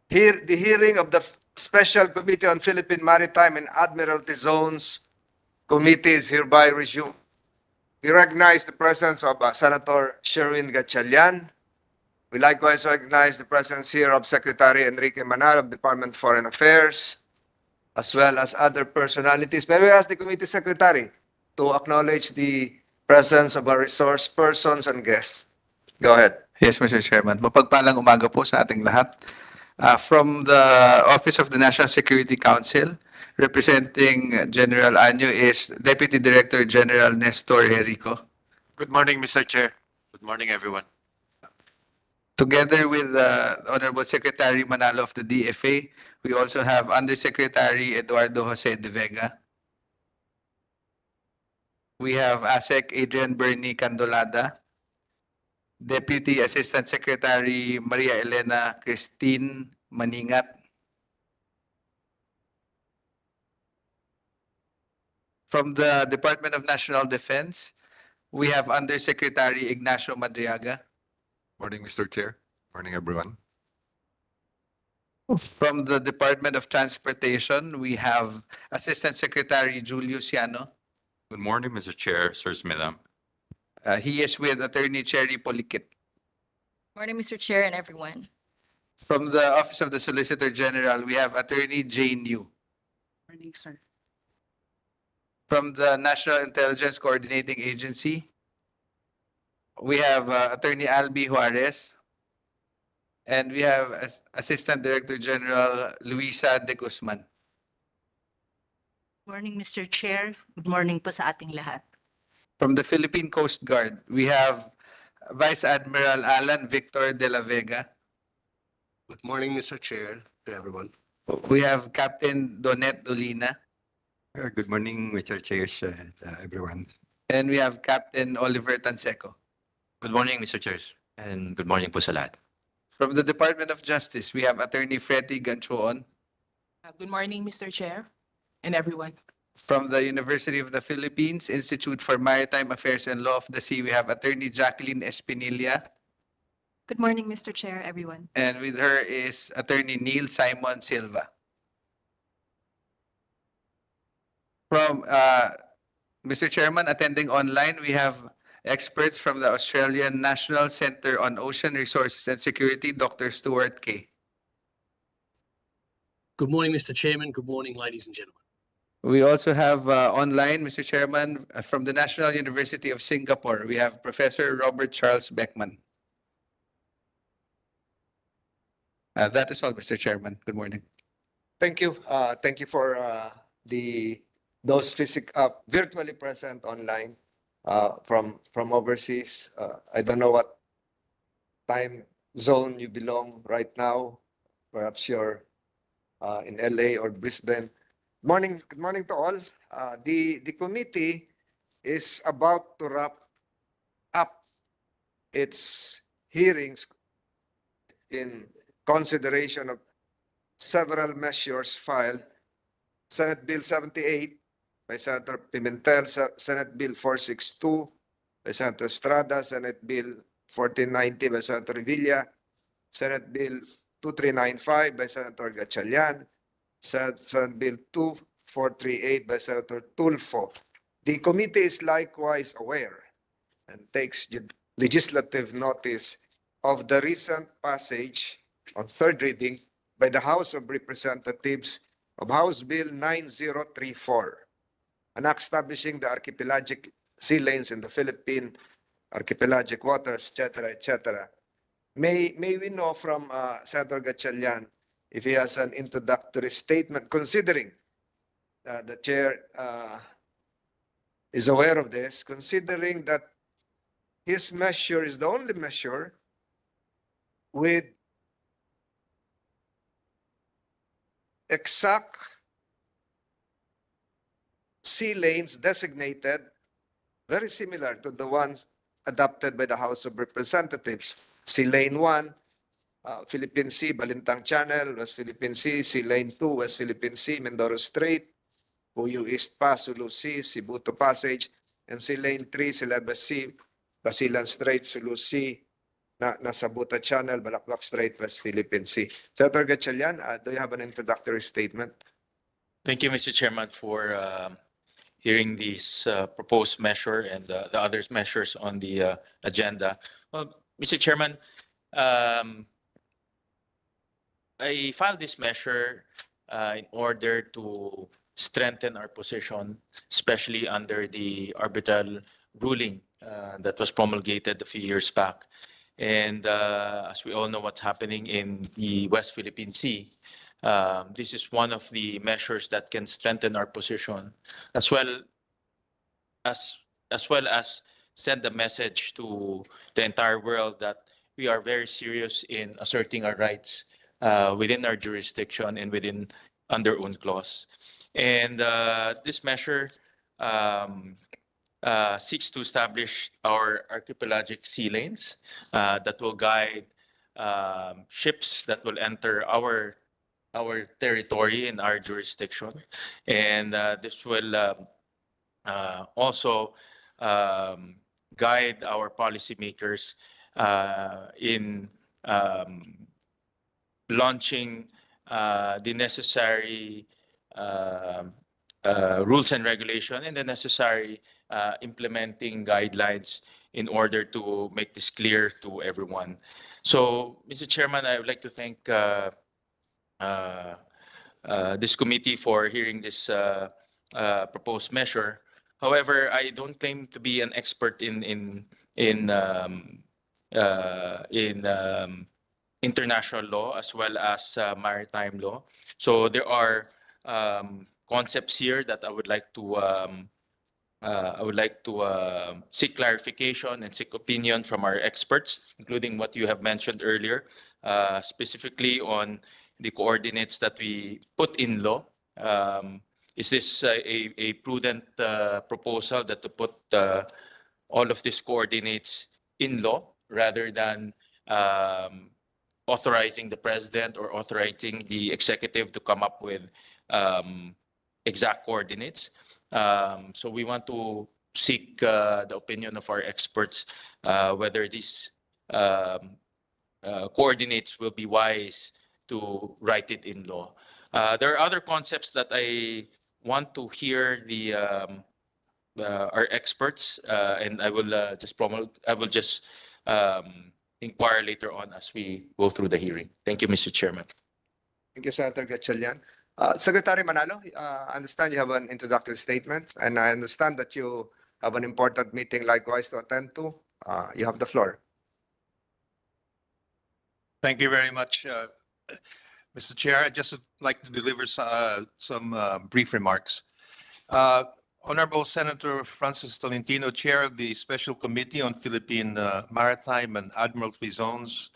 Here, the hearing of the Special Committee on Philippine Maritime and Admiralty Zones Committee is hereby resumed. We recognize the presence of Senator Sherwin Gatchalian. We likewise recognize the presence here of Secretary Enrique Manal of Department of Foreign Affairs, as well as other personalities. May we ask the committee secretary to acknowledge the presence of our resource persons and guests. Go ahead. Yes, Mr. Chairman. Mapagpalang umaga po sa ating lahat. From the Office of the National Security Council, representing General Anyo is Deputy Director General Nestor Jerico. Good morning, Mr. Chair. Good morning, everyone. Together with Honorable Secretary Manalo of the DFA, we also have Undersecretary Eduardo Jose de Vega. We have ASEC Adrian Bernie Candolada, Deputy Assistant Secretary Maria Elena Christine Maningat, from the Department of National Defense, we have Undersecretary Ignacio Madriaga. Morning, Mr. Chair. Morning, everyone. From the Department of Transportation, we have Assistant Secretary Julius Ciano. Good morning, Mr. Chair, sirs, madam. He is with Attorney Cherry Polikit. Morning, Mr. Chair and everyone. From the Office of the Solicitor General, we have Attorney Jane Yu. Morning, sir. From the National Intelligence Coordinating Agency, we have Attorney Albi Juarez. And we have Assistant Director General Luisa de Guzman. Morning, Mr. Chair. Good morning po sa ating lahat. From the Philippine Coast Guard, we have Vice Admiral Alan Victor de la Vega. Good morning, Mr. Chair, to everyone. We have Captain Donet Dolina. Good morning, Mr. Chair, everyone. And we have Captain Oliver Tanseco. Good morning, Mr. Chair, and good morning po sa lahat. From the Department of Justice, we have Attorney Freddy Ganchuon. Good morning, Mr. Chair and everyone. From the University of the Philippines, Institute for Maritime Affairs and Law of the Sea, we have Attorney Jacqueline Espinilla. Good morning, Mr. Chair, everyone. And with her is Attorney Neil Simon Silva. From Mr. Chairman, attending online, we have experts from the Australian National Centre on Ocean Resources and Security, Dr. Stuart Kay. Good morning, Mr. Chairman. Good morning, ladies and gentlemen. We also have online, Mr. Chairman, from the National University of Singapore, we have Professor Robert Charles Beckman. That is all, Mr. Chairman. Good morning. Thank you. Thank you for those virtually present online from overseas. I don't know what time zone you belong right now. Perhaps you're in LA or Brisbane. Good morning to all. The committee is about to wrap up its hearings in consideration of several measures filed. Senate Bill 78 by Senator Pimentel, Senate Bill 462 by Senator Estrada, Senate Bill 1490 by Senator Revilla, Senate Bill 2395 by Senator Gatchalian, Senate Bill 2438 by Senator Tulfo. The committee is likewise aware and takes legislative notice of the recent passage on third reading by the House of Representatives of House Bill 9034, an act establishing the archipelagic sea lanes in the Philippine archipelagic waters, etc., etc. May we know from Senator Gatchalian if he has an introductory statement, considering the chair is aware of this, considering that his measure is the only measure with exact sea lanes designated, very similar to the ones adopted by the House of Representatives. Sea Lane 1, Philippine Sea, Balintang Channel, West Philippine Sea, Sea Lane 2, West Philippine Sea, Mindoro Strait, Puyo East Pass, Sulu Sea, Cebuto Passage, and Sea Lane 3, Celebes Sea, Basilan Strait, Sulu Sea, nasa Buta Channel, Balaklak Strait, West Philippine Sea. Senator Gatchalian, do you have an introductory statement? Thank you, Mr. Chairman, for hearing this proposed measure and the other measures on the agenda. Well, Mr. Chairman, I filed this measure in order to strengthen our position, especially under the arbitral ruling that was promulgated a few years back. And as we all know what's happening in the West Philippine Sea, this is one of the measures that can strengthen our position, as well as send a message to the entire world that we are very serious in asserting our rights within our jurisdiction and within under UNCLOS. And this measure seeks to establish our archipelagic sea lanes that will guide ships that will enter our territory in our jurisdiction. And this will also guide our policymakers in launching the necessary rules and regulation and the necessary implementing guidelines in order to make this clear to everyone. So, Mr. Chairman, I would like to thank this committee for hearing this proposed measure. However, I don't claim to be an expert in international law as well as maritime law. So there are concepts here that I would like to seek clarification and seek opinion from our experts, including what you have mentioned earlier, specifically on the coordinates that we put in law. Is this a prudent proposal that to put all of these coordinates in law rather than authorizing the president or authorizing the executive to come up with exact coordinates? So we want to seek the opinion of our experts whether these coordinates will be wise to write it in law. There are other concepts that I want to hear our experts, and I will just promote. I will just inquire later on as we go through the hearing. Thank you, Mr. Chairman. Thank you, Senator Gatchalian. Secretary Manalo, I understand you have an introductory statement, and I understand that you have an important meeting likewise to attend to. You have the floor. Thank you very much, Mr. Chair. I'd just like to deliver some brief remarks. Honorable Senator Francis Tolentino, Chair of the Special Committee on Philippine Maritime and Admiralty Zones,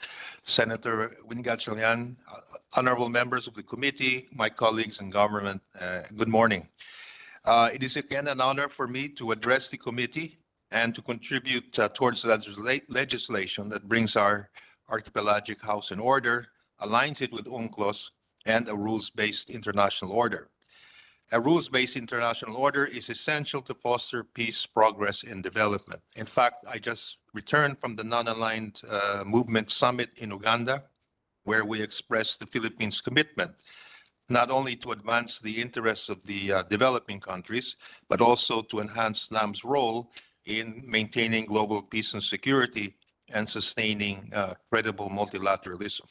Senator Gatchalian, honorable members of the committee, my colleagues in government, good morning. It is again an honor for me to address the committee and to contribute towards legislation that brings our archipelagic house in order, aligns it with UNCLOS, and a rules-based international order. A rules-based international order is essential to foster peace, progress, and development. In fact, I just returned from the Non-Aligned Movement Summit in Uganda, where we expressed the Philippines' commitment not only to advance the interests of the developing countries, but also to enhance NAM's role in maintaining global peace and security and sustaining credible multilateralism.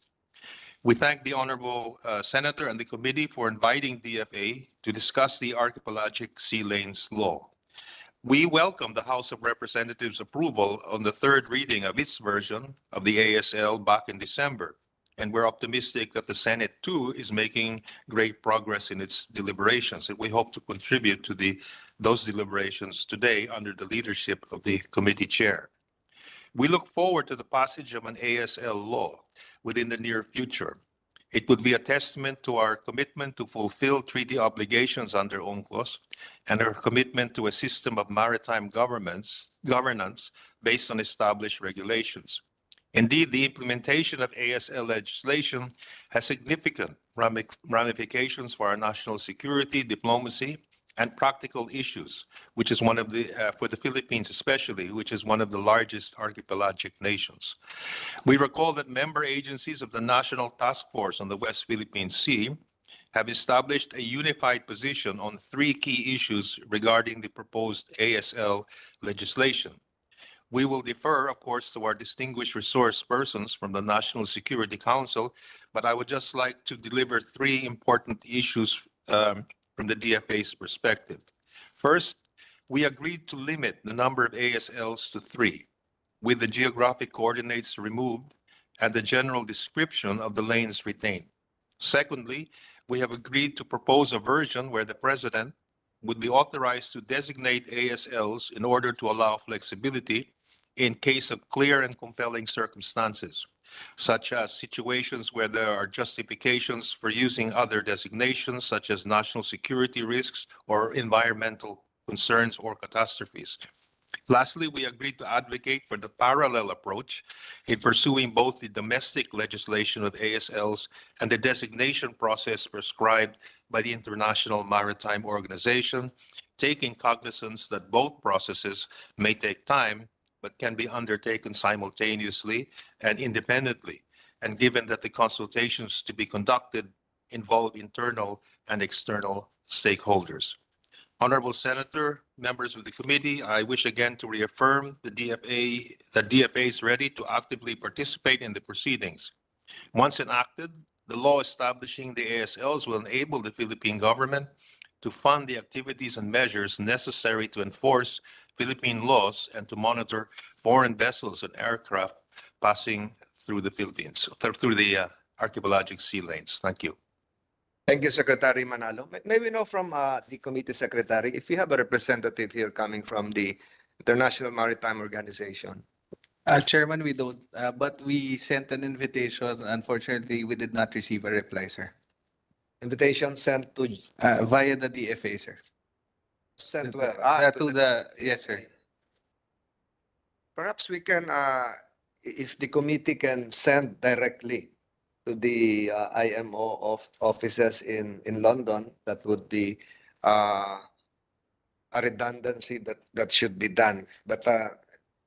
We thank the Honorable Senator and the committee for inviting DFA to discuss the Archipelagic Sea Lanes Law. We welcome the House of Representatives' approval on the third reading of its version of the ASL back in December, and we're optimistic that the Senate too is making great progress in its deliberations, and we hope to contribute to those deliberations today under the leadership of the committee chair. We look forward to the passage of an ASL law within the near future. It would be a testament to our commitment to fulfill treaty obligations under UNCLOS and our commitment to a system of maritime governance based on established regulations. Indeed, the implementation of ASL legislation has significant ramifications for our national security, diplomacy, and practical issues, which is one of the, for the Philippines especially, which is one of the largest archipelagic nations. We recall that member agencies of the National Task Force on the West Philippine Sea have established a unified position on three key issues regarding the proposed ASL legislation. We will defer, of course, to our distinguished resource persons from the National Security Council, but I would just like to deliver three important issues from the DFA's perspective. First, we agreed to limit the number of ASLs to 3, with the geographic coordinates removed and the general description of the lanes retained. Secondly, we have agreed to propose a version where the President would be authorized to designate ASLs in order to allow flexibility in case of clear and compelling circumstances, such as situations where there are justifications for using other designations, such as national security risks or environmental concerns or catastrophes. Lastly, we agreed to advocate for the parallel approach in pursuing both the domestic legislation of ASLs and the designation process prescribed by the International Maritime Organization, taking cognizance that both processes may take time but can be undertaken simultaneously and independently, and given that the consultations to be conducted involve internal and external stakeholders. Honorable Senator, members of the committee, I wish again to reaffirm that DFA is ready to actively participate in the proceedings. Once enacted, the law establishing the ASLs will enable the Philippine government to fund the activities and measures necessary to enforce Philippine laws and to monitor foreign vessels and aircraft passing through the Philippines, through the archipelagic sea lanes. Thank you. Thank you, Secretary Manalo. May we know from the committee secretary if you have a representative here coming from the International Maritime Organization? Chairman, we don't, but we sent an invitation. Unfortunately, we did not receive a reply, sir. Invitation sent to Via the DFA, sir. sent where? Yes, sir. Perhaps we can, if the committee can send directly to the IMO offices in London, that would be a redundancy that should be done. But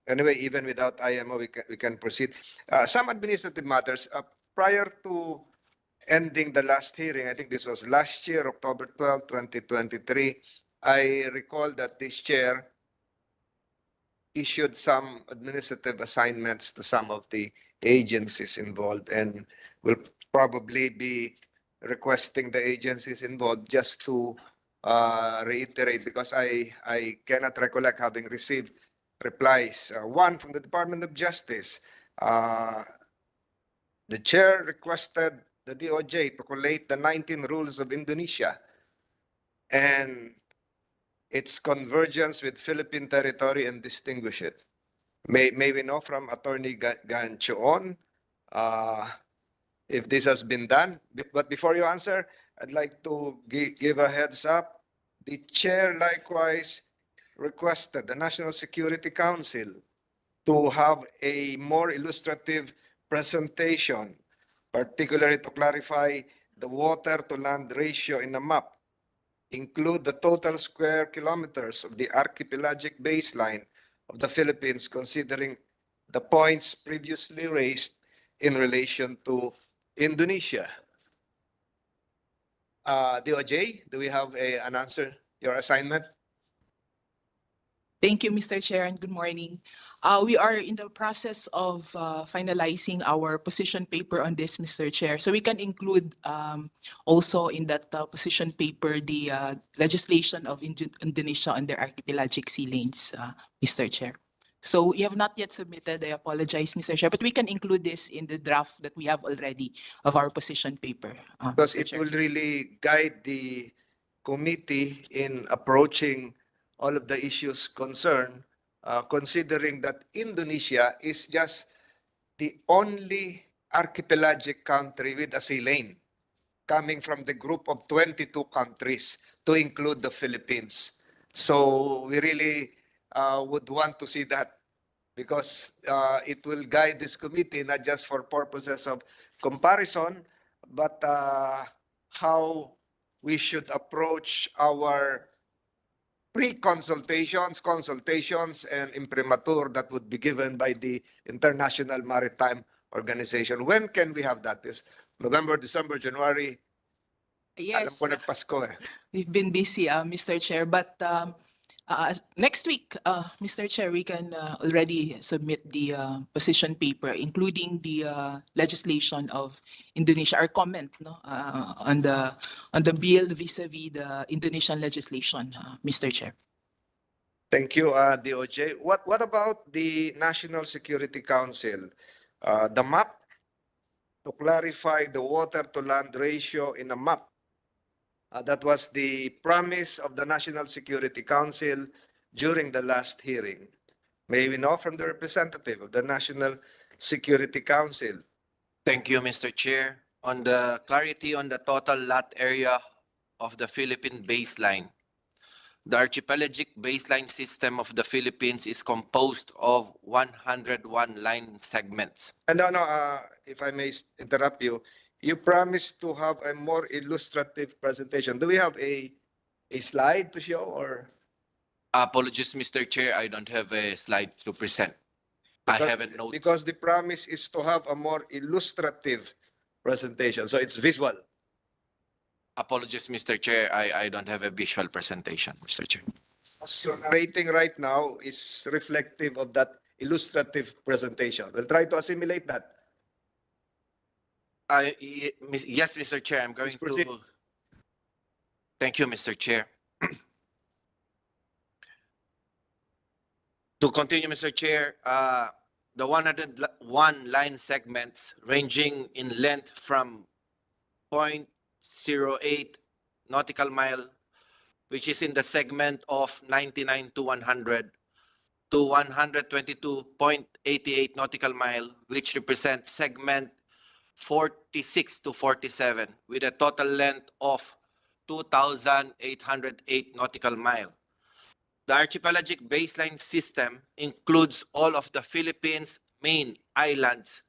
anyway, even without IMO, we can proceed. Some administrative matters. Prior to ending the last hearing, I think this was last year, October 12, 2023, I recall that this chair issued some administrative assignments to some of the agencies involved, and will probably be requesting the agencies involved just to reiterate, because I cannot recollect having received replies. One from the Department of Justice. The chair requested the DOJ to collate the 19 rules of Indonesia and its convergence with Philippine territory and distinguish it. May we know from Attorney Gatchalian if this has been done? But before you answer, I'd like to give a heads up. The chair likewise requested the National Security Council to have a more illustrative presentation, particularly to clarify the water to land ratio in a map, include the total square kilometers of the archipelagic baseline of the Philippines, considering the points previously raised in relation to Indonesia. DOJ, do we have an answer, your assignment? Thank you, Mr. Chair, and good morning. We are in the process of finalizing our position paper on this, Mr. Chair. So we can include also in that position paper the legislation of Indonesia on their archipelagic sea lanes, Mr. Chair. So we have not yet submitted, I apologize, Mr. Chair, but we can include this in the draft that we have already of our position paper. Because Mr. it Chair. will really guide the committee in approaching all of the issues concerned, considering that Indonesia is just the only archipelagic country with a sea lane, coming from the group of 22 countries to include the Philippines. So we really would want to see that, because it will guide this committee not just for purposes of comparison, but how we should approach our pre-consultations, consultations, and imprimatur that would be given by the International Maritime Organization. When can we have that? Is November, December, January? Alam Yes, ko nagpasko eh. we've been busy, Mr. Chair, but next week, Mr. Chair, we can already submit the position paper, including the legislation of Indonesia, our comment no, on the bill vis-a-vis the Indonesian legislation, Mr. Chair. Thank you, DOJ. What about the National Security Council? The map to clarify the water to land ratio in a map. That was the promise of the National Security Council during the last hearing. May we know from the representative of the National Security Council? Thank you, Mr. Chair. On the clarity on the total lot area of the Philippine baseline, the archipelagic baseline system of the Philippines is composed of 101 line segments. And no, if I may interrupt you, you promised to have a more illustrative presentation. Do we have a slide to show or? Apologies, Mr. Chair, I don't have a slide to present. I haven't noticed. Because the promise is to have a more illustrative presentation, so it's visual. Apologies, Mr. Chair, I don't have a visual presentation, Mr. Chair. Your rating right now is reflective of that illustrative presentation. We'll try to assimilate that. Yes, Mr. Chair, I'm going Please proceed. to. Thank you, Mr. Chair. To continue, Mr. Chair, the 101 line segments ranging in length from 0.08 nautical mile, which is in the segment of 99 to 100, to 122.88 nautical mile, which represents segment 46 to 47, with a total length of 2,808 nautical mile. The archipelagic baseline system includes all of the Philippines' main islands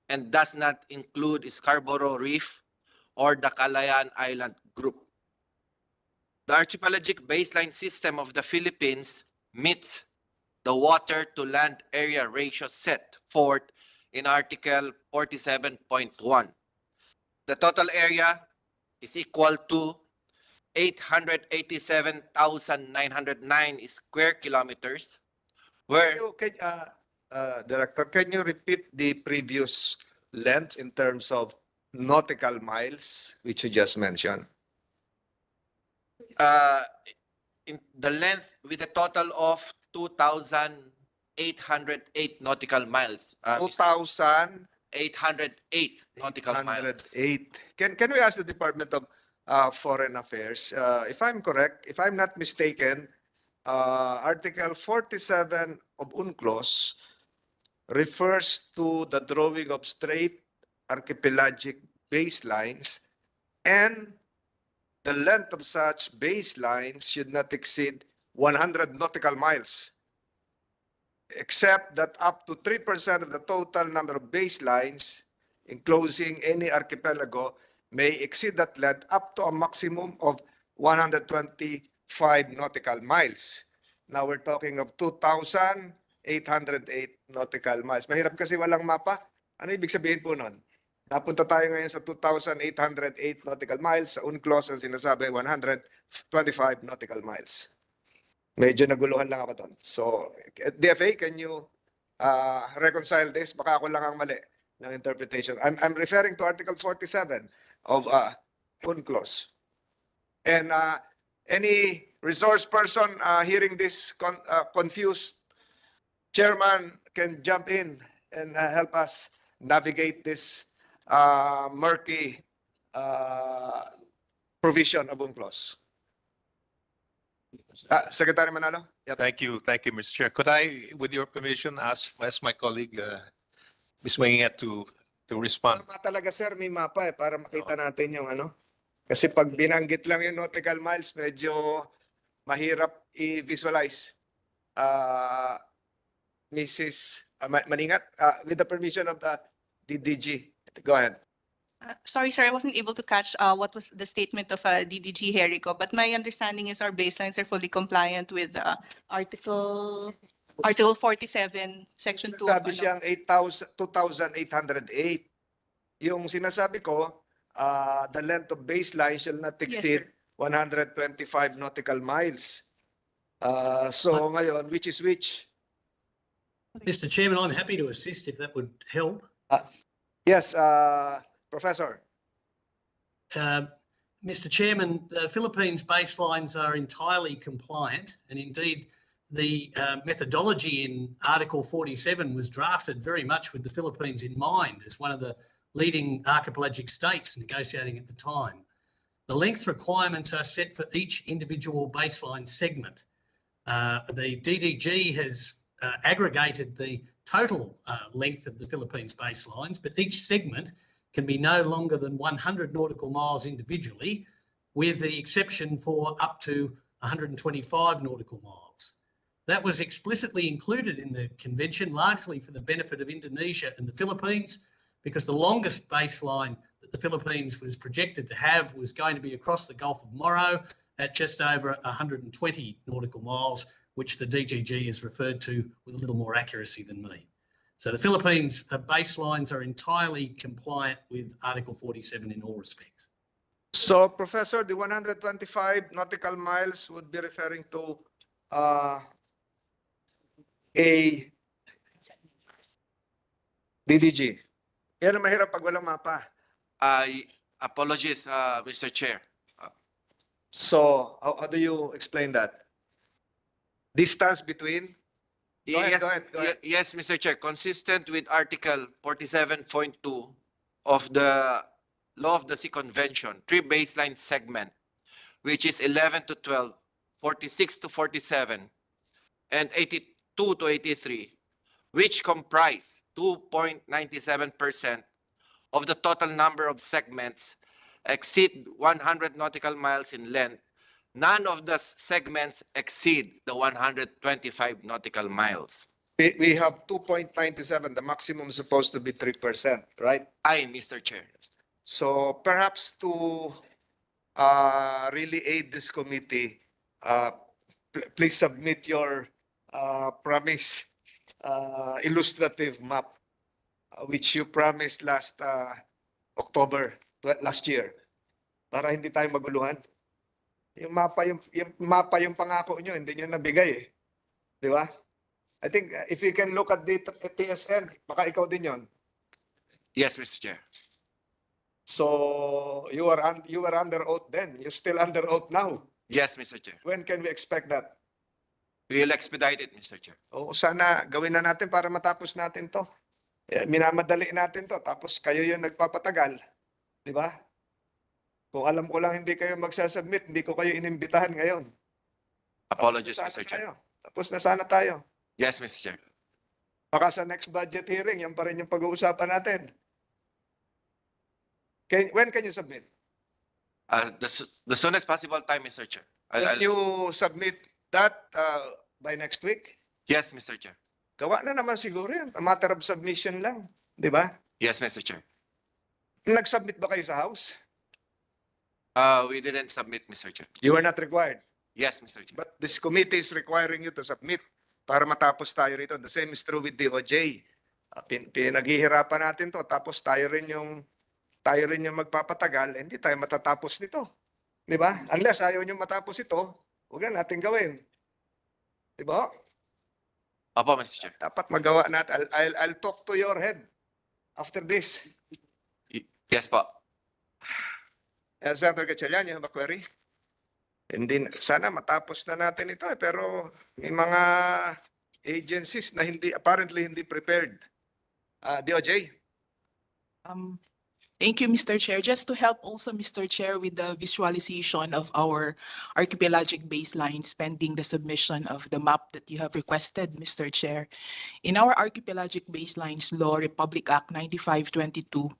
and does not include Scarborough Reef or the Calayan Island Group. The archipelagic baseline system of the Philippines meets the water to land area ratio set forth in Article 47.1. The total area is equal to 887,909 square kilometers, where Director, can you repeat the previous length in terms of nautical miles, which you just mentioned? in the length with a total of 2,808 nautical miles. 808 nautical miles. 2,808. Can we ask the Department of Foreign Affairs, if I'm correct, if I'm not mistaken, Article 47 of UNCLOS refers to the drawing of straight archipelagic baselines, and the length of such baselines should not exceed 100 nautical miles, except that up to 3% of the total number of baselines enclosing any archipelago may exceed that length up to a maximum of 125 nautical miles. Now we're talking of 2,808 nautical miles. Mahirap kasi walang mapa. Ano ibig sabihin po nun? Napunta tayo ngayon sa 2,808 nautical miles. Sa UNCLOS ang sinasabi 125 nautical miles. Medyo naguluhan lang ako doon. So, DFA, can you reconcile this? Baka ako lang ang mali ng interpretation. I'm referring to Article 47 of UNCLOS. And any resource person hearing this confused, Chairman can jump in and help us navigate this murky provision of UNCLOS. Secretary Manalo? Yep. Thank you, Mr. Chair. Could I, with your permission, ask my colleague, Ms. Maingat to respond? Mapa talaga, sir, may mapa para makita natin yung ano. Kasi pag binanggit lang yung nautical miles, medyo mahirap i-visualize. Mrs. Maningat, with the permission of the DG. Go ahead. Sorry, sir, I wasn't able to catch what was the statement of DDG Jericho, but my understanding is our baselines are fully compliant with Article 47, Section 2 of Sabi siyang 2,808. Yung sinasabi ko, the length of baseline shall not Yes, exceed 125 nautical miles. So ngayon, which is which? Mr. Chairman, I'm happy to assist if that would help. Yes, Professor. Mr. Chairman, the Philippines baselines are entirely compliant, and indeed the methodology in Article 47 was drafted very much with the Philippines in mind as one of the leading archipelagic states negotiating at the time. The length requirements are set for each individual baseline segment. The DDG has aggregated the total length of the Philippines baselines, but each segment can be no longer than 100 nautical miles individually, with the exception for up to 125 nautical miles. That was explicitly included in the convention, largely for the benefit of Indonesia and the Philippines, because the longest baseline that the Philippines was projected to have was going to be across the Gulf of Moro at just over 120 nautical miles, which the DGG is referred to with a little more accuracy than me. So the Philippines baselines are entirely compliant with Article 47 in all respects. So, Professor, the 125 nautical miles would be referring to a DDG. Yan ang mahirap pag walang mapa. Apologies, Mr. Chair. So, how do you explain that? Distance between? Go ahead, Yes, go ahead, go ahead. yes, Mr. Chair, consistent with Article 47.2 of the Law of the Sea Convention, 3 baseline segment, which is 11 to 12, 46 to 47, and 82 to 83, which comprise 2.97% of the total number of segments, exceed 100 nautical miles in length. None of the segments exceed the 125 nautical miles. We have 2.97. The maximum is supposed to be 3%, right? Aye, Mr. Chair. So perhaps to really aid this committee, please submit your promise illustrative map, which you promised last October last year, para hindi tayo maguluhan. Yung mapa yung pangako nyo, hindi nyo nabigay eh. Di ba? I think if you can look at the TSN, baka ikaw din yon. Yes, Mr. Chair. So you were under oath then. You're still under oath now. Yes, Mr. Chair. When can we expect that? We will expedite it, Mr. Chair. O sana gawin na natin para matapos natin to. Minamadali natin to. Tapos kayo yung nagpapatagal. Di ba? Kung alam ko lang hindi kayo magsasubmit, hindi ko kayo inimbitahan ngayon. Apologies, Tapos na Mr. Chair. tayo. Tapos na sana tayo. Yes, Mr. Chair. Baka sa next budget hearing, yan pa rin yung pag-uusapan natin. When can you submit? The soonest possible time, Mr. Chair. Can you submit that by next week? Yes, Mr. Chair. Gawa na naman siguro yan. A matter of submission lang. Di ba? Yes, Mr. Chair. Nag-submit ba kayo sa House? We didn't submit, Mr. Chair. You are not required. Yes, Mr. Chair. But this committee is requiring you to submit para matapos tayo rito. The same is true with DOJ. Pinaghihirapan natin to. Tapos tayo rin yung magpapatagal, hindi tayo matatapos nito. Di ba? Unless ayaw nyo matapos ito, huwag na natin gawin. Di ba? Opo, Mr. Chair. Dapat magawa natin. I'll talk to your head after this. Yes po. Senator Gatchalian, you have a query? Hindi, sana matapos na natin ito pero may mga agencies na apparently hindi prepared. DOJ? Thank you, Mr. Chair. Just to help also, Mr. Chair, with the visualization of our archipelagic baselines pending the submission of the map that you have requested, Mr. Chair. In our Archipelagic Baselines Law, Republic Act 9522,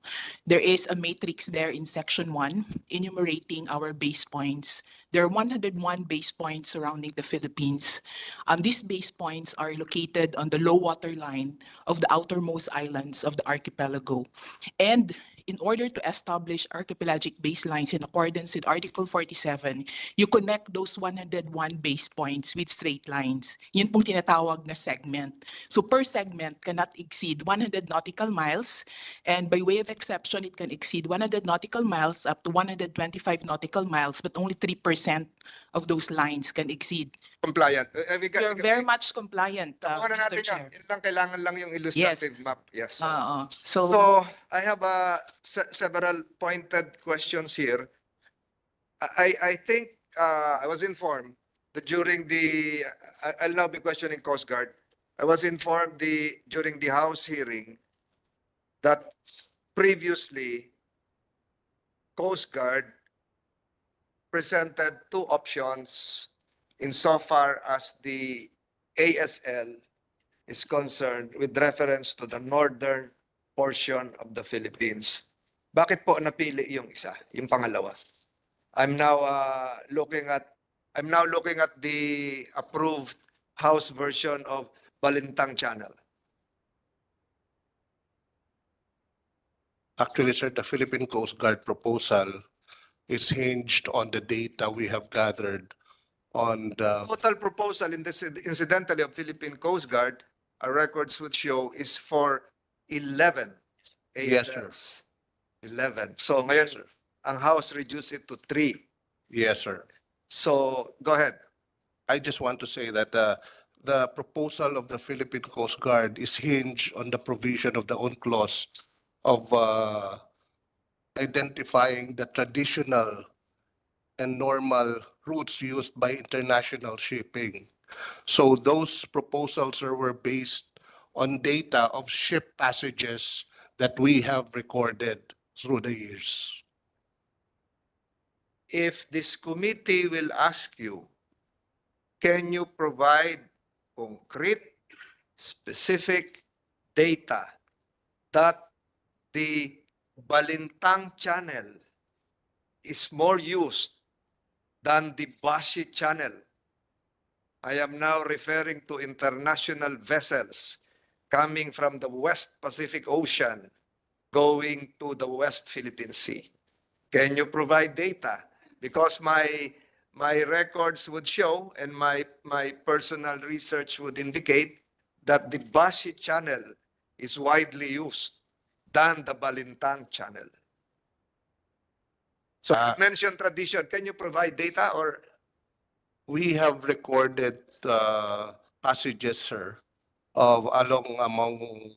there is a matrix there in Section 1 enumerating our base points There are 101 base points surrounding the Philippines. These base points are located on the low water line of the outermost islands of the archipelago. And in order to establish archipelagic baselines in accordance with Article 47, you connect those 101 base points with straight lines. Yun pong tinatawag na segment. So per segment cannot exceed 100 nautical miles, and by way of exception, it can exceed 100 nautical miles up to 125 nautical miles, but only 3% of those lines can exceed. Compliant. You're very much compliant, Nakuha na Mr. natin yan. Chair. Yun lang, kailangan lang yung illustrative map. Yes. So, So I have several pointed questions here. I think I was informed that during the, I'll now be questioning Coast Guard. I was informed during the House hearing that previously Coast Guard presented two options insofar as the ASL is concerned with reference to the northern portion of the Philippines. Bakit po napili yung isa, yung pangalawa? I'm now looking at the approved House version of Balintang Channel. Actually, sir, the Philippine Coast Guard proposal is hinged on the data we have gathered on the Total proposal in this incidentally of Philippine Coast Guard, our records would show is for 11 Yes, sir. ASLs. 11. So ngayon, ang House reduced it to 3. Yes, sir. So go ahead. I just want to say that the proposal of the Philippine Coast Guard is hinged on the provision of the own clause of identifying the traditional and normal routes used by international shipping. So those proposals were based on data of ship passages that we have recorded through the years. If this committee will ask you, can you provide concrete, specific data that the Balintang Channel is more used than the Bashi Channel? I am now referring to international vessels coming from the West Pacific Ocean going to the West Philippine Sea. Can you provide data? Because my records would show and my personal research would indicate that the Bashi Channel is widely used than the Balintang Channel. So you mentioned tradition. Can you provide data or? We have recorded passages, sir, of among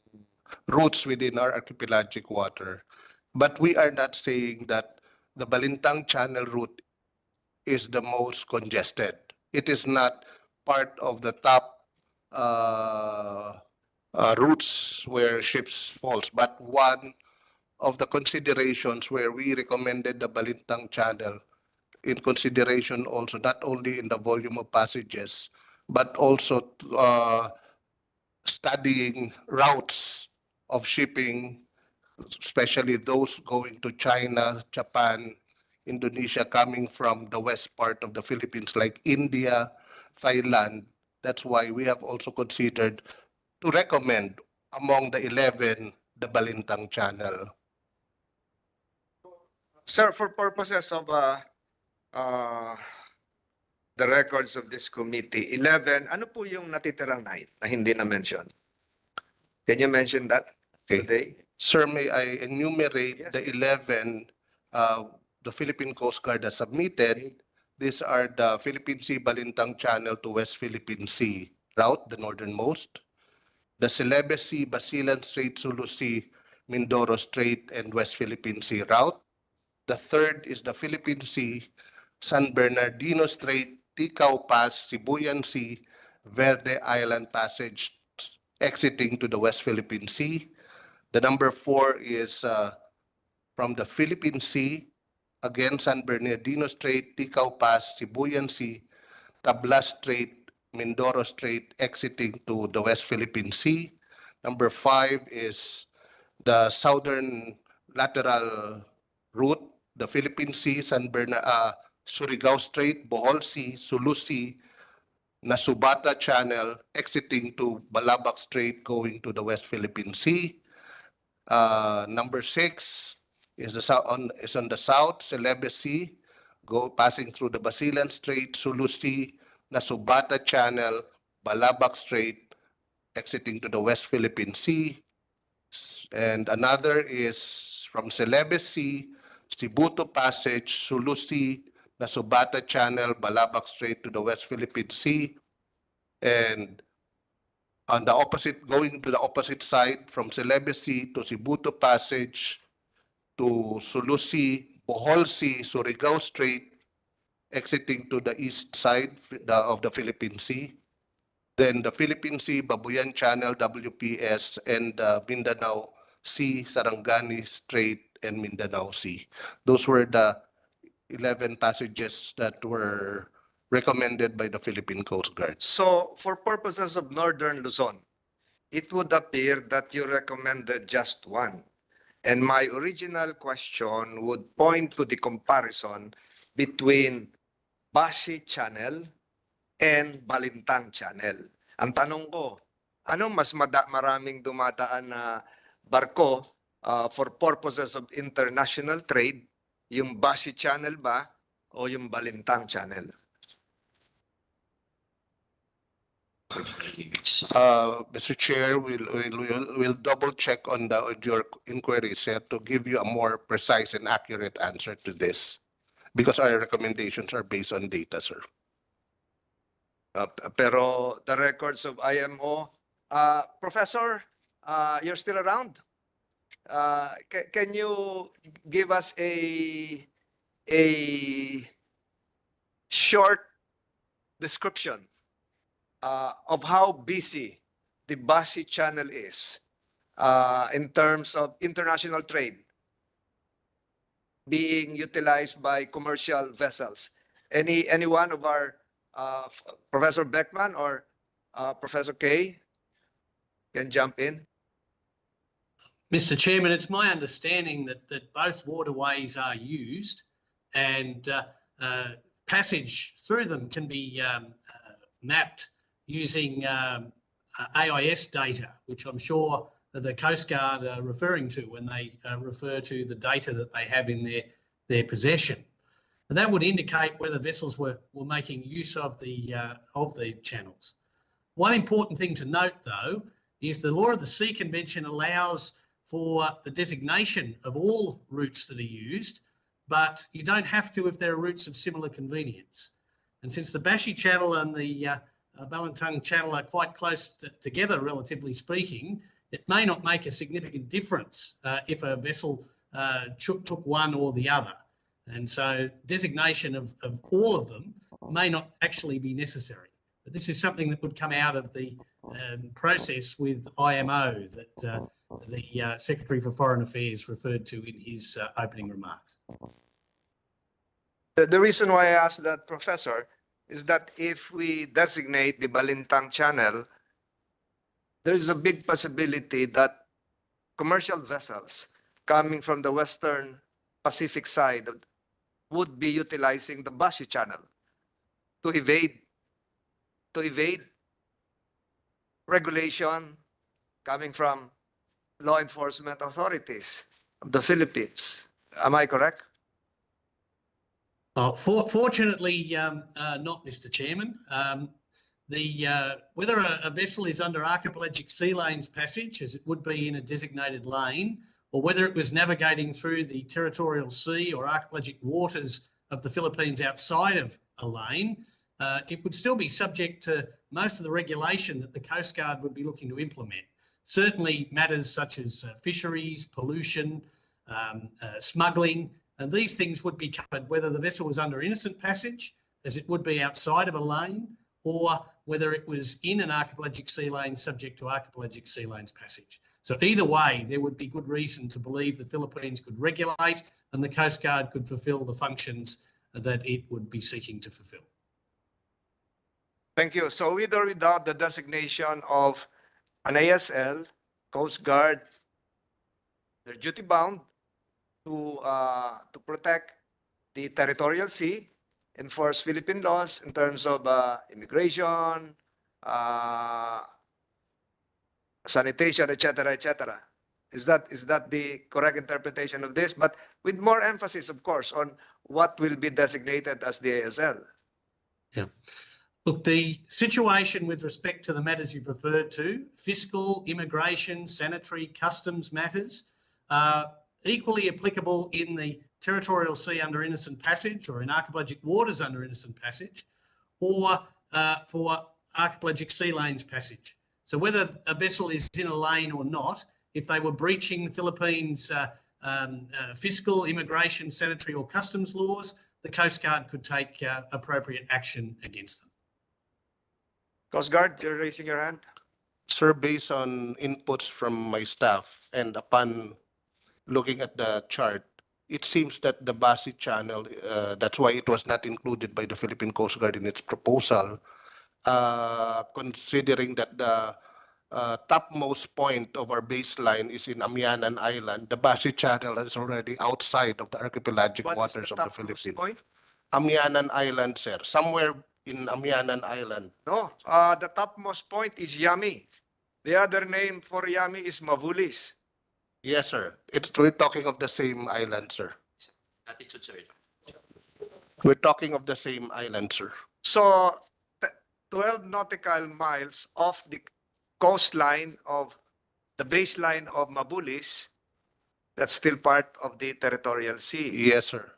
routes within our archipelagic water. But we are not saying that the Balintang Channel route is the most congested. It is not part of the top routes where ships falls, but one of the considerations where we recommended the Balintang Channel in consideration also not only in the volume of passages, but also studying routes of shipping, especially those going to China, Japan, Indonesia, coming from the west part of the Philippines, like India, Thailand. That's why we have also considered to recommend among the 11, the Balintang Channel. Sir, for purposes of the records of this committee, 11, ano po yung natitirang 9 na hindi na-mention? Can you mention that today? Sir, may I enumerate Yes. the 11 the Philippine Coast Guard has submitted? These are the Philippine Sea Balintang Channel to West Philippine Sea route, the northernmost. The Celebes Sea, Basilan Strait, Sulu Sea, Mindoro Strait, and West Philippine Sea route. The third is the Philippine Sea, San Bernardino Strait, Ticao Pass, Sibuyan Sea, Verde Island Passage, exiting to the West Philippine Sea. The number 4 is from the Philippine Sea, again San Bernardino Strait, Ticao Pass, Sibuyan Sea, Tablas Strait, Mindoro Strait, exiting to the West Philippine Sea. Number 5 is the southern lateral route, the Philippine Sea, Surigao Strait, Bohol Sea, Sulu Sea, Nasubata Channel, exiting to Balabac Strait, going to the West Philippine Sea. Number 6 is on the south, Celebes Sea, passing through the Basilan Strait, Sulu Sea, Nasubata Channel, Balabac Strait, exiting to the West Philippine Sea. And another is from Celebes Sea, Cebuto Passage, Sulu Sea, Nasubata Channel, Balabac Strait to the West Philippine Sea. And on the opposite, going to the opposite side from Celebes Sea to Cebuto Passage to Sulu Sea, Bohol Sea, Surigao Strait, exiting to the east side of the Philippine Sea. Then the Philippine Sea, Babuyan Channel, WPS, and Mindanao Sea, Sarangani Strait, and Mindanao Sea. Those were the 11 passages that were recommended by the Philippine Coast Guard. So for purposes of Northern Luzon, it would appear that you recommended just one. And my original question would point to the comparison between Bashi Channel and Balintang Channel. Ang tanong ko, anong mas maraming dumadaan na barko for purposes of international trade, yung Bashi Channel ba o yung Balintang Channel? Mr. Chair, we'll double check on your inquiries to give you a more precise and accurate answer to this, because our recommendations are based on data, sir. Pero the records of IMO, Professor, you're still around? Can you give us a short description of how busy the Bashi Channel is in terms of international trade being utilized by commercial vessels? Any one of our Professor Beckman or Professor Kay can jump in? Mr. Chairman, it's my understanding that both waterways are used, and passage through them can be mapped using AIS data, which I'm sure the Coast Guard are referring to when they refer to the data that they have in their possession. And that would indicate whether vessels were making use of the channels. One important thing to note, though, is the Law of the Sea Convention allows for the designation of all routes that are used, but you don't have to if there are routes of similar convenience. And since the Bashi Channel and the Balintang Channel are quite close together, relatively speaking, it may not make a significant difference if a vessel took one or the other. And so designation of all of them may not actually be necessary. But this is something that would come out of the process with IMO that the Secretary for Foreign Affairs referred to in his opening remarks. The reason why I asked that, Professor, is that if we designate the Balintang Channel, there is a big possibility that commercial vessels coming from the Western Pacific side would be utilizing the Bashi Channel to evade regulation coming from law enforcement authorities of the Philippines. Am I correct? Fortunately, not, Mr. Chairman. Whether a vessel is under archipelagic sea lanes passage, as it would be in a designated lane, or whether it was navigating through the territorial sea or archipelagic waters of the Philippines outside of a lane, it would still be subject to most of the regulation that the Coast Guard would be looking to implement. Certainly matters such as fisheries, pollution, smuggling, and these things would be covered whether the vessel was under innocent passage, as it would be outside of a lane, or whether it was in an archipelagic sea lane subject to archipelagic sea lanes passage. So either way, there would be good reason to believe the Philippines could regulate and the Coast Guard could fulfill the functions that it would be seeking to fulfill. Thank you. So with or without the designation of an ASL, Coast Guard, they're duty bound to protect the territorial sea enforce Philippine laws in terms of immigration, uh, sanitation, etc., etc. Is that the correct interpretation of this? But with more emphasis, of course, on what will be designated as the ASL. Yeah. Look, the situation with respect to the matters you've referred to, fiscal, immigration, sanitary, customs matters, are equally applicable in the territorial sea under innocent passage or in archipelagic waters under innocent passage, or for archipelagic sea lanes passage. So whether a vessel is in a lane or not, if they were breaching the Philippines' fiscal, immigration, sanitary or customs laws, the Coast Guard could take appropriate action against them. Coast Guard, you're raising your hand. Sir, based on inputs from my staff and upon looking at the chart, it seems that the Basi Channel, that's why it was not included by the Philippine Coast Guard in its proposal, considering that the topmost point of our baseline is in Amianan Island, the Basi Channel is already outside of the archipelagic What is waters the of the topmost Philippines. point? Amianan Island, sir, somewhere in Amianan Island. No, the topmost point is Yami. The other name for Yami is Mavulis. Yes, sir. We're talking of the same island, sir. We're talking of the same island, sir. So 12 nautical miles off the coastline of the baseline of Mabulis, that's still part of the territorial sea. Yes, sir.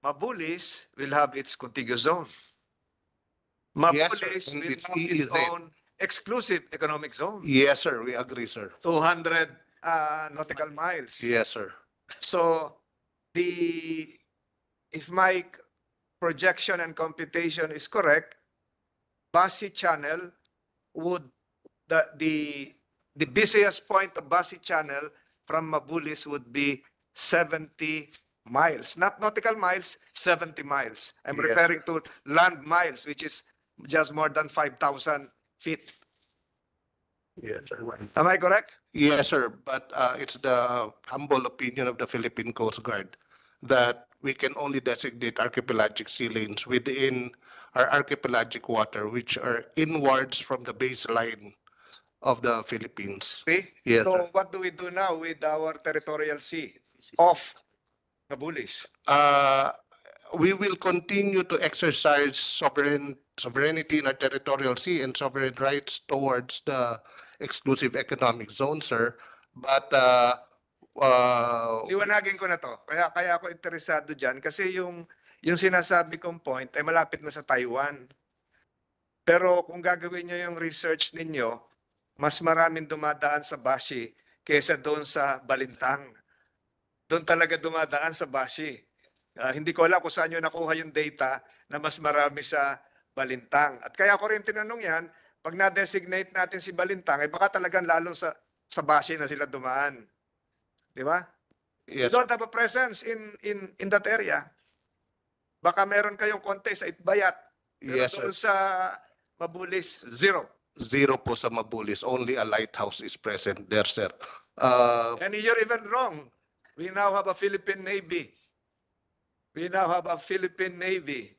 Mabulis will have its contiguous zone. Yes, sir. Mabulis And will it's have its EEZ. own exclusive economic zone, Yes, sir. We agree, sir. 200 nautical miles. Yes, sir. So if my projection and computation is correct, Basi Channel would the busiest point of Basi Channel from Mabulis would be 70 miles, not nautical miles, 70 miles. I'm Yes. referring to land miles, which is just more than 5,000 feet. Yes, sir. Am I correct? Yes, sir. But it's the humble opinion of the Philippine Coast Guard that we can only designate archipelagic sea lanes within our archipelagic water, which are inwards from the baseline of the Philippines. Okay. Yes, So sir. what do we do now with our territorial sea off Mabulis? We will continue to exercise sovereignty in our territorial sea and sovereign rights towards the exclusive economic zone, sir. But Liwanagin ko na to. Kaya ako interesado dyan kasi yung sinasabi kong point ay malapit na sa Taiwan. Pero kung gagawin nyo yung research ninyo, mas maraming dumadaan sa Bashi kaysa doon sa Balintang. Doon talaga dumadaan sa Bashi. Hindi ko alam kung saan nyo nakuha yung data na mas marami sa Balintang. At kaya ko rin tinanong yan, pag na-designate natin si Balintang, ay baka talagang lalong sa Bashi na sila dumaan. Di ba? You yes, don't have a presence in that area. Baka meron kayong konti sa Itbayat. Pero yes, sir. doon sa Mabulis, zero. Zero po sa Mabulis. Only a lighthouse is present there, sir. And you're even wrong. We now have a Philippine Navy. We now have a Philippine Navy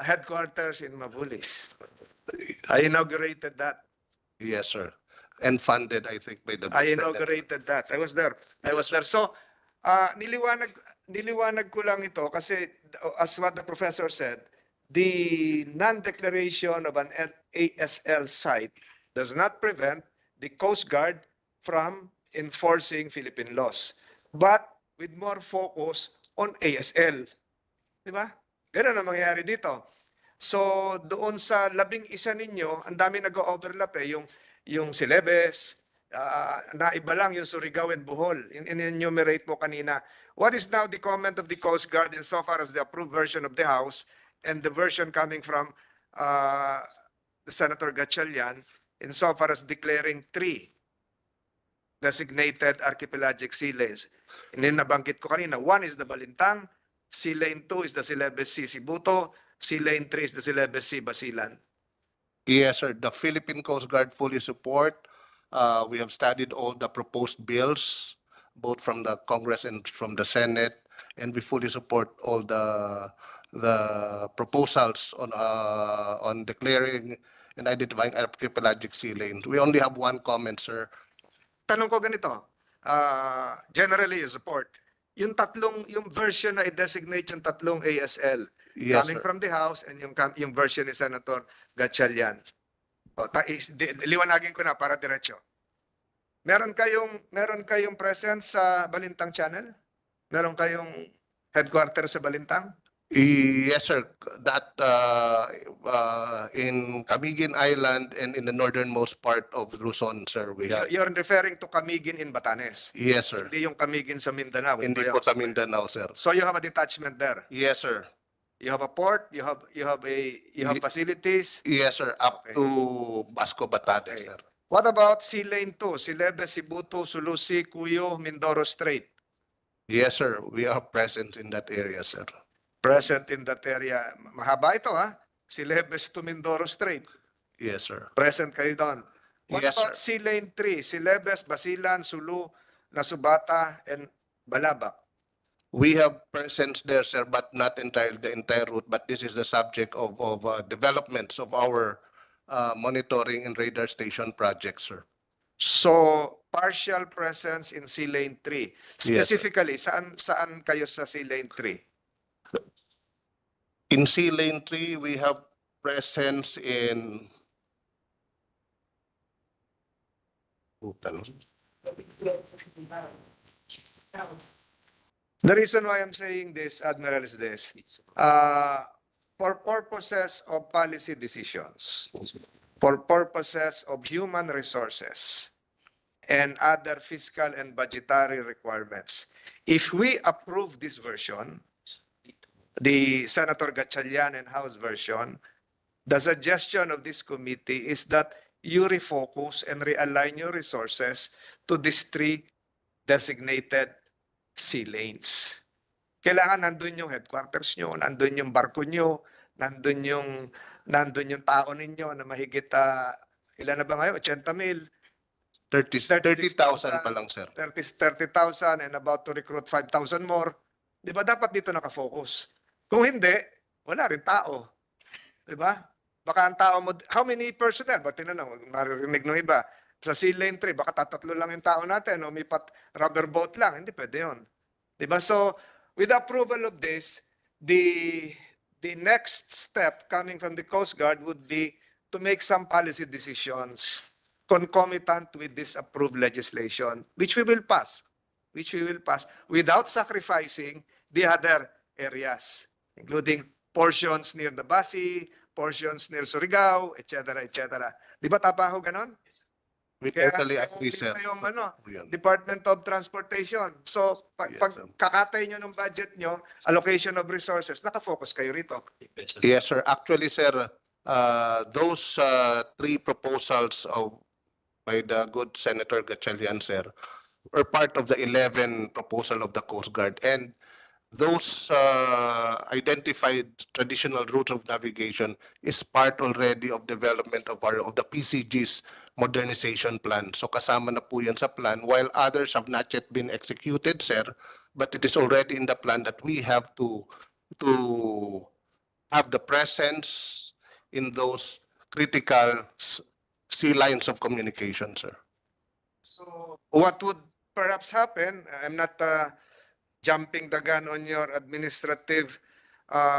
headquarters in Mabulis. I inaugurated that. Yes, sir. And funded, I think, by the I Fed. inaugurated that. I was there. So, niliwanag ko lang ito kasi as what the professor said, the non-declaration of an ASL site does not prevent the Coast Guard from enforcing Philippine laws, but with more focus on ASL. Di ba? Ganun ang mangyayari dito. So, doon sa 11 ninyo, ang dami nag-overlap yung Celebes, naiba lang yung Surigao and Bohol. In-enumerate mo kanina. What is now the comment of the Coast Guard insofar as the approved version of the House and the version coming from the Senator Gatchalian insofar as declaring 3 designated archipelagic sea lanes? Nabanggit ko kanina, 1 is the Balintang, Sea Lane 2 is the Celebes Sea Sibuto, Sea Lane 3 is the Celebes Sea Basilan. Yes, sir. The Philippine Coast Guard fully support. We have studied all the proposed bills, both from the Congress and from the Senate, and we fully support all the the proposals on declaring and identifying archipelagic sea lanes. We only have one comment, sir. Tanong ko ganito, generally you support. Yung version na i-designate yung tatlong ASL, Yes, coming sir. from the House and yung version ni Senator Gatchalian. Liwanagin ko na para diretso. Meron kayong presence sa Balintang Channel? Meron kayong headquarters sa Balintang? Yes, sir. That in Camiguin Island and in the northernmost part of Luzon, sir, we have. You're referring to Camiguin in Batanes. Yes, sir. Hindi yung Camiguin sa Mindanao. Hindi po sa Mindanao, sir. So you have a detachment there. Yes, sir. You have a port, you have facilities. Yes, sir. Up Okay. to Basco, Batanes, Okay. sir. What about Sea Lane 2? Silebe, Sibuto, Sulusi, Cuyo, Mindoro Strait. Yes, sir. We are present in that area, sir. Present in that area. Mahaba ito ha. Silebes to Mindoro Strait. Yes, sir. Present kayo doon. What Yes, about sir. Sea Lane 3? Silebes, Basilan, Sulu, Nasubata, and Balabac. We have presence there, sir, but not entirely the entire route. But this is the subject of developments of our monitoring and radar station projects, sir. So, partial presence in Sea Lane 3. Yes, sir. Specifically, saan kayo sa Sea Lane 3? In Sea Lane 3, we have presence in. The reason why I'm saying this, Admiral, is this. For purposes of policy decisions, for purposes of human resources, and other fiscal and budgetary requirements, if we approve this version, the Senator Gatchalian and House version, the suggestion of this committee is that you refocus and realign your resources to these three designated sea lanes. Kailangan nandun yung headquarters nyo, nandun yung barko nyo, nandun yung tao ninyo na mahigit, ilan na ba ngayon? 80,000, 30,000 pa lang, sir. 30,000 and about to recruit 5,000 more. Di ba dapat dito nakafocus? Kung hindi, wala rin tao. Di ba? Baka ang tao mo, how many personnel? Ba't tinanong, maririnig ng iba. Sa Sea Lane 3, baka tatatlo lang yung tao natin, o may rubber boat lang. Hindi pwede yun. Di ba? So, with the approval of this, the next step coming from the Coast Guard would be to make some policy decisions concomitant with this approved legislation, which we will pass without sacrificing the other areas, including portions near the Basi, portions near Surigao, etc., etc. Di ba tapa ho ganon? We Kaya totally agree, sir. dito yung Yan. Department of Transportation. So, pag Yes, sir. kakatay nyo ng budget nyo, allocation of resources, nakafocus kayo rito. Yes, sir. Actually, sir, those three proposals by the good Senator Gatchalian, sir, were part of the 11 proposal of the Coast Guard. And those identified traditional routes of navigation is part already of development of the PCG's modernization plan. So kasama na po yan sa plan, while others have not yet been executed, sir, but it is already in the plan that we have to have the presence in those critical sea lines of communication, sir. So, what would perhaps happen, I'm not jumping the gun on your administrative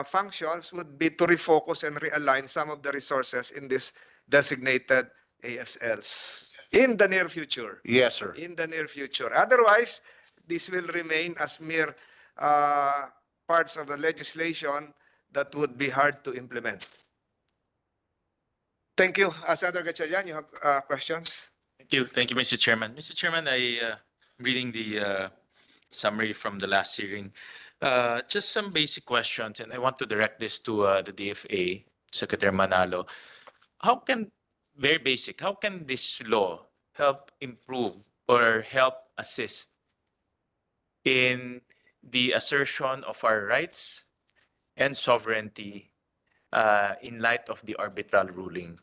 functions, would be to refocus and realign some of the resources in this designated ASLs in the near future. Yes, sir. In the near future. Otherwise, this will remain as mere parts of the legislation that would be hard to implement. Thank you. Senator Gatchalian, you have questions? Thank you, Mr. Chairman. Mr. Chairman, I'm reading the summary from the last hearing. Just some basic questions, and I want to direct this to the DFA, Secretary Manalo. Very basic, how can this law help improve or help assist in the assertion of our rights and sovereignty in light of the arbitral ruling?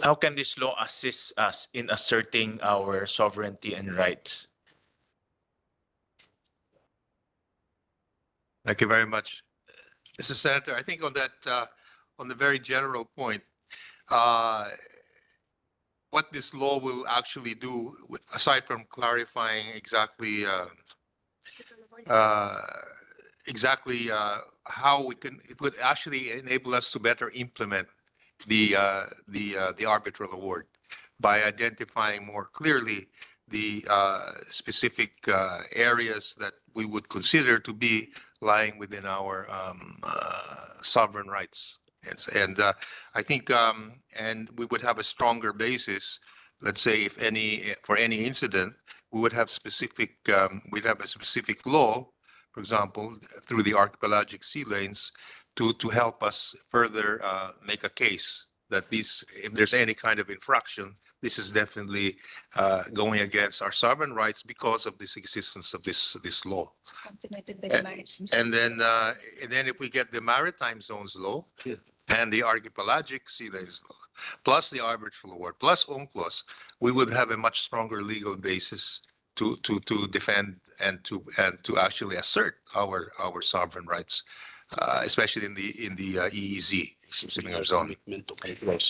How can this law assist us in asserting our sovereignty and rights? Thank you very much. Mr. Senator, I think on that, on the very general point, what this law will actually do, aside from clarifying exactly how we can, it would actually enable us to better implement the arbitral award by identifying more clearly the specific areas that we would consider to be lying within our sovereign rights. And I think, and we would have a stronger basis. Let's say, if any, for any incident, we would have specific, we'd have a specific law, for example, through the archipelagic sea lanes, to help us further make a case that these, if there's any kind of infraction, this is definitely going against our sovereign rights because of this existence of this law. And then if we get the maritime zones law and the archipelagic sea lanes law, plus the arbitral award, plus UNCLOS, we would have a much stronger legal basis to defend and to actually assert our sovereign rights, especially in the EEZ, exclusive zone.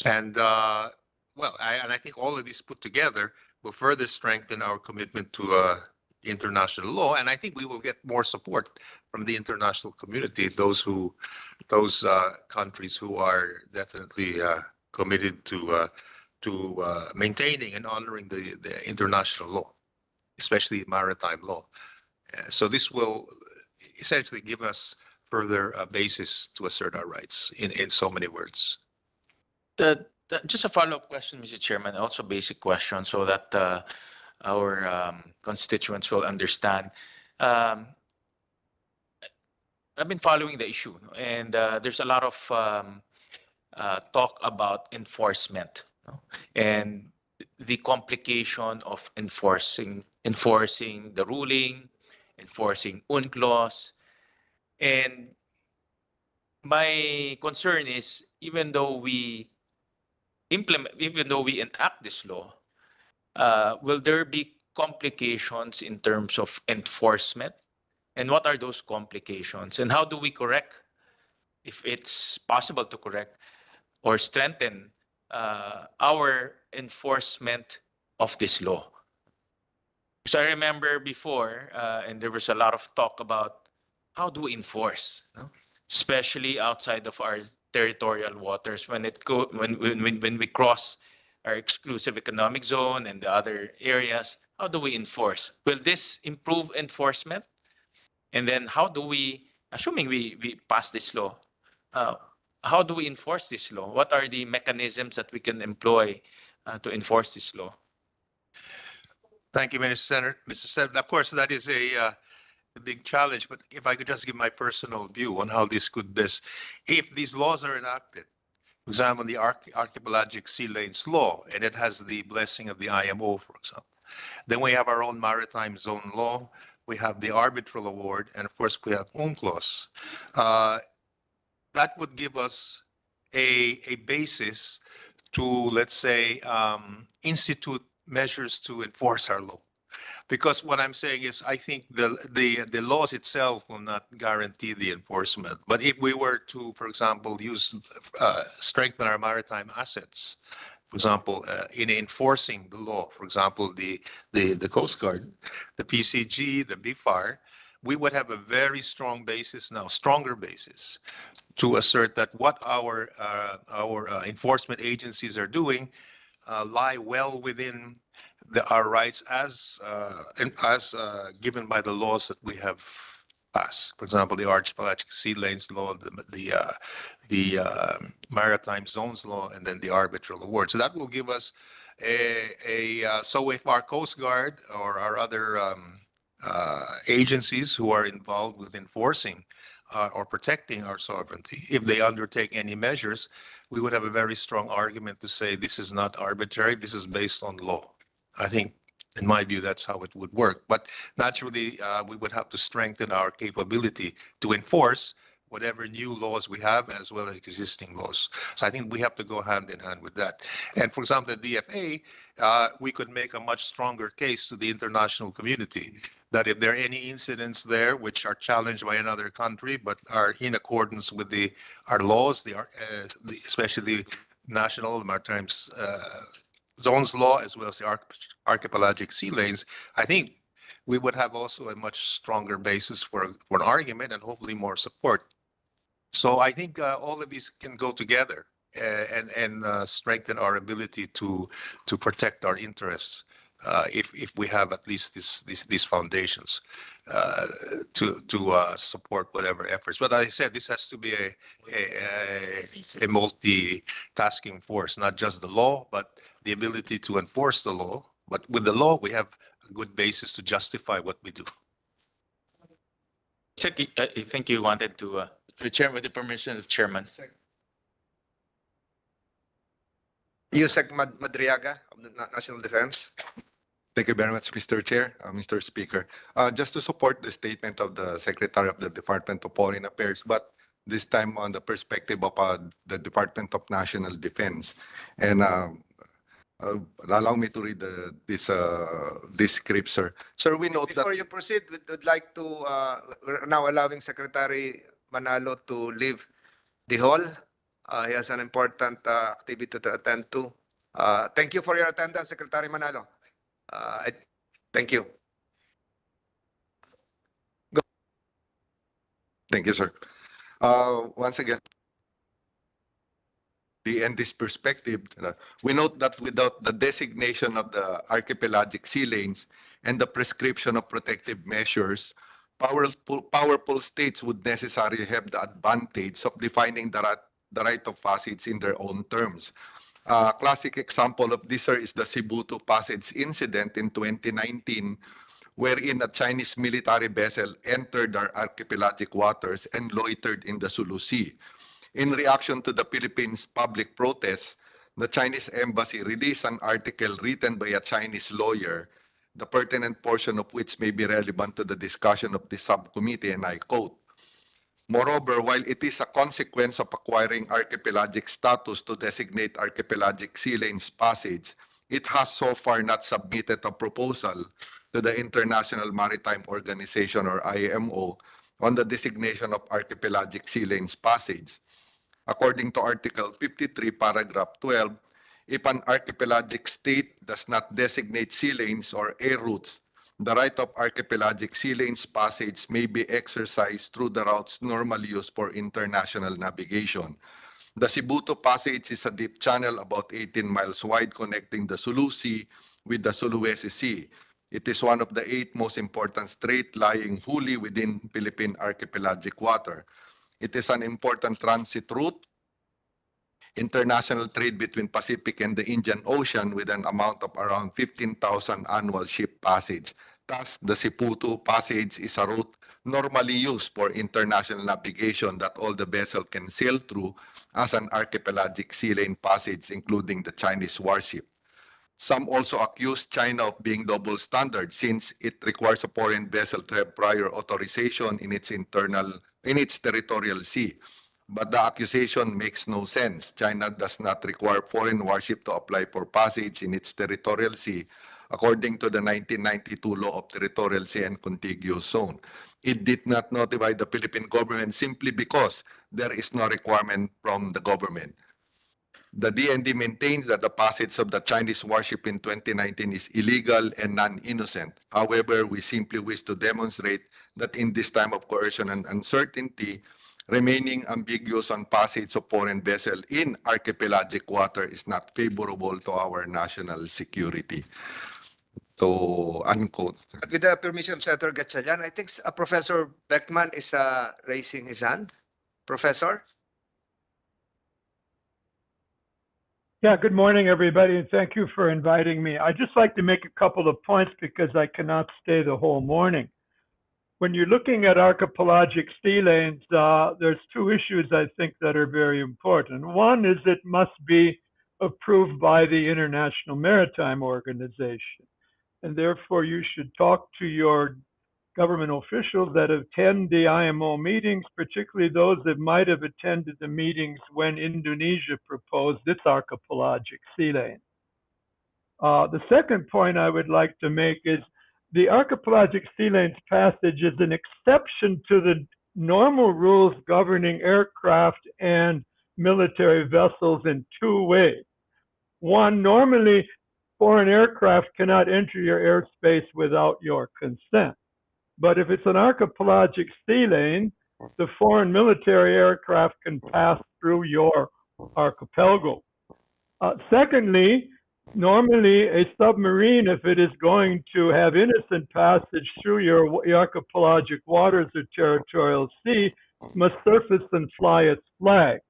And I think all of these put together will further strengthen our commitment to international law, and I think we will get more support from the international community, those countries who are definitely committed to maintaining and honoring the international law, especially maritime law. So this will essentially give us further basis to assert our rights in so many words. Just a follow-up question, Mr. Chairman, also basic question, so that our constituents will understand. I've been following the issue, and there's a lot of talk about enforcement, and the complication of enforcing the ruling, enforcing UNCLOS. And my concern is, even though we enact this law, will there be complications in terms of enforcement? And what are those complications? And how do we correct, if it's possible to correct or strengthen our enforcement of this law? So I remember before, and there was a lot of talk about how do we enforce, especially outside of our territorial waters, when we cross our exclusive economic zone and the other areas. How do we enforce? Will this improve enforcement? And then how do we, assuming we pass this law, how do we enforce this law? What are the mechanisms that we can employ to enforce this law? Thank you, Mr. Senator. Of course, that is a big challenge, but if I could just give my personal view on how this could best, if these laws are enacted, for example, the Archipelagic Sea Lanes Law, and it has the blessing of the IMO, for example. Then we have our own maritime zone law, we have the arbitral award, and of course we have UNCLOS. That would give us a basis to, let's say, institute measures to enforce our law. Because what I'm saying is, I think the laws itself will not guarantee the enforcement. But if we were to, for example, strengthen our maritime assets, for example, in enforcing the law, for example, the Coast Guard, the PCG, the BFAR, we would have a very strong basis now, stronger basis, to assert that what our enforcement agencies are doing lie well within our rights as given by the laws that we have passed. For example, the Archipelagic Sea Lanes Law, the Maritime Zones Law, and then the Arbitral Award. So that will give us so if our Coast Guard or our other agencies who are involved with enforcing or protecting our sovereignty, if they undertake any measures, we would have a very strong argument to say this is not arbitrary, this is based on law. I think, in my view, that's how it would work. But naturally, we would have to strengthen our capability to enforce whatever new laws we have as well as existing laws. So I think we have to go hand in hand with that. And for example, the DFA, we could make a much stronger case to the international community that if there are any incidents there which are challenged by another country but are in accordance with our laws, especially the national maritime zones law as well as the archipelagic sea lanes, I think we would have also a much stronger basis for an argument and hopefully more support. So I think all of these can go together and strengthen our ability to protect our interests if we have at least these foundations to support whatever efforts. But as I said, this has to be a multitasking force, not just the law, but the ability to enforce the law. But with the law, we have a good basis to justify what we do. I think you wanted to, Chair, with the permission of Chairman. Yusek Madriaga of the National Defense. Thank you very much, Mr. Chair, Mr. Speaker. Just to support the statement of the Secretary of the Department of Foreign Affairs, but this time on the perspective of the Department of National Defense. And allow me to read this script, sir. Sir, we note Before that... you proceed, we'd like to, we're now allowing Secretary Manalo to leave the hall. He has an important activity to attend to. Thank you for your attendance, Secretary Manalo. Thank you. Thank you, sir. Once again, and this perspective, we note that without the designation of the archipelagic sea lanes and the prescription of protective measures, powerful states would necessarily have the advantage of defining the right of passage in their own terms. A classic example of this, sir, is the Cebu to Passage incident in 2019, wherein a Chinese military vessel entered our archipelagic waters and loitered in the Sulu Sea. In reaction to the Philippines' public protests, the Chinese embassy released an article written by a Chinese lawyer, the pertinent portion of which may be relevant to the discussion of the subcommittee, and I quote, "Moreover, while it is a consequence of acquiring archipelagic status to designate archipelagic sea lanes passage, it has so far not submitted a proposal to the International Maritime Organization, or IMO, on the designation of archipelagic sea lanes passage. According to Article 53, Paragraph 12, if an archipelagic state does not designate sea lanes or air routes, the right of archipelagic sea lanes passage may be exercised through the routes normally used for international navigation. The Cebu to Passage is a deep channel about 18 miles wide connecting the Sulu Sea with the Sulawesi Sea. It is one of the 8 most important strait lying wholly within Philippine archipelagic water. It is an important transit route, international trade between Pacific and the Indian Ocean with an amount of around 15,000 annual ship passage. Thus, the Cebu to Passage is a route normally used for international navigation that all the vessel can sail through as an archipelagic sea lane passage, including the Chinese warship. Some also accuse China of being double standard since it requires a foreign vessel to have prior authorization in its territorial sea. But the accusation makes no sense. China does not require foreign warship to apply for passage in its territorial sea, according to the 1992 Law of Territorial Sea and Contiguous Zone. It did not notify the Philippine government simply because there is no requirement from the government. The DND maintains that the passage of the Chinese warship in 2019 is illegal and non-innocent. However, we simply wish to demonstrate that in this time of coercion and uncertainty, remaining ambiguous on passage of foreign vessel in archipelagic water is not favorable to our national security." So, unquote. With the permission of Senator Gatchalian, I think Professor Beckman is raising his hand. Professor? Yeah, good morning, everybody, and thank you for inviting me. I'd just like to make a couple of points because I cannot stay the whole morning. When you're looking at archipelagic sea lanes, there's 2 issues I think that are very important. One is it must be approved by the International Maritime Organization, and therefore you should talk to your government officials that attend the IMO meetings, particularly those that might have attended the meetings when Indonesia proposed its archipelagic sea lane. The second point I would like to make is the archipelagic sea lanes passage is an exception to the normal rules governing aircraft and military vessels in two ways. One, normally foreign aircraft cannot enter your airspace without your consent. But if it's an archipelagic sea lane, the foreign military aircraft can pass through your archipelago. Secondly, normally a submarine, if it is going to have innocent passage through your archipelagic waters or territorial sea, must surface and fly its flag.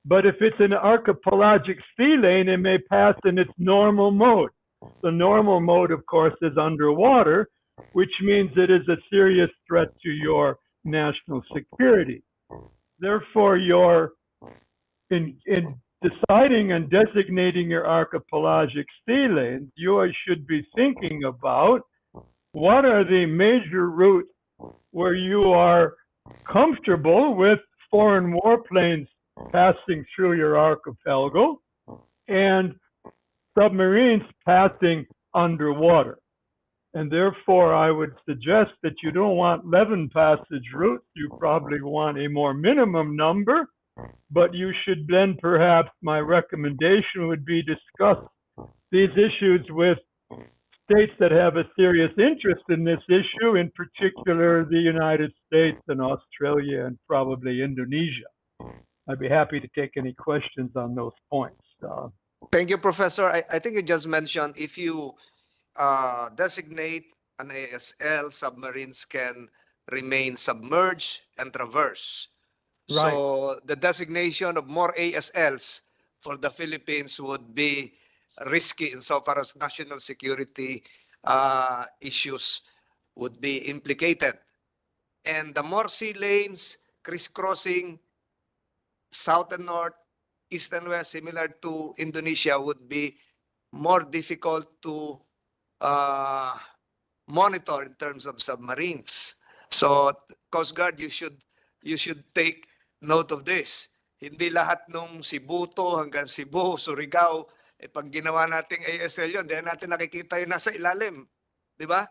But if it's an archipelagic sea lane, it may pass in its normal mode. The normal mode, of course, is underwater, which means it is a serious threat to your national security. Therefore, in deciding and designating your archipelagic sea lanes, you should be thinking about what are the major routes where you are comfortable with foreign warplanes passing through your archipelago and submarines passing underwater. And therefore, I would suggest that you don't want 11 passage routes. You probably want a more minimum number, but you should then perhaps, my recommendation would be discuss these issues with states that have a serious interest in this issue, in particular the United States and Australia and probably Indonesia. I'd be happy to take any questions on those points. Thank you, Professor. I think you just mentioned if you designate an ASL, submarines can remain submerged and traverse. Right. So the designation of more ASLs for the Philippines would be risky insofar as national security issues would be implicated. And the more sea lanes crisscrossing south and north, east and west, similar to Indonesia, would be more difficult to monitor in terms of submarines. So, Coast Guard, you should take note of this. Hindi lahat nung Cebu to hanggang Cebu, Surigao, pag ginawa nating ASL yun, di natin nakikita yung nasa ilalim. Di ba?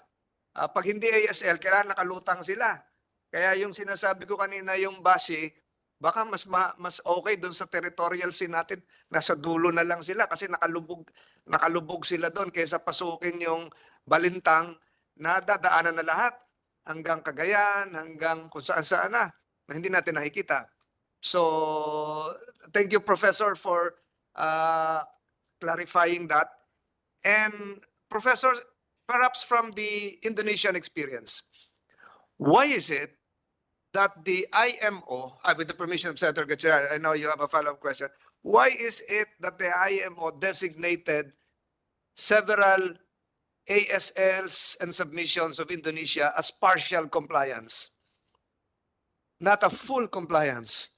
Pag hindi ASL, kailangan nakalutang sila. Kaya yung sinasabi ko kanina, yung base, baka mas okay doon sa territorial sea natin, nasa dulo na lang sila kasi nakalubog sila doon kaysa pasukin yung Balintang na dadaanan na lahat hanggang Cagayan, hanggang kung saan-saan na hindi natin nakikita. So, thank you, Professor, for clarifying that. And Professor, perhaps from the Indonesian experience, why is it that the IMO, with the permission of Senator Gatchalian, I know you have a follow-up question. Why is it that the IMO designated several ASLs and submissions of Indonesia as partial compliance, not a full compliance?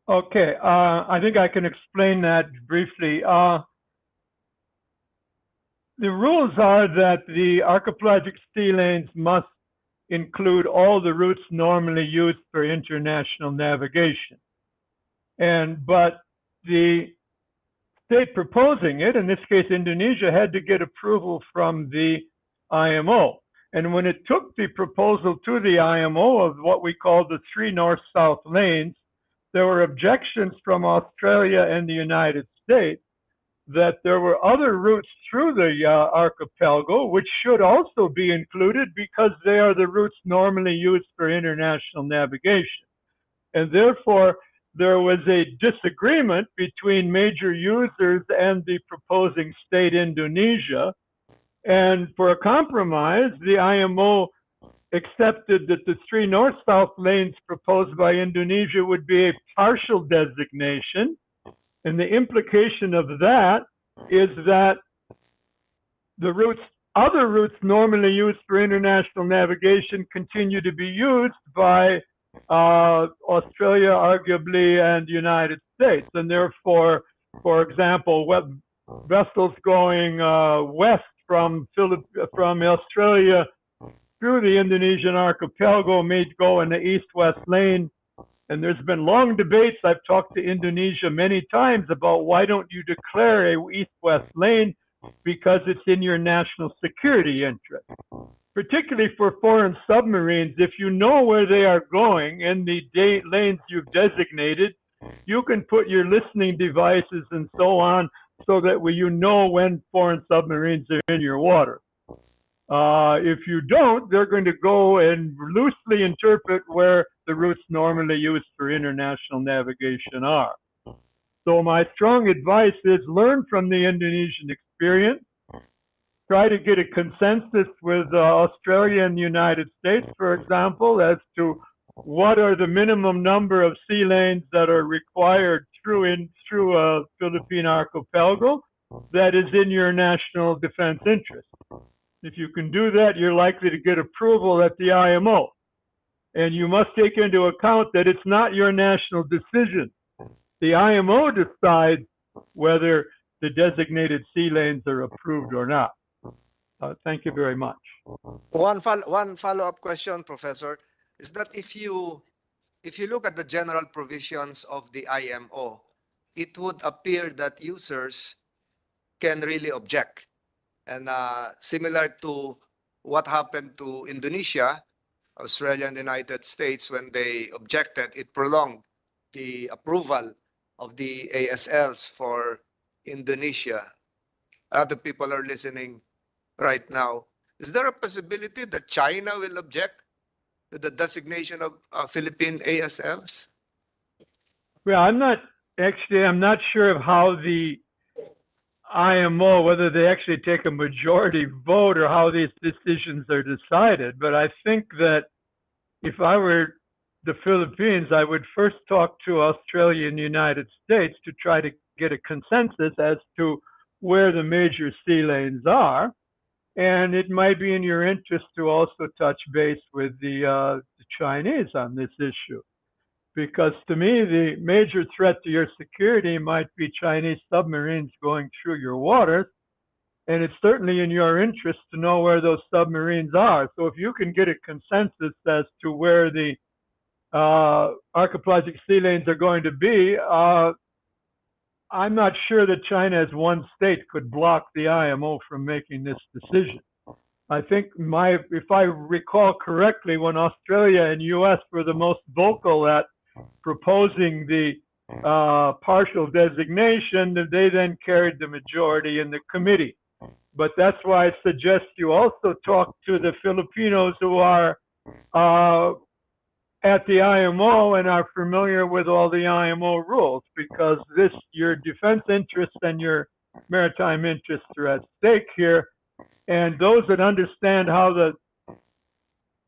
Okay, I think I can explain that briefly. The rules are that the archipelagic sea lanes must include all the routes normally used for international navigation. But the state proposing it, in this case Indonesia, had to get approval from the IMO. And when it took the proposal to the IMO of what we call the 3 north-south lanes, there were objections from Australia and the United States that there were other routes through the archipelago which should also be included because they are the routes normally used for international navigation. And therefore, there was a disagreement between major users and the proposing state Indonesia. And for a compromise, the IMO accepted that the 3 north-south lanes proposed by Indonesia would be a partial designation. And the implication of that is that the other routes normally used for international navigation continue to be used by Australia, arguably, and the United States. And therefore, for example, vessels going west from Australia through the Indonesian archipelago may go in the east-west lane. And there's been long debates. I've talked to Indonesia many times about why don't you declare a east-west lane, because it's in your national security interest. Particularly for foreign submarines, if you know where they are going in the lanes you've designated, you can put your listening devices and so on so that you know when foreign submarines are in your water. If you don't, they're going to go and loosely interpret where the routes normally used for international navigation are. So my strong advice is learn from the Indonesian experience. Try to get a consensus with Australia and the United States, for example, as to what are the minimum number of sea lanes that are required through a Philippine archipelago that is in your national defense interest. If you can do that, you're likely to get approval at the IMO. And you must take into account that it's not your national decision. The IMO decides whether the designated sea lanes are approved or not. Thank you very much. One follow-up question, Professor, is that if you look at the general provisions of the IMO, it would appear that users can really object. And similar to what happened to Indonesia, Australia, and the United States, when they objected, it prolonged the approval of the ASLs for Indonesia. Other people are listening right now. Is there a possibility that China will object to the designation of Philippine ASLs? Well, I'm not sure of how the IMO, whether they actually take a majority vote or how these decisions are decided. But I think that if I were the Philippines, I would first talk to Australia and the United States to try to get a consensus as to where the major sea lanes are. And it might be in your interest to also touch base with the Chinese on this issue. Because to me, the major threat to your security might be Chinese submarines going through your waters. And it's certainly in your interest to know where those submarines are. So if you can get a consensus as to where the archipelagic sea lanes are going to be, I'm not sure that China as one state could block the IMO from making this decision. I think if I recall correctly, when Australia and US were the most vocal at proposing the partial designation, they then carried the majority in the committee. But that's why I suggest you also talk to the Filipinos who are at the IMO and are familiar with all the IMO rules, because your defense interests and your maritime interests are at stake here. And those that understand how the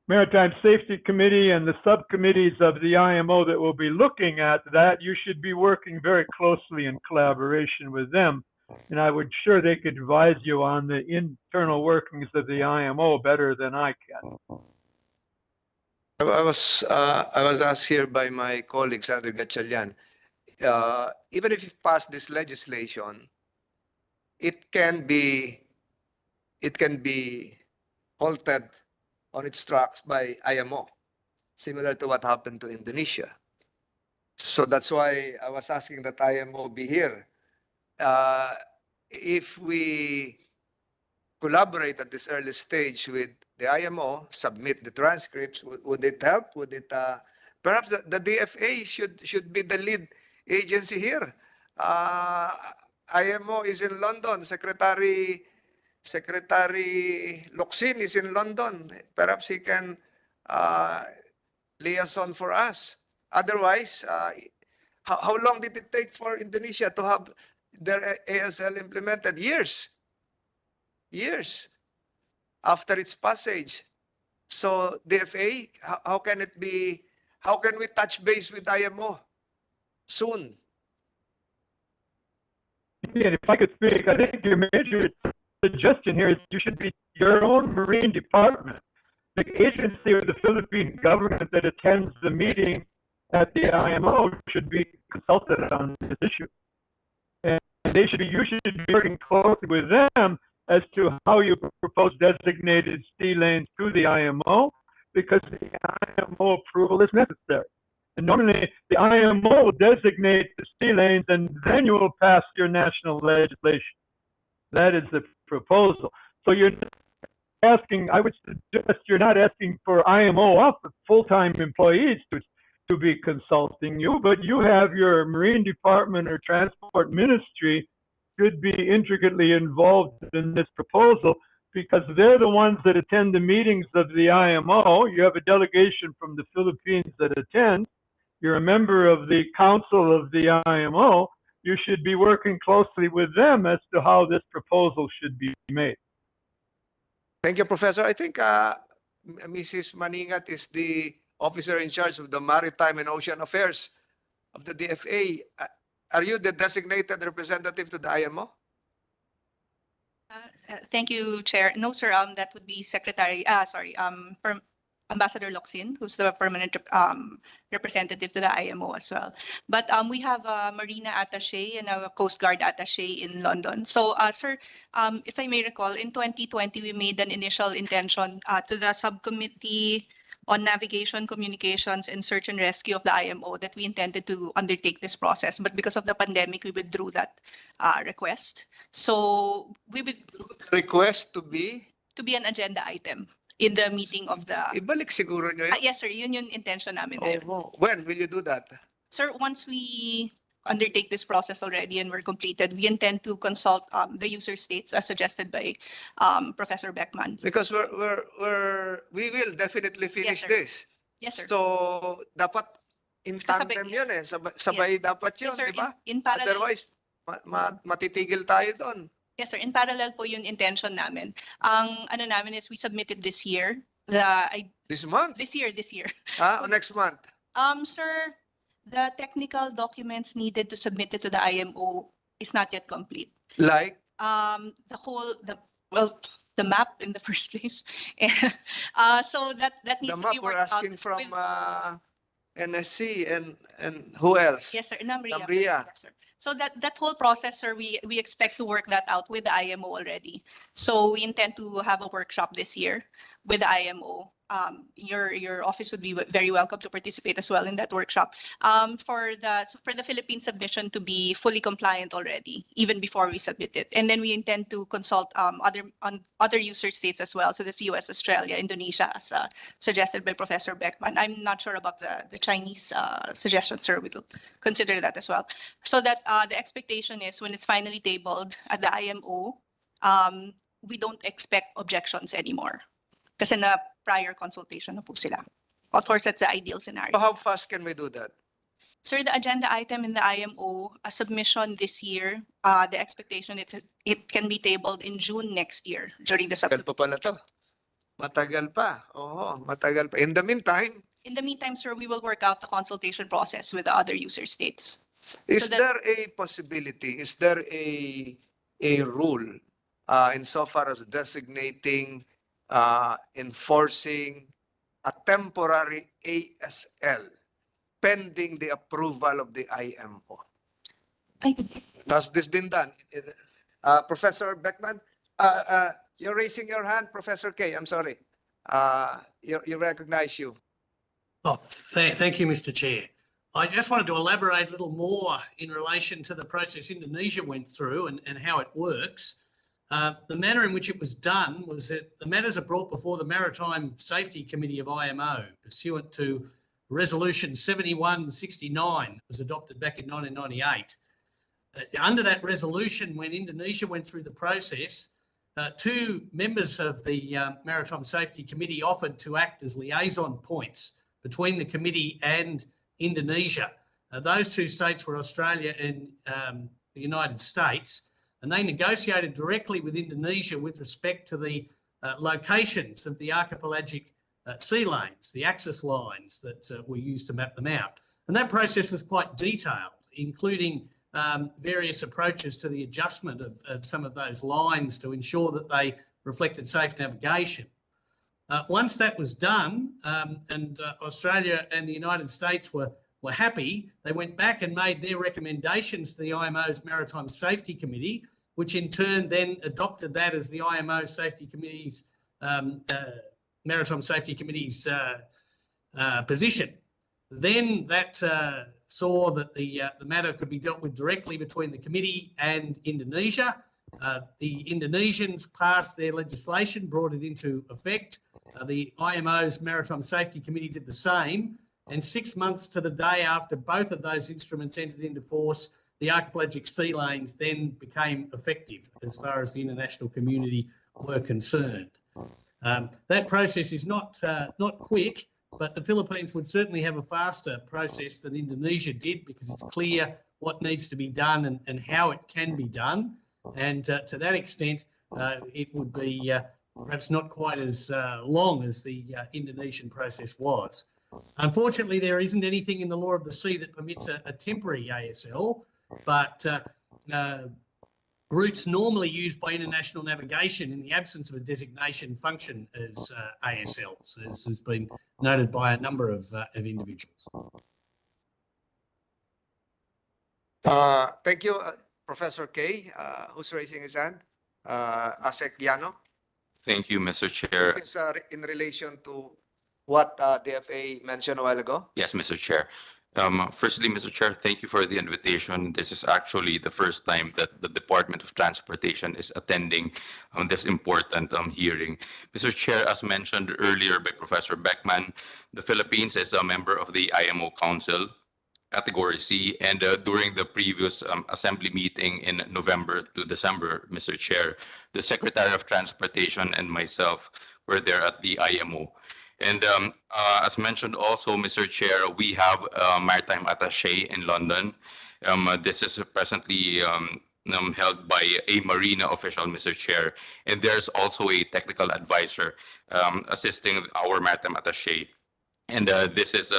Maritime Safety Committee and the subcommittees of the IMO that will be looking at that, you should be working very closely in collaboration with them. And I would sure they could advise you on the internal workings of the IMO better than I can. I was asked here by my colleague, Senator Gatchalian, even if you pass this legislation, it can be halted on its tracks by IMO, similar to what happened to Indonesia. So that's why I was asking that IMO be here. If we collaborate at this early stage with the IMO, submit the transcripts, would it help? Would it perhaps the DFA should be the lead agency here? IMO is in London. Secretary Locsin is in London. Perhaps he can liaison for us. Otherwise, how long did it take for Indonesia to have their ASL implemented? Years after its passage. So DFA, how can we touch base with IMO soon? Yeah, if I could speak, I think your major suggestion here is you should be your own Marine Department, the agency of the Philippine government that attends the meeting at the IMO should be consulted on this issue. And you should be working closely with them as to how you propose designated sea lanes to the IMO, because the IMO approval is necessary. And normally, the IMO will designate the sea lanes, and then you will pass your national legislation. That is the proposal. So you're asking, I would suggest you're not asking for IMO office full-time employees to be consulting you, but you have your Marine Department or Transport Ministry should be intricately involved in this proposal, because they're the ones that attend the meetings of the IMO. You have a delegation from the Philippines that attends. You're a member of the Council of the IMO. You should be working closely with them as to how this proposal should be made. Thank you, Professor. I think Mrs. Maningat is the officer in charge of the Maritime and Ocean Affairs of the DFA. Are you the designated representative to the IMO? Thank you, Chair. No, sir. That would be Secretary. Ambassador Locsin, who's the permanent representative to the IMO as well. But we have a Marina Attaché and a Coast Guard Attaché in London. So, sir, if I may recall, in 2020, we made an initial intention to the subcommittee on navigation, communications, and search and rescue of the IMO that we intended to undertake this process. But because of the pandemic, we withdrew that request. So we withdrew the request to be an agenda item in the meeting of the... Ibalik siguro nyo yun? Yes, sir. Yun yung intention namin. There. When will you do that? Sir, once we undertake this process already and we're completed, we intend to consult the user states as suggested by Professor Beckman. Because we will definitely finish this. Yes, sir. So, dapat in tandem yun eh. Sabay dapat yun, Yes, sir. di ba? In parallel. Otherwise, matitigil tayo doon. Yes, sir. In parallel po yung intention namin. Ang ano namin is we submitted this year. This month? This year. Next month? Sir, the technical documents needed to submit it to the IMO is not yet complete. Like? The map in the first place. So that needs to be worked out. The map we're asking from NSC and who else? Yes, sir. Namria. Namria. Yes, sir. So that whole process, sir, we expect to work that out with the IMO already. So we intend to have a workshop this year with the IMO. Your office would be very welcome to participate as well in that workshop. For the Philippine submission to be fully compliant already, even before we submit it. And then we intend to consult other user states as well. So this US, Australia, Indonesia, as suggested by Professor Beckman. I'm not sure about the Chinese suggestion, sir. We will consider that as well. So that the expectation is when it's finally tabled at the IMO, we don't expect objections anymore. Kasi na prior consultation na po sila. Of course, that's the ideal scenario. So how fast can we do that? Sir, the agenda item in the IMO, a submission this year, the expectation it can be tabled in June next year during the subcommittee. Matagal pa. Oo, matagal pa. In the meantime? In the meantime, sir, we will work out the consultation process with the other user states. Is there a possibility, is there a rule insofar as designating enforcing a temporary ASL pending the approval of the IMO? Has this been done? Professor Beckman, you're raising your hand, Professor K. I'm sorry. You recognize you. Oh, thank you, Mr. Chair. I just wanted to elaborate a little more in relation to the process Indonesia went through and how it works. The manner in which it was done was that the matters are brought before the Maritime Safety Committee of IMO pursuant to Resolution 7169 was adopted back in 1998. Under that resolution, when Indonesia went through the process, two members of the Maritime Safety Committee offered to act as liaison points between the committee and Indonesia. Those two states were Australia and the United States. And they negotiated directly with Indonesia with respect to the locations of the archipelagic sea lanes, the axis lines that were used to map them out. And that process was quite detailed, including various approaches to the adjustment of some of those lines to ensure that they reflected safe navigation. Once that was done and Australia and the United States were happy, they went back and made their recommendations to the IMO's Maritime Safety Committee, which in turn then adopted that as the IMO Safety Committee's, Maritime Safety Committee's position. Then that saw that the matter could be dealt with directly between the committee and Indonesia. The Indonesians passed their legislation, brought it into effect. The IMO's Maritime Safety Committee did the same. And 6 months to the day after both of those instruments entered into force, the archipelagic sea lanes then became effective as far as the international community were concerned. That process is not quick, but the Philippines would certainly have a faster process than Indonesia did, because it's clear what needs to be done and how it can be done. And to that extent, it would be perhaps not quite as long as the Indonesian process was. Unfortunately, there isn't anything in the law of the sea that permits a temporary ASL, but routes normally used by international navigation in the absence of a designation function as ASLs, as has been noted by a number of individuals. Thank you, Professor Kay, who's raising his hand. Asek Yano. Thank you, Mr. Chair. This is in relation to what DFA mentioned a while ago. Yes, Mr. Chair. Firstly, Mr. Chair, thank you for the invitation. This is actually the first time that the Department of Transportation is attending this important hearing. Mr. Chair, as mentioned earlier by Professor Beckman, the Philippines is a member of the IMO Council, Category C, and during the previous assembly meeting in November to December, Mr. Chair, the Secretary of Transportation and myself were there at the IMO. And as mentioned also, Mr. Chair, we have a maritime attaché in London. This is presently held by a marina official, Mr. Chair. And there's also a technical advisor assisting our maritime attaché. And this is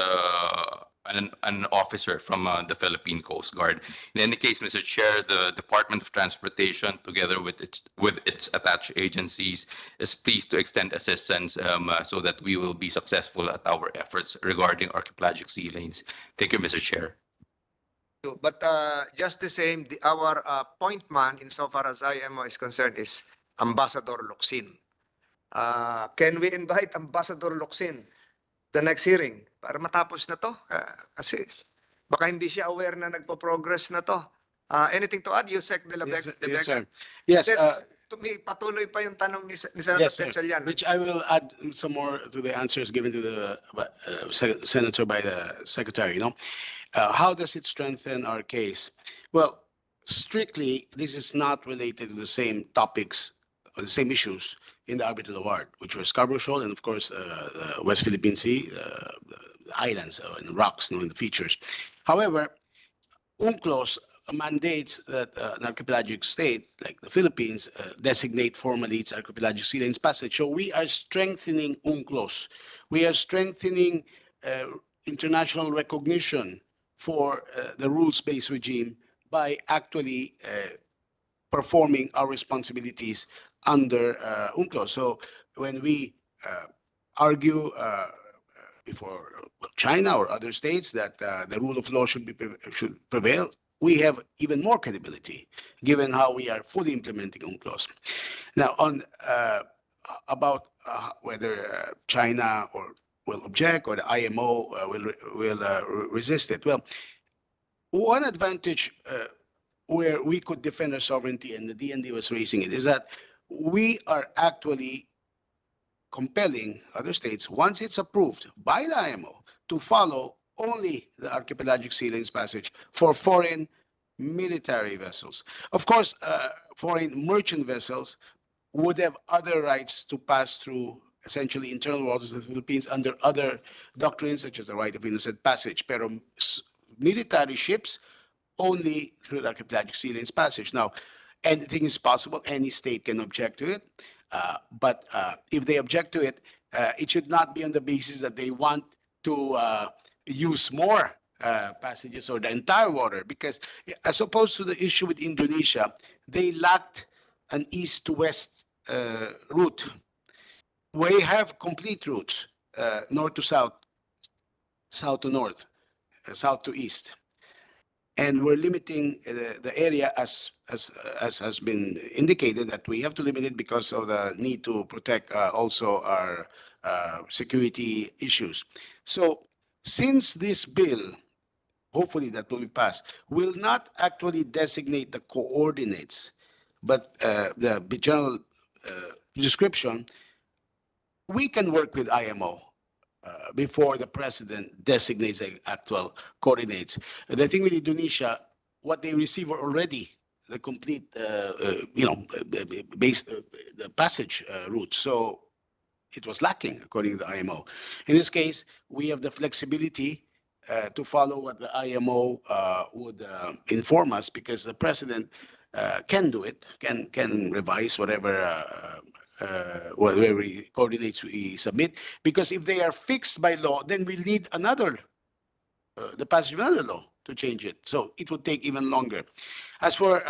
an officer from the Philippine Coast Guard. In any case, Mr. Chair, the Department of Transportation, together with its attached agencies, is pleased to extend assistance so that we will be successful at our efforts regarding archipelagic sea lanes. Thank you, Mr. Chair. But just the same, our point man, insofar as IMO is concerned, is Ambassador Locsin. Can we invite Ambassador Locsin the next hearing para matapos na to? Kasi baka hindi siya aware na nagpo-progress na to. Anything to add, Yusek de la Vega? Yes, sir. Yes, patuloy pa yung tanong ni Senator Gatchalian. which I will add some more to the answers given to the Senator by the Secretary. You know, how does it strengthen our case? Well, strictly, this is not related to the same topics or the same issues in the Arbitral Award, which were Scarborough Shoal and, of course, the West Philippine Sea, the islands and rocks, in the features. However, UNCLOS mandates that an archipelagic state like the Philippines designate formally its archipelagic sea lanes passage. So we are strengthening UNCLOS. We are strengthening international recognition for the rules-based regime by actually performing our responsibilities under UNCLOS. So when we argue before China or other states that the rule of law should prevail, we have even more credibility given how we are fully implementing UNCLOS. Now, on about whether China will object or the IMO will resist it. Well, one advantage where we could defend our sovereignty, and the DND was raising it, is that we are actually compelling other states, once it's approved by the IMO, to follow only the archipelagic sea lanes passage for foreign military vessels. Of course, foreign merchant vessels would have other rights to pass through essentially internal waters of the Philippines under other doctrines, such as the right of innocent passage. Pero military ships only through the archipelagic sea lanes passage. Now, anything is possible. Any state can object to it. But if they object to it, it should not be on the basis that they want to use more passages or the entire water, because as opposed to the issue with Indonesia, they lacked an east to west route. We have complete routes, north to south, south to north, south to east. And we're limiting the area as has been indicated that we have to limit it because of the need to protect also our security issues. So since this bill, hopefully that will be passed, will not actually designate the coordinates, but the general description, we can work with IMO before the president designates the actual coordinates. The thing with Indonesia, what they receive are already the complete, the passage route. So it was lacking according to the IMO. In this case, we have the flexibility to follow what the IMO would inform us, because the president can do it, can revise whatever coordinates we submit, because if they are fixed by law, then we'll need another, the passage of another law to change it. So it would take even longer. As for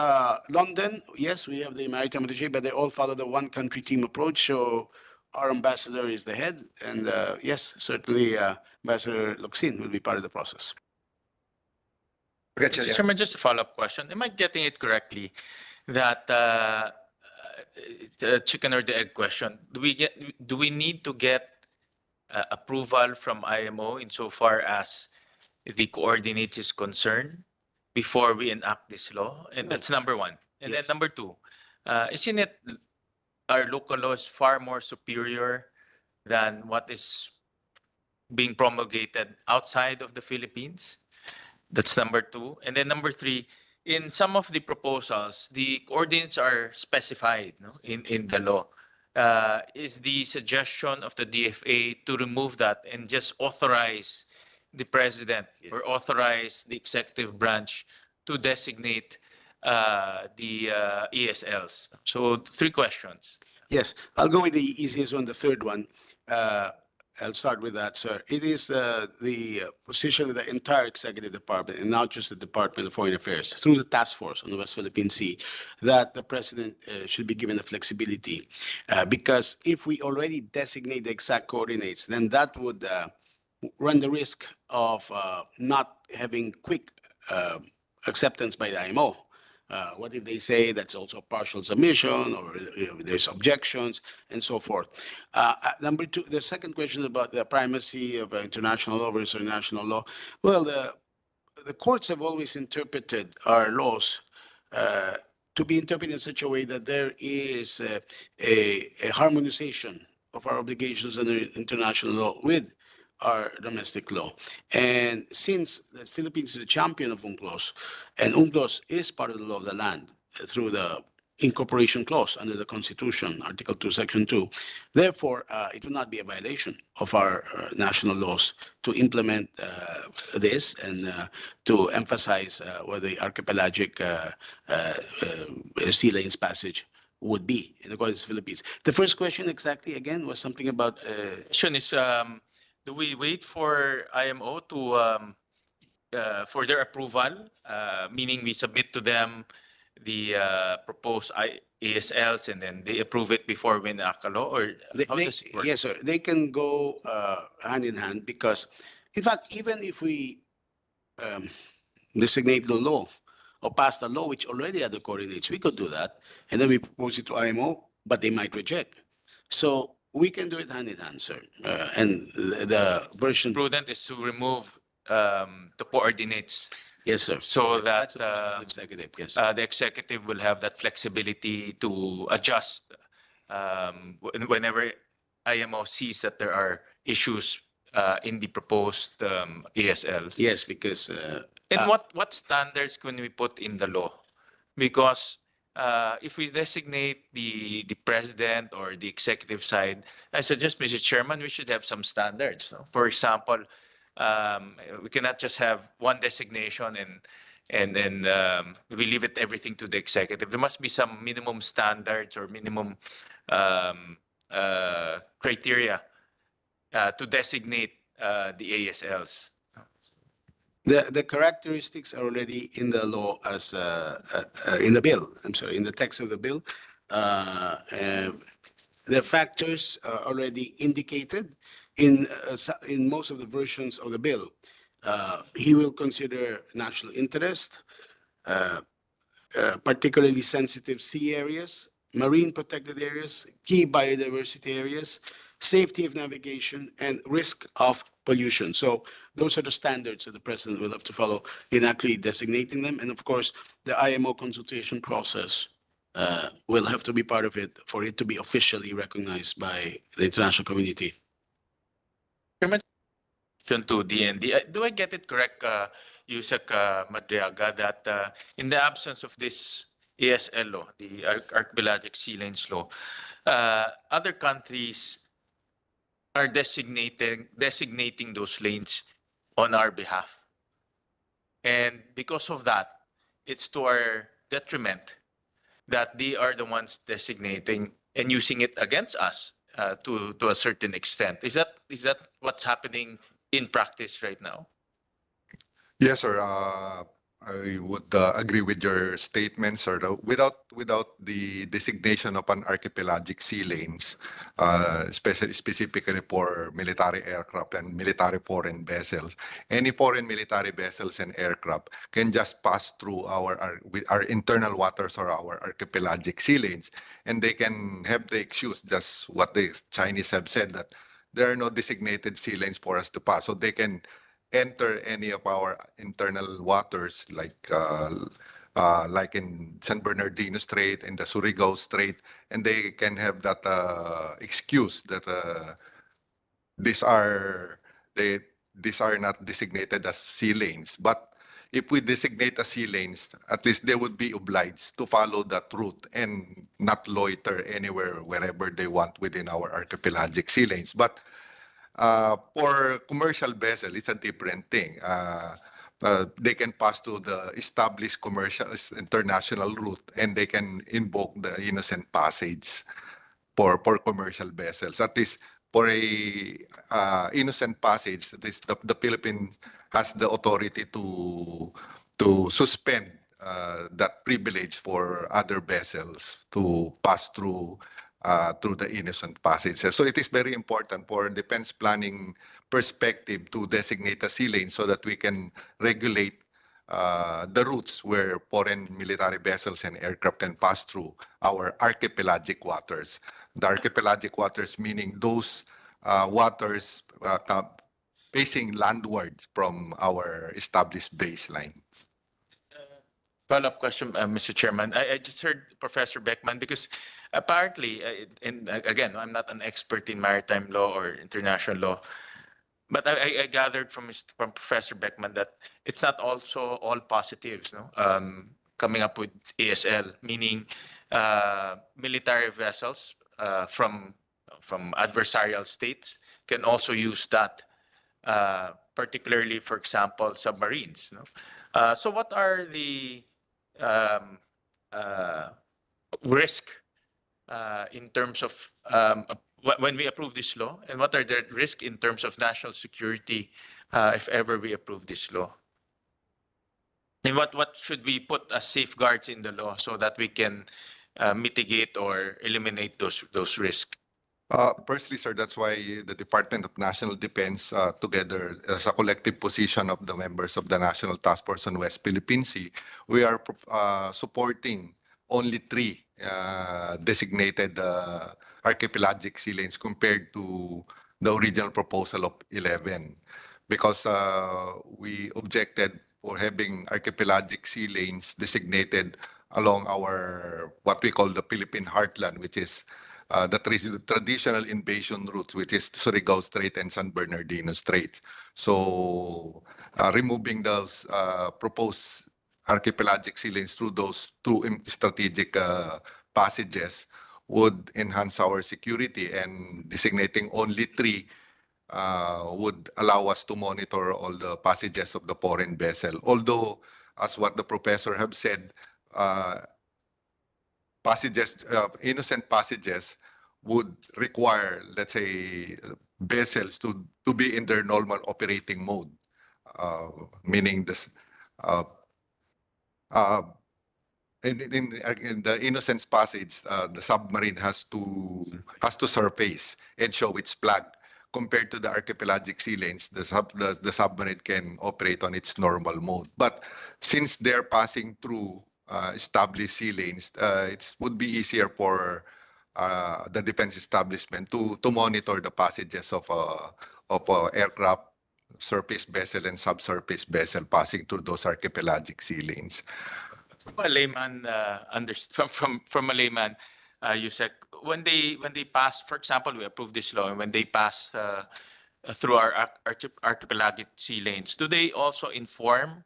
London, yes, we have the Maritime Attaché, but they all follow the one country team approach. So our ambassador is the head, and yes, certainly Ambassador Locsin will be part of the process. Mr. Chairman, just a follow-up question. Am I getting it correctly that the chicken or the egg question? Do we need to get approval from IMO insofar as the coordinates is concerned before we enact this law? And that's number one. And Yes. then number two, isn't it our local law is far more superior than what is being promulgated outside of the Philippines? That's number two. And then number three, in some of the proposals, the coordinates are specified, no, in the law. Is the suggestion of the DFA to remove that and just authorize the president or authorize the executive branch to designate the ESLs? So three questions. Yes, I'll go with the easiest one, the third one. I'll start with that, sir. It is the position of the entire executive department, and not just the Department of Foreign Affairs, through the task force on the West Philippine Sea, that the president should be given the flexibility. Because if we already designate the exact coordinates, then that would run the risk of not having quick acceptance by the IMO. What if they say that's also partial submission, or there's objections and so forth? Number two, the second question about the primacy of international law versus national law. Well, the courts have always interpreted our laws to be interpreted in such a way that there is a harmonization of our obligations under international law with our domestic law. And since the Philippines is a champion of UNCLOS, and UNCLOS is part of the law of the land through the incorporation clause under the Constitution, Article 2, Section 2, therefore, it will not be a violation of our national laws to implement this and to emphasize what the archipelagic sea lanes passage would be in accordance with the Philippines. The first question exactly, again, was something about... Question is, do we wait for IMO to for their approval, meaning we submit to them the proposed ASLs and then they approve it before we enact a law, or how does it work? Yes, sir. They can go hand in hand, because, in fact, even if we designate the law or pass the law which already had the coordinates, we could do that, and then we propose it to IMO, but they might reject. So we can do it hand in hand, sir. And the version... Prudent is to remove the coordinates. Yes, sir. So that That's the position of the executive, yes. the executive will have that flexibility to adjust whenever IMO sees that there are issues in the proposed ASLs. Yes, because... And what standards can we put in the law? Because if we designate the president or the executive side, I suggest, Mr. Chairman, we should have some standards. No? For example, we cannot just have one designation and then we leave everything to the executive. There must be some minimum standards or minimum criteria to designate the ASLs. The characteristics are already in the law as in the bill. I'm sorry, in the text of the bill. The factors are already indicated in most of the versions of the bill. He will consider national interest, particularly sensitive sea areas, marine protected areas, key biodiversity areas, safety of navigation, and risk of pollution. So those are the standards that the president will have to follow in actually designating them. And of course, the IMO consultation process will have to be part of it for it to be officially recognized by the international community. Question to DND. Do I get it correct, Yusek Madriaga, that in the absence of this ASL law, the Archipelagic Sea Lanes Law, other countries are designating those lanes on our behalf. And because of that, it's to our detriment that they are the ones designating and using it against us to a certain extent. Is that what's happening in practice right now? Yes, sir. I would agree with your statement, sir. Without the designation of an archipelagic sea lanes, specifically for military aircraft and military foreign vessels, any foreign military vessels and aircraft can just pass through our internal waters or our archipelagic sea lanes, and they can have the excuse, just what the Chinese have said, that there are no designated sea lanes for us to pass, so they can enter any of our internal waters, like in San Bernardino Strait and the Surigao Strait, and they can have that excuse that these are not designated as sea lanes. But if we designate as sea lanes, at least they would be obliged to follow that route and not loiter anywhere, wherever they want within our archipelagic sea lanes. But for commercial vessel, it's a different thing. They can pass to the established commercial international route, and they can invoke the innocent passage for commercial vessels. At least for a innocent passage, the Philippines has the authority to suspend that privilege for other vessels to pass through the innocent passage. So it is very important for defense planning perspective to designate a sea lane so that we can regulate the routes where foreign military vessels and aircraft can pass through our archipelagic waters. The archipelagic waters meaning those waters facing landward from our established baselines. Follow-up question, Mr. Chairman. I just heard Professor Beckman, because apparently, and again, I'm not an expert in maritime law or international law, but I gathered from Professor Beckman that it's not also all positives, no? Coming up with ASL, meaning military vessels from adversarial states can also use that, particularly, for example, submarines. No? So what are the risk in terms of when we approve this law, and what are the risks in terms of national security if ever we approve this law? And what should we put as safeguards in the law so that we can mitigate or eliminate those risks? Firstly, sir, that's why the Department of National Defense, together as a collective position of the members of the National Task Force on West Philippine Sea, we are supporting only 3 designated archipelagic sea lanes compared to the original proposal of 11, because we objected for having archipelagic sea lanes designated along our, what we call the Philippine Heartland, which is the traditional invasion routes, which is Surigao Strait and San Bernardino Strait. So removing those proposed archipelagic sea lanes through those 2 strategic passages would enhance our security, and designating only 3 would allow us to monitor all the passages of the foreign vessel. Although, as what the professor have said, passages, innocent passages would require, let's say, vessels to be in their normal operating mode, meaning this, in the innocence passage, the submarine has to surface and show its flag. compared to the archipelagic sea lanes, the submarine can operate on its normal mode. But since they're passing through established sea lanes, it would be easier for the defense establishment to monitor the passages of aircraft, surface vessel, and subsurface vessel passing through those archipelagic sea lanes. From a layman, from a layman, Yusek, when they pass, for example, we approve this law, and when they pass through our archipelagic sea lanes, do they also inform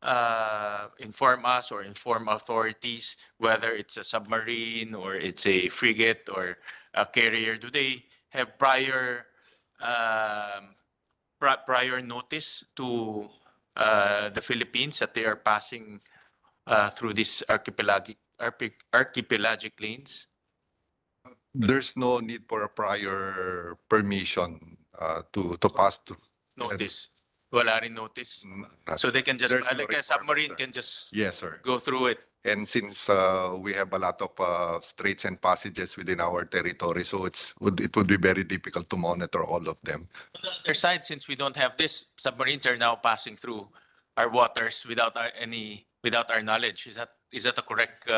us or inform authorities whether it's a submarine or it's a frigate or a carrier? Do they have prior notice to the Philippines that they are passing through these archipelagic lanes? There's no need for a prior permission to pass through. Notice. Wala rin notice. So they can just, There's no like a requirement, submarine sir. can just Yes, sir. go through it. And since we have a lot of straits and passages within our territory, so it would be very difficult to monitor all of them. On the other side, since we don't have this, submarines are now passing through our waters without our knowledge. Is that a correct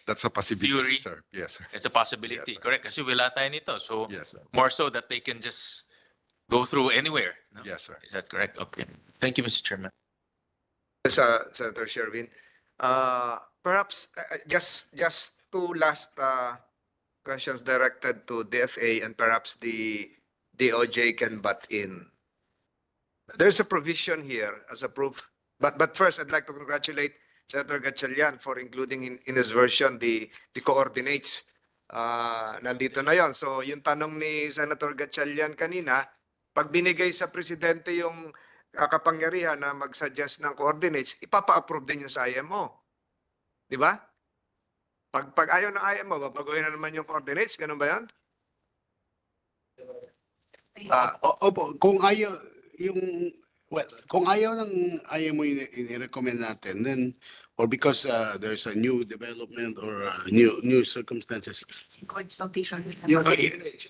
That's a possibility, theory? sir. Yes, sir. It's a possibility, Yes, sir. correct? Kasi wala tayo nito. So Yes, sir. more so that they can just go through anywhere. No? Yes, sir. Is that correct? Okay. Thank you, Mr. Chairman. Yes, Senator Sherwin. Perhaps just two last questions directed to DFA, and perhaps the DOJ can butt in. There's a provision here as a proof, but first I'd like to congratulate Senator Gatchalian for including in his version the coordinates. Nandito na yon. So yung tanong ni Senator Gatchalian kanina, pag binigay sa presidente yung kapangyarihan na mag-suggest ng coordinates, ipapa-approve din yung sa IMO. Di ba? Pag ayaw ng IMO, babaguhin na naman yung coordinates. Ganun ba yan? Opo, kung ayaw kung ayaw ng IMO i-recommend natin, then or because there's a new development or new circumstances. Consultation. Yung coordinates.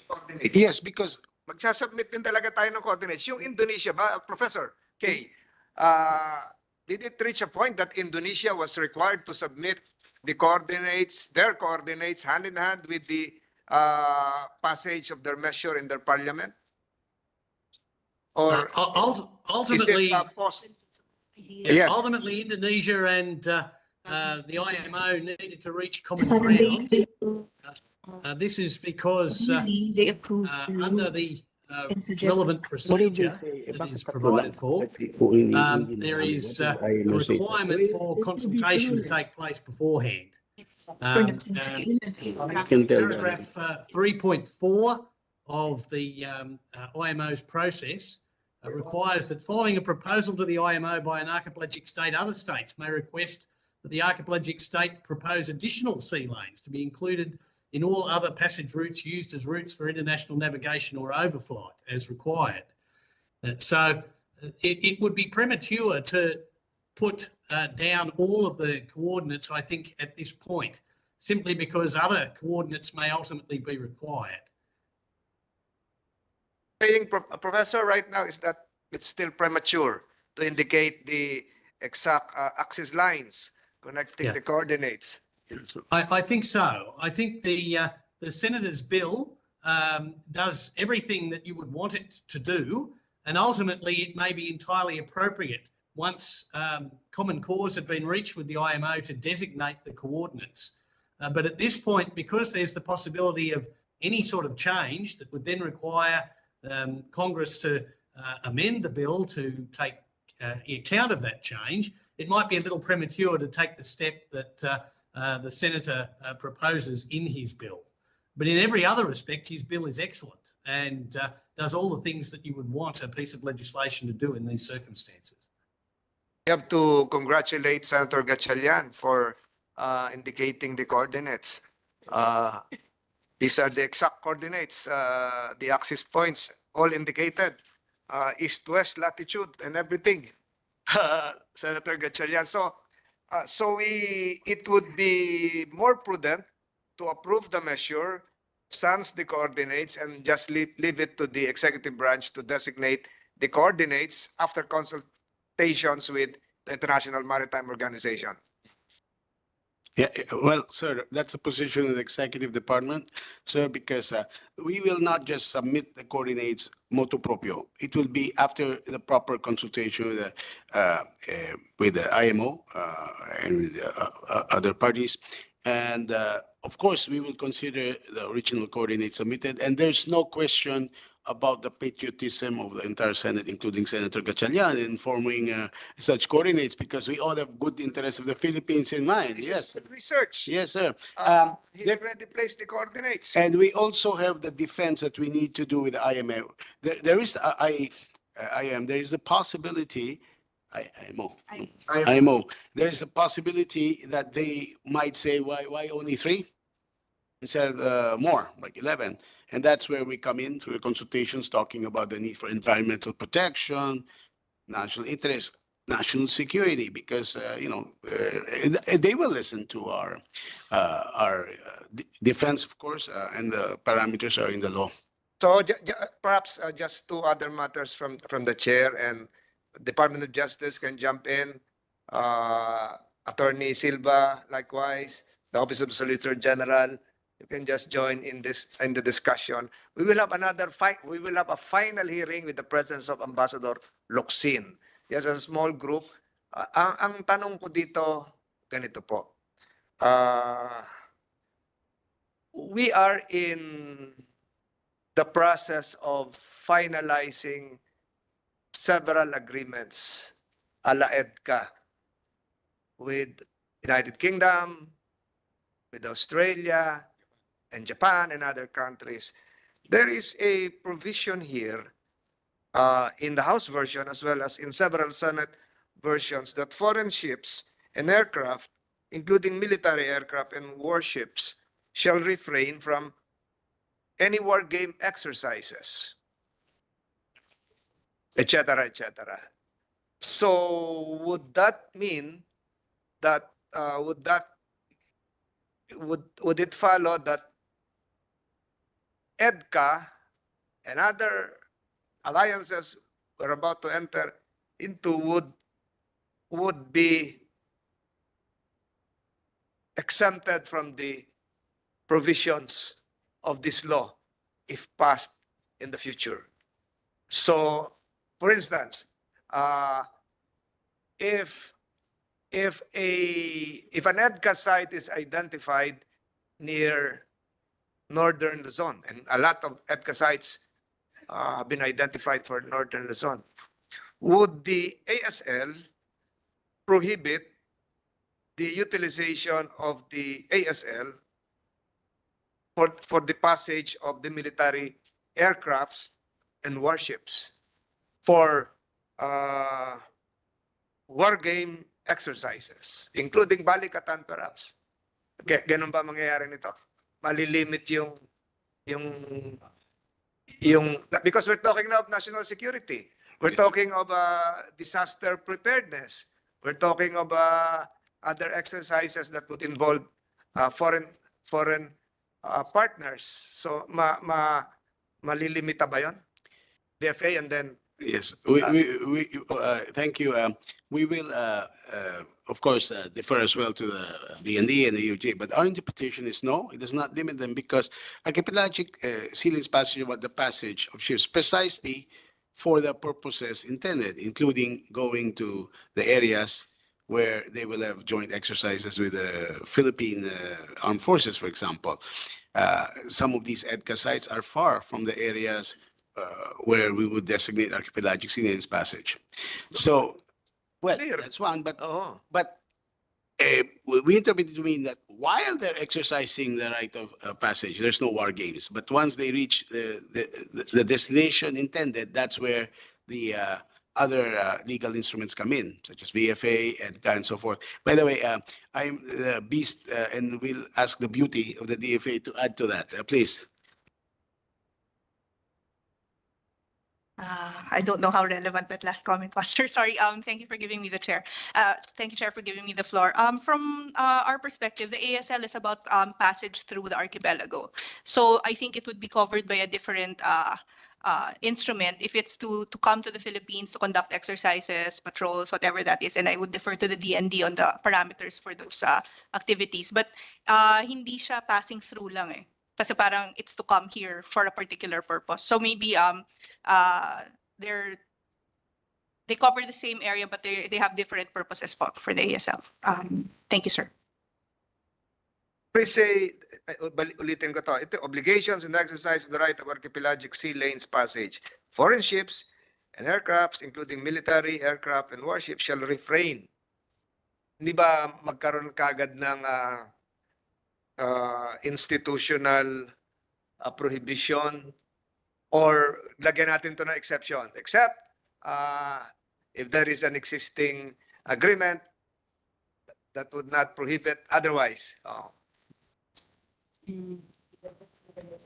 Yes, because Magsasubmit din talaga tayo ng coordinates. Yung Indonesia ba, Professor K, did it reach a point that Indonesia was required to submit the coordinates, their coordinates, hand in hand with the passage of their measure in their parliament? Or Ultimately, is it post? Yes. ultimately, Indonesia and the IMO needed to reach common ground. This is because They approve. under the relevant procedure that is provided for, there is a requirement for consultation to take place beforehand. Paragraph 3.4 of the IMO's process requires that following a proposal to the IMO by an archipelagic state, other states may request that the archipelagic state propose additional sea lanes to be included in all other passage routes used as routes for international navigation or overflight as required. So it would be premature to put down all of the coordinates, I think, at this point, simply because other coordinates may ultimately be required. Saying, Professor, right now is that it's still premature to indicate the exact axis lines connecting the coordinates. I think so. I think the Senator's bill does everything that you would want it to do, and ultimately it may be entirely appropriate once common cause had been reached with the IMO to designate the coordinates. But at this point, because there's the possibility of any sort of change that would then require Congress to amend the bill to take account of that change, it might be a little premature to take the step that the Senator proposes in his bill. But in every other respect, his bill is excellent and does all the things that you would want a piece of legislation to do in these circumstances. We have to congratulate Senator Gatchalian for indicating the coordinates. These are the exact coordinates, the axis points, all indicated, east-west latitude and everything, Senator Gatchalian. So it would be more prudent to approve the measure sans the coordinates and just leave it to the executive branch to designate the coordinates after consultations with the International Maritime Organization. Yeah, well, sir, that's a position in the executive department, sir, because we will not just submit the coordinates motu proprio. It will be after the proper consultation with the IMO and other parties. And of course, we will consider the original coordinates submitted. And there's no question about the patriotism of the entire Senate, including Senator Gatchalian, in forming such coordinates, because we all have good interests of the Philippines in mind. This Yes, is research. yes, sir. He there- already placed the coordinates. And we also have the defense that we need to do with the IMF. There is, there is a possibility, IMO, there is a possibility that they might say, why only 3? Instead of more, like 11. And that's where we come in through the consultations, talking about the need for environmental protection, national interest, national security, because, they will listen to our defense, of course, and the parameters are in the law. So perhaps just 2 other matters from the chair, and Department of Justice can jump in. Attorney Silva, likewise, the Office of Solicitor General, you can just join in the discussion. We will have a final hearing with the presence of Ambassador Locsin. Yes, as a small group. Ang tanong ko dito, ganito po. We are in the process of finalizing several agreements a la EDCA with United Kingdom, with Australia, and Japan and other countries. There is a provision here in the House version as well as in several Senate versions that foreign ships and aircraft, including military aircraft and warships, shall refrain from any war game exercises, etc., etc. So would that mean that would it follow that EDCA and other alliances we're about to enter into would be exempted from the provisions of this law if passed in the future? So, for instance, if an EDCA site is identified near northern Luzon, and a lot of EDCA sites have been identified for northern Luzon, would the ASL prohibit the utilization of the ASL for the passage of the military aircrafts and warships for war game exercises, including balikatan perhaps? Ganun ba mangyayari nito? Malilimit because we're talking now of national security. We're talking of disaster preparedness. We're talking of other exercises that would involve foreign partners. So malilimita ba yun? DFA and then Yes, thank you. We will, of course, defer as well to the BND and the UJ, but our interpretation is no, it does not limit them, because archipelagic sea lanes passage about the passage of ships precisely for the purposes intended, including going to the areas where they will have joint exercises with the Philippine Armed Forces, for example. Some of these EDCA sites are far from the areas where we would designate archipelagic sea lanes passage. So, well, Clear. that's one, but oh, we interpret it to mean that while they're exercising the right of passage, there's no war games. But once they reach the destination intended, that's where the other legal instruments come in, such as VFA and so forth. By the way, I'm the beast and will ask the beauty of the DFA to add to that, please. I don't know how relevant that last comment was, sir. Sorry. Thank you for giving me the chair. Thank you, Chair, for giving me the floor. From our perspective, the ASL is about passage through the archipelago. So I think it would be covered by a different instrument if it's to come to the Philippines to conduct exercises, patrols, whatever that is. And I would defer to the DND on the parameters for those activities. But hindi siya passing through lang eh. Kasi parang it's to come here for a particular purpose. So maybe they cover the same area, but they have different purposes for the ASL. Thank you, sir. Please say, ulitin ko to. Ito, obligations and exercise of the right of archipelagic sea lanes passage. Foreign ships and aircrafts, including military, aircraft, and warships, shall refrain. Hindi ba magkaroon kagad ng institutional prohibition, or lagyan natin to na exception, except if there is an existing agreement that would not prohibit otherwise.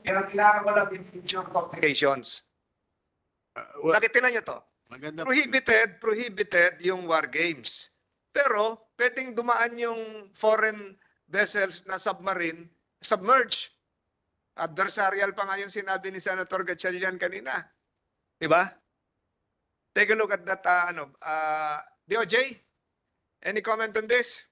Pero kailangan ko lang yung future complications. Nakitingnan nyo to. Prohibited yung war games. Pero pwedeng dumaan yung foreign vessels na submarine, submerge. Adversarial pa nga yung sinabi ni Senator Gatchalian kanina. Diba? Take a look at that, DOJ, any comment on this?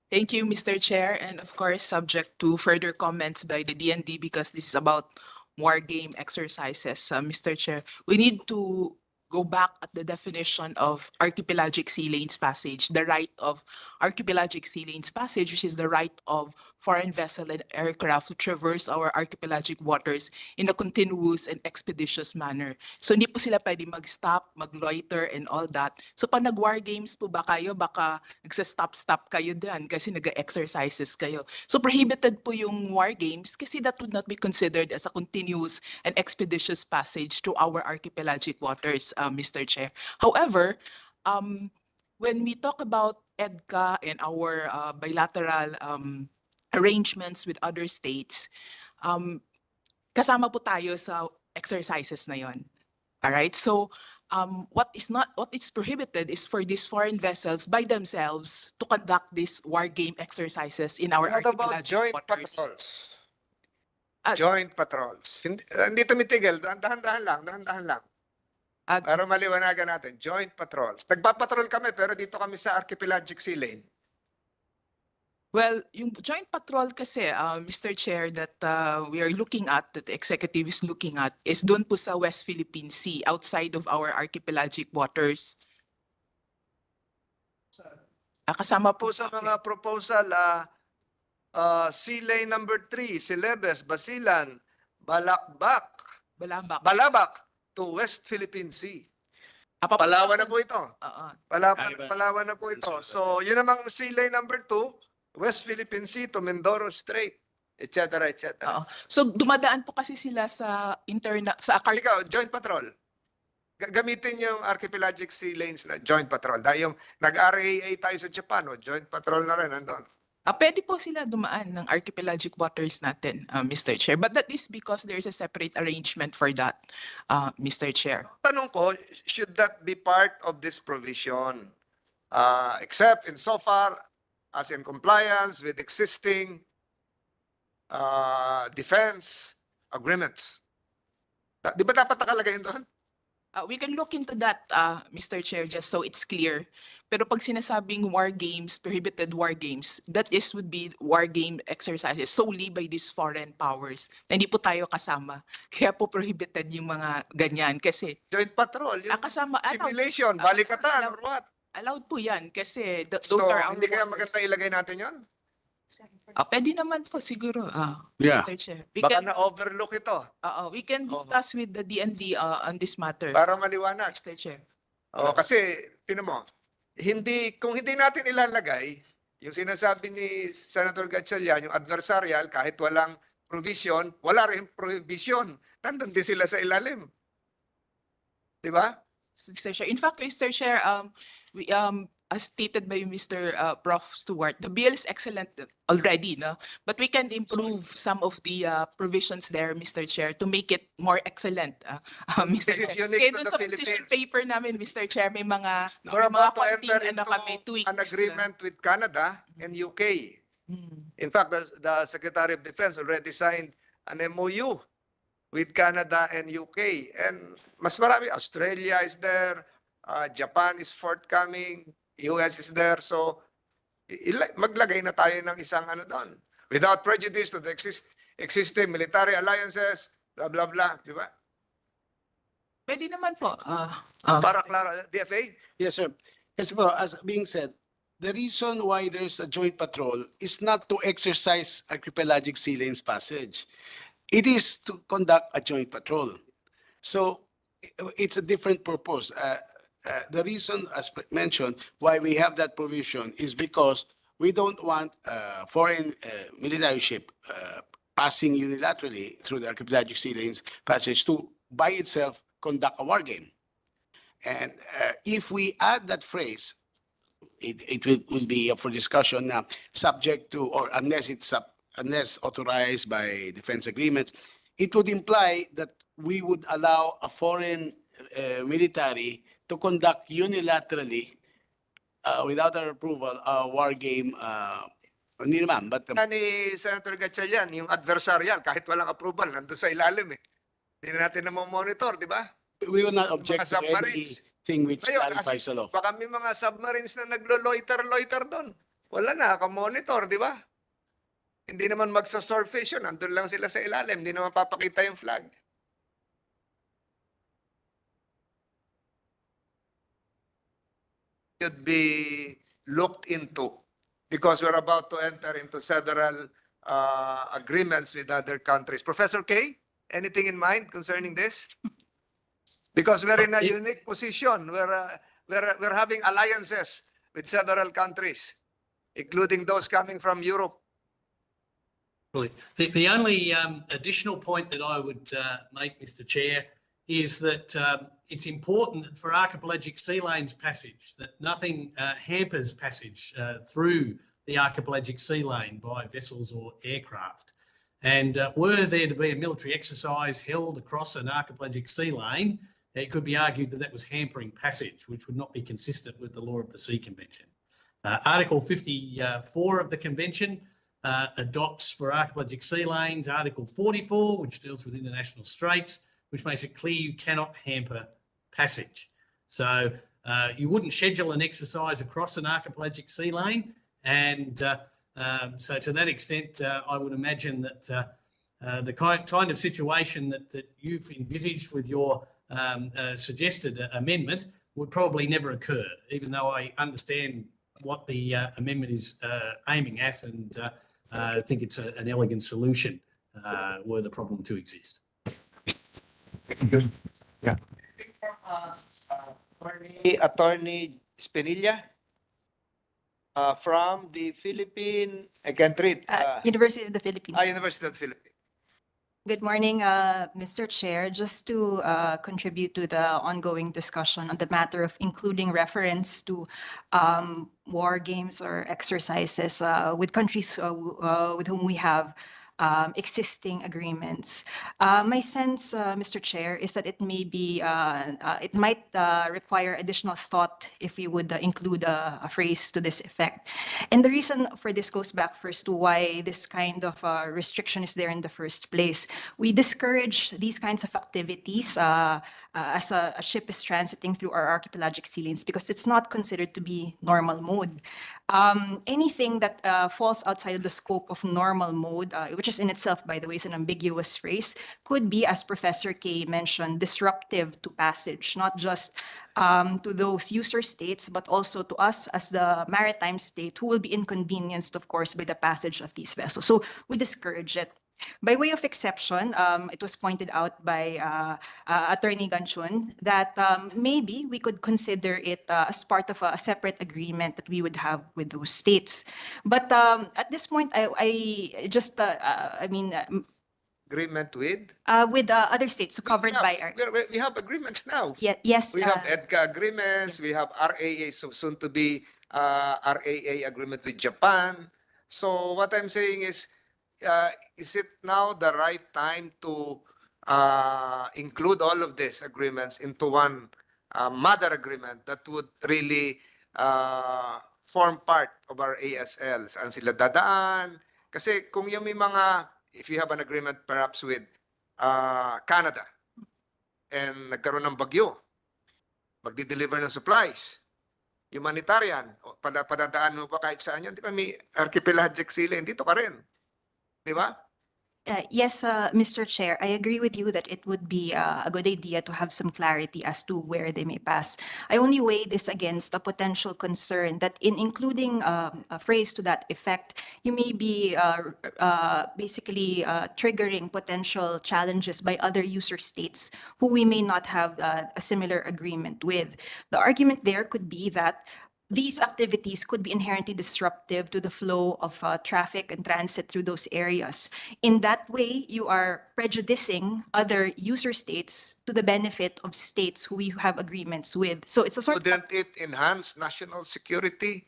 Thank you, Mr. Chair, and of course, subject to further comments by the DND because this is about war game exercises, Mr. Chair. We need to go back at the definition of archipelagic sea lanes passage, the right of archipelagic sea lanes passage, which is the right of foreign vessel and aircraft to traverse our archipelagic waters in a continuous and expeditious manner. So hindi po sila pwede mag-stop, mag-loiter and all that. So pag nag-war games po ba kayo, baka nagsa-stop-stop kayo dyan kasi nag-exercises kayo. So prohibited po yung war games kasi that would not be considered as a continuous and expeditious passage to our archipelagic waters, Mr. Chair. However, when we talk about EDCA and our bilateral arrangements with other states, kasama po tayo sa exercises na yon. All right. So what is prohibited is for these foreign vessels by themselves to conduct these war game exercises in our What about archipelagic joint waters. patrols? Joint patrols. Hindi tumitigil. Dahan-dahan lang. Para maliwanagan natin. Joint patrols. Nagpapatrol kami pero dito kami sa archipelagic sea lane. Well, yung joint patrol kasi, Mr. Chair, that we are looking at, that the executive is looking at, is doon po sa West Philippine Sea, outside of our archipelagic waters. Kasama po sa mga proposal, sea lane number 3, Celebes, Basilan, Balabak to West Philippine Sea. Palawan na po ito. Palawan na po ito. So, yun namang sea lane number 2, West Philippine Sea to Mindoro Strait, etc. So, dumadaan po kasi sila sa Ikaw, joint patrol. Gamitin yung archipelagic sea lanes na joint patrol. Dahil yung nag-RAA tayo sa Japan, joint patrol na rin nandun. Pwede po sila dumaan ng archipelagic waters natin, Mr. Chair. But that is because there's a separate arrangement for that, Mr. Chair. Tanong ko, should that be part of this provision? Except insofar as in compliance with existing defense agreements. Di ba dapat nakalagay doon? We can look into that, Mr. Chair, just so it's clear. Pero pag sinasabing war games, prohibited war games, that would be war game exercises solely by these foreign powers. Na hindi po tayo kasama. Kaya po prohibited yung mga ganyan. Kasi joint patrol, yung kasama, simulation, balikatan, or what? Allowed po yan kasi those So, are our hindi kaya waters. maganda ilagay natin yun? Pwede naman po siguro, Yeah. Mr. Chair. Baka na-overlook ito. We can discuss with the DND on this matter, Para maliwanag. Mr. Chair. Kasi, tinan mo, kung hindi natin ilalagay, yung sinasabi ni Senator Gatchalian, yung adversarial, kahit walang provision, wala rin prohibition. Nandun din sila sa ilalim. Di ba? Mr. Chair. In fact, Mr. Chair, as stated by Mr. Prof. Stewart, the bill is excellent already, no? But we can improve some of the provisions there, Mr. Chair, to make it more excellent, Mr. This is Chair. unique Kaya to dun the sa position Philippines. paper namin, Mr. Chair, may mga, We're may mga about to konting, enter ano into kami, tweaks. an agreement with Canada and UK. Mm. In fact, the Secretary of Defense already signed an MOU with Canada and UK. And mas marami, Australia is there, Japan is forthcoming, US is there. So maglagay na tayo ng isang ano doon. Without prejudice to the existing military alliances, blah, blah, blah. Di ba? Pwede naman po. Para klaro, DFA? Yes, sir. Yes, po, as being said, the reason why there's a joint patrol is not to exercise archipelagic sea lanes passage. It is to conduct a joint patrol. So it's a different purpose. The reason, as mentioned, why we have that provision is because we don't want foreign military ship passing unilaterally through the archipelagic sea lanes passage to by itself conduct a war game. And if we add that phrase, it will be up for discussion now, subject to, or unless unless authorized by defense agreements, it would imply that we would allow a foreign military to conduct unilaterally without our approval a war game. Hindi naman, but Ni Senator Gatchalian, yung adversarial, kahit walang approval, nandun sa ilalim eh. Hindi na natin monitor, di ba? we will not Yung object mga to submarines. anything which Ngayon, clarifies the law. baka may mga submarines na naglo-loiter doon. Wala na, monitor, di ba? Hindi naman magsa-surface yun. Andun lang sila sa ilalim. Hindi naman papakita yung flag. Should be looked into because we're about to enter into several agreements with other countries. Professor Kay, anything in mind concerning this? Because we're in a unique position. We're having alliances with several countries, including those coming from Europe. The only additional point that I would make, Mr. Chair, is that it's important that for archipelagic sea lanes passage, that nothing hampers passage through the archipelagic sea lane by vessels or aircraft. And were there to be a military exercise held across an archipelagic sea lane, it could be argued that that was hampering passage, which would not be consistent with the law of the Sea Convention. Article 54 of the Convention adopts for archipelagic sea lanes Article 44, which deals with international straits, which makes it clear you cannot hamper passage. So you wouldn't schedule an exercise across an archipelagic sea lane. And so to that extent, I would imagine that the kind of situation that you've envisaged with your suggested amendment would probably never occur, even though I understand what the amendment is aiming at, and I think it's an elegant solution were the problem to exist. Yeah. Attorney Spinilla from the Philippine, I can't read. University of the Philippines. University of the Philippines. Good morning, Mr. Chair. Just to contribute to the ongoing discussion on the matter of including reference to war games or exercises with countries with whom we have existing agreements. My sense, Mr. Chair, is that it may be, it might require additional thought if we would include a phrase to this effect. And the reason for this goes back first to why this kind of restriction is there in the first place. We discourage these kinds of activities as a ship is transiting through our archipelagic sea lanes because it's not considered to be normal mode. Anything that falls outside of the scope of normal mode, which is in itself, by the way, is an ambiguous phrase, could be, as Professor Kay mentioned, disruptive to passage, not just to those user states, but also to us as the maritime state who will be inconvenienced, of course, by the passage of these vessels. So we discourage it. By way of exception, it was pointed out by Attorney Ganchon that maybe we could consider it as part of a separate agreement that we would have with those states. But at this point, I just, I mean, Agreement with? With other states covered by our. We have agreements now. Yes. We have EDCA agreements. Yes. We have RAA, so soon to be RAA agreement with Japan. So what I'm saying is it now the right time to include all of these agreements into one mother agreement that would really form part of our ASL? Saan sila dadaan? Kasi kung yung may mga, if you have an agreement perhaps with Canada and nagkaroon ng bagyo, magdi-deliver ng supplies, humanitarian, padadaan mo pa kahit saan yan, di ba may archipelagic sila, dito ka rin. Di ba? Yes, Mr. Chair, I agree with you that it would be a good idea to have some clarity as to where they may pass. I only weigh this against a potential concern that in including a phrase to that effect, you may be basically triggering potential challenges by other user states who we may not have a similar agreement with. The argument there could be that these activities could be inherently disruptive to the flow of traffic and transit through those areas. In that way, you are prejudicing other user states to the benefit of states who we have agreements with. So it's a sort of... Wouldn't it enhance national security,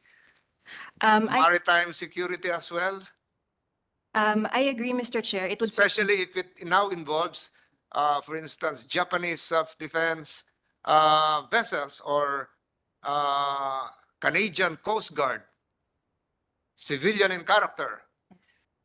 I maritime security as well? I agree, Mr. Chair. It would Especially if it now involves, for instance, Japanese self-defense vessels or Canadian Coast Guard, civilian in character.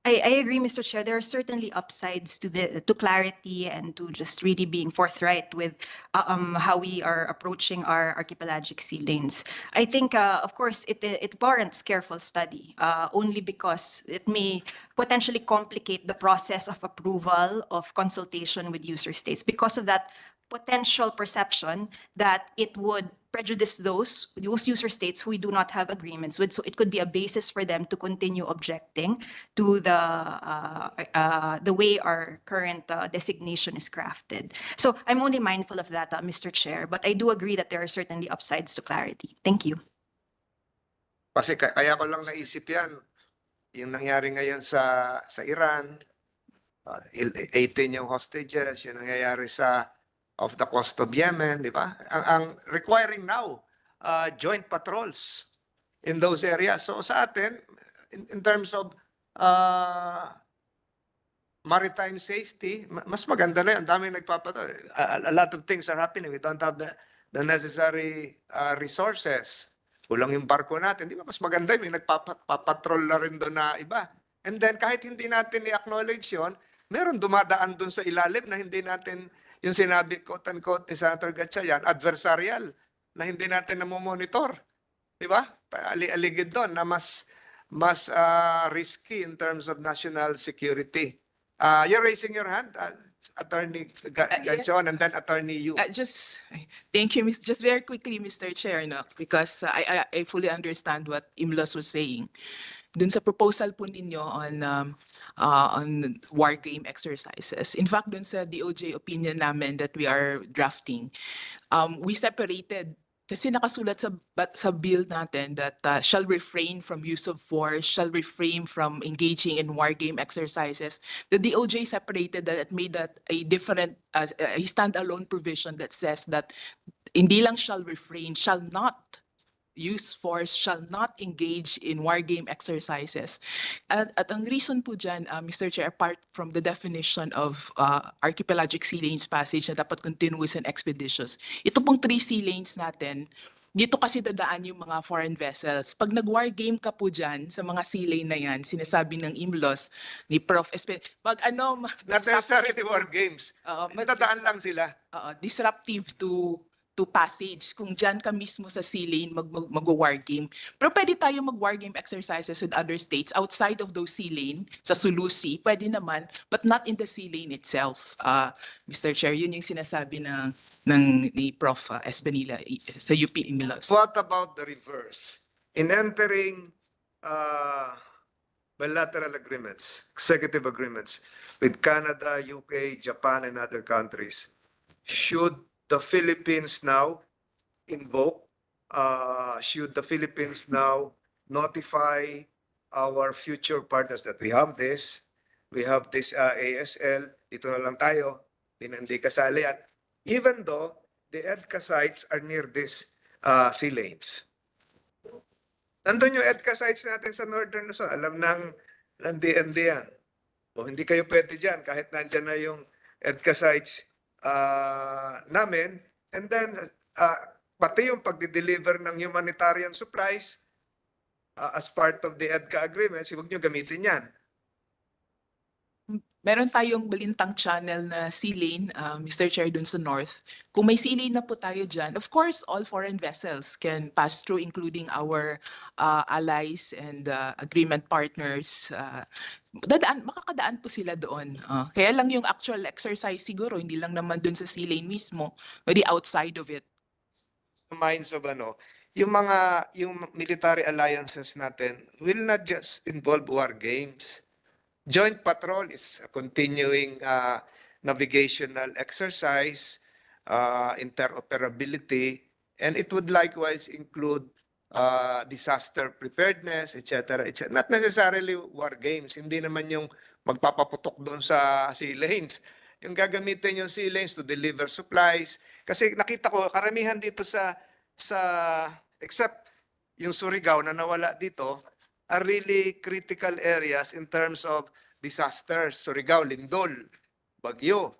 I agree, Mr. Chair. There are certainly upsides to clarity and to just really being forthright with how we are approaching our archipelagic sea lanes. I think, of course, it warrants careful study, only because it may potentially complicate the process of approval of consultation with user states because of that potential perception that it would prejudice those user states who we do not have agreements with. So it could be a basis for them to continue objecting to the way our current designation is crafted. So I'm only mindful of that, Mr. Chair, but I do agree that there are certainly upsides to clarity. Thank you. Kasi kaya ko lang naisip yan, yung nangyari ngayon sa Iran, 18 yung hostages, yung nangyayari sa off the coast of Yemen, di ba? Ang requiring now joint patrols in those areas. So sa atin, in terms of maritime safety, mas maganda na yan. Ang dami nagpapatrol. A lot of things are happening. We don't have the necessary resources. Kulang yung barko natin. Di ba? Mas maganda yung nagpapatrol na rin doon na iba. And then kahit hindi natin i-acknowledge yun, meron dumadaan doon sa ilalim na hindi natin yung sinabi quote-unquote ni Senator Gatchalian, adversarial, na hindi natin namomonitor. Di ba? Aligid doon na mas risky in terms of national security. You're raising your hand, Attorney Gatchalian, and then Attorney Yu. Thank you, just very quickly, Mr. Chair, no, because I fully understand what Imlos was saying. Dun sa proposal po ninyo on war game exercises. In fact, dun sa DOJ opinion namin that we are drafting, we separated, kasi nakasulat sa bill natin that shall refrain from use of force, shall refrain from engaging in war game exercises. The DOJ separated that, made that a different, a standalone provision that says that hindi lang shall refrain, shall not use force, shall not engage in war game exercises. At ang reason po dyan, Mr. Chair, apart from the definition of archipelagic sea lanes passage na dapat continuous and expeditious, ito pong 3 sea lanes natin, dito kasi dadaan yung mga foreign vessels. Pag nag-war game ka po dyan sa mga sea lane na yan, sinasabi ng IMLOS, ni Prof. Pag ano... Not necessarily war games. Dadaan lang sila. Disruptive to passage. Kung dyan ka mismo sa sea lane mag-war game. Pero pwede tayo mag-war game exercises with other states outside of those sea lane, sa Sulusi, pwede naman, but not in the sea lane itself. Mr. Chair, yun yung sinasabi ni Prof. Espanilla sa UP Imilos. What about the reverse? In entering bilateral agreements, executive agreements with Canada, UK, Japan, and other countries, should the Philippines now invoke, should the Philippines now notify our future partners that we have this ASL, dito na lang tayo, hindi kasali yan, even though the EDCA sites are near these sea lanes? Nandun yung EDCA sites natin sa Northern Luzon. Alam ng DND yan. O hindi kayo pwede dyan kahit nandyan na yung EDCA sites namin. And then, pati yung pagdi-deliver ng humanitarian supplies as part of the EDCA agreement, huwag nyo gamitin yan. Meron tayong Balintang Channel na sea lane, Mr. Chair, dun sa north. Kung may sea lane na po tayo dyan, of course, all foreign vessels can pass through, including our allies and agreement partners. Makakadaan po sila doon. Kaya lang yung actual exercise siguro, hindi lang naman dun sa sea lane mismo, maybe outside of it. Minds of yung military alliances natin will not just involve war games. Joint patrol is a continuing navigational exercise, interoperability, and it would likewise include disaster preparedness, etc. Not necessarily war games. Hindi naman yung magpapaputok doon sa sea lanes. Yung gagamitin yung sea lanes to deliver supplies. Kasi nakita ko, karamihan dito except yung Surigao na nawala dito, are really critical areas in terms of disasters. Surigao, Lindol, Bagyo.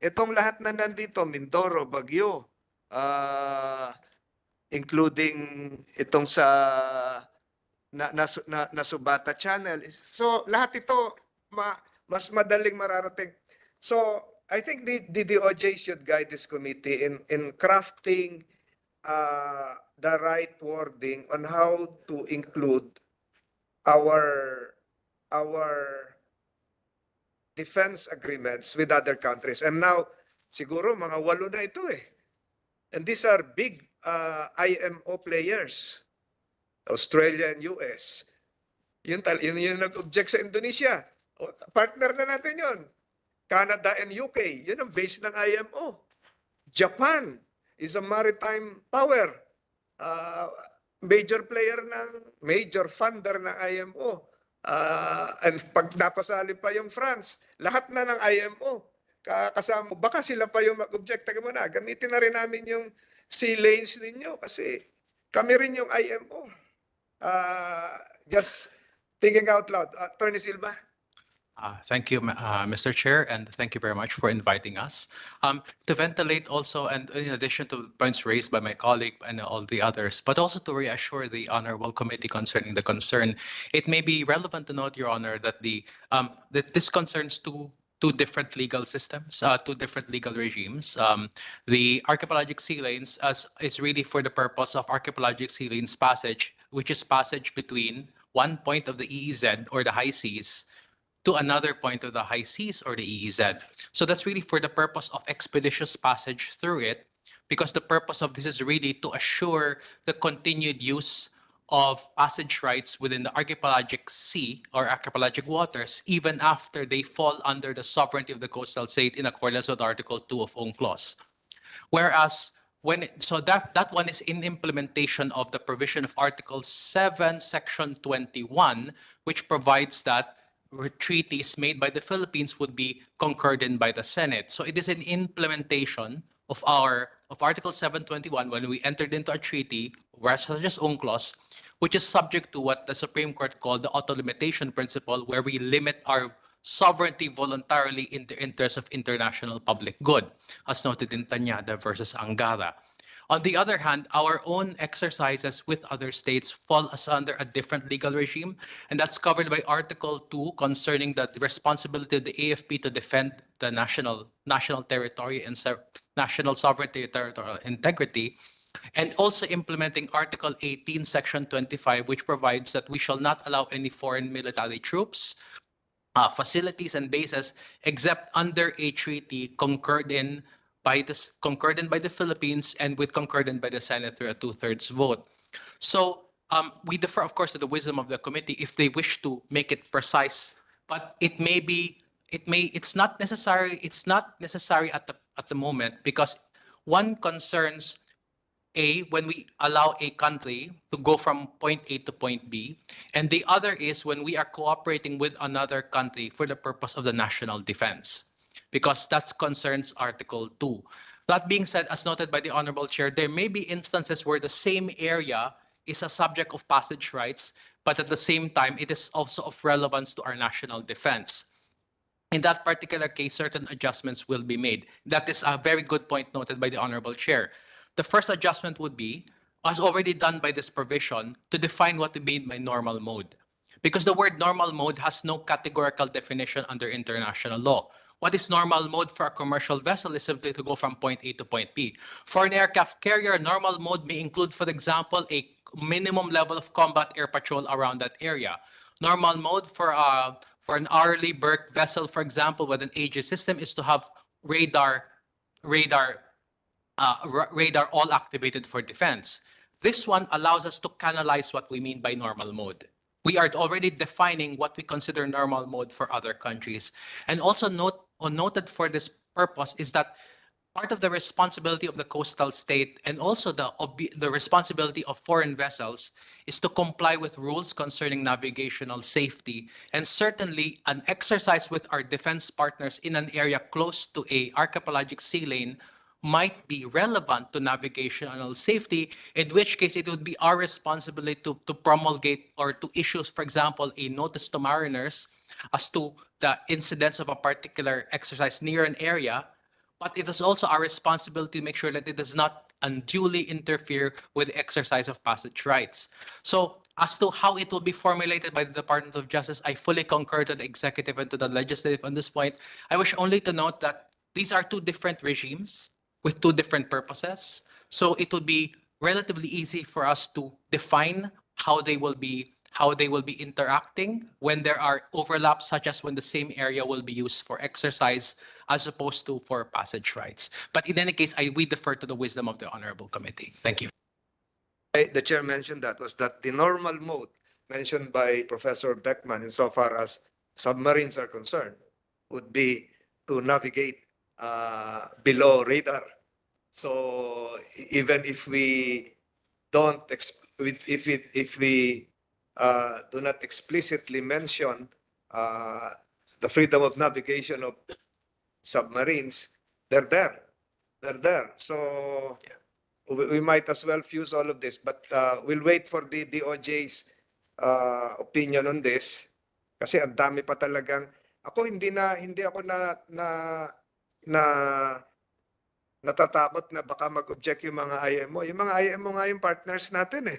Itong lahat na nandito, Mindoro, Bagyo, including itong sa Nasubata Channel. So lahat ito mas madaling mararating. So I think the DOJ should guide this committee in crafting the right wording on how to include our defense agreements with other countries. And now, siguro mga 8 na ito eh. And these are big IMO players, Australia and US. Yun nag-object sa Indonesia. Partner na natin yun. Canada and UK, yun ang base ng IMO. Japan is a maritime power. Major funder ng IMO. And pag napasali pa yung France, lahat na ng IMO kasama. Baka sila pa yung mag-object. Taga mo na, gamitin na rin namin yung sea lanes ninyo kasi kami rin yung IMO. Just thinking out loud. Attorney Silva. Thank you, Mr. Chair, and thank you very much for inviting us. To ventilate also, and in addition to points raised by my colleague and all the others, but also to reassure the Honorable Committee concerning the concern, it may be relevant to note, Your Honor, that that this concerns two different legal systems, two different legal regimes. The archipelagic sea lanes is really for the purpose of archipelagic sea lanes passage, which is passage between one point of the EEZ or the high seas to another point of the high seas or the EEZ. So that's really for the purpose of expeditious passage through it, because the purpose of this is really to assure the continued use of passage rights within the archipelagic sea or archipelagic waters, even after they fall under the sovereignty of the coastal state in accordance with Article 2 of UNCLOS. Whereas, that one is in implementation of the provision of Article 7, Section 21, which provides that treaties made by the Philippines would be concurred in by the Senate. So it is an implementation of Article 721 when we entered into a treaty, such as UNCLOS, which is subject to what the Supreme Court called the auto-limitation principle, where we limit our sovereignty voluntarily in the interest of international public good, as noted in Tañada versus Angara. On the other hand, our own exercises with other states fall under a different legal regime, and that's covered by Article 2 concerning the responsibility of the AFP to defend the national territory and national sovereignty and territorial integrity, and also implementing Article 18, Section 25, which provides that we shall not allow any foreign military troops, facilities, and bases except under a treaty concurred in by the Philippines and concurred in by the Senate through a 2/3 vote. So we defer, of course, to the wisdom of the committee if they wish to make it precise, but it's not necessary at the moment, because one concerns when we allow a country to go from point A to point B, and the other is when we are cooperating with another country for the purpose of the national defense, because that concerns Article 2. That being said, as noted by the Honorable Chair, there may be instances where the same area is a subject of passage rights, but at the same time, it is also of relevance to our national defense. In that particular case, certain adjustments will be made. That is a very good point noted by the Honorable Chair. The first adjustment would be, as already done by this provision, to define what we mean by normal mode. Because the word normal mode has no categorical definition under international law. What is normal mode for a commercial vessel is simply to go from point A to point B. For an aircraft carrier, normal mode may include, for example, a minimum level of combat air patrol around that area. Normal mode for an hourly berth vessel, for example, with an Aegis system, is to have radar all activated for defense. This one allows us to canalize what we mean by normal mode. We are already defining what we consider normal mode for other countries. And also noted for this purpose is that part of the responsibility of the coastal state and also the responsibility of foreign vessels is to comply with rules concerning navigational safety. And certainly an exercise with our defense partners in an area close to a archipelagic sea lane might be relevant to navigational safety, in which case it would be our responsibility to promulgate or to issue, for example, a notice to mariners as to the incidence of a particular exercise near an area. But it is also our responsibility to make sure that it does not unduly interfere with the exercise of passage rights. So as to how it will be formulated by the Department of Justice, I fully concur to the executive and to the legislative on this point. I wish only to note that these are two different regimes with two different purposes. So it would be relatively easy for us to define how they will be interacting when there are overlaps, such as when the same area will be used for exercise as opposed to for passage rights. But in any case, we defer to the wisdom of the Honorable Committee. Thank you. The chair mentioned that was that the normal mode mentioned by Professor Beckman, insofar as submarines are concerned, would be to navigate below radar. So even if we don't, if we do not explicitly mention the freedom of navigation of submarines, they're there. They're there. So we might as well fuse all of this, but we'll wait for the DOJ's opinion on this. Kasi ang dami pa talagang, ako hindi ako natatakot na baka mag-object yung mga IMO. Yung mga IMO nga yung partners natin eh.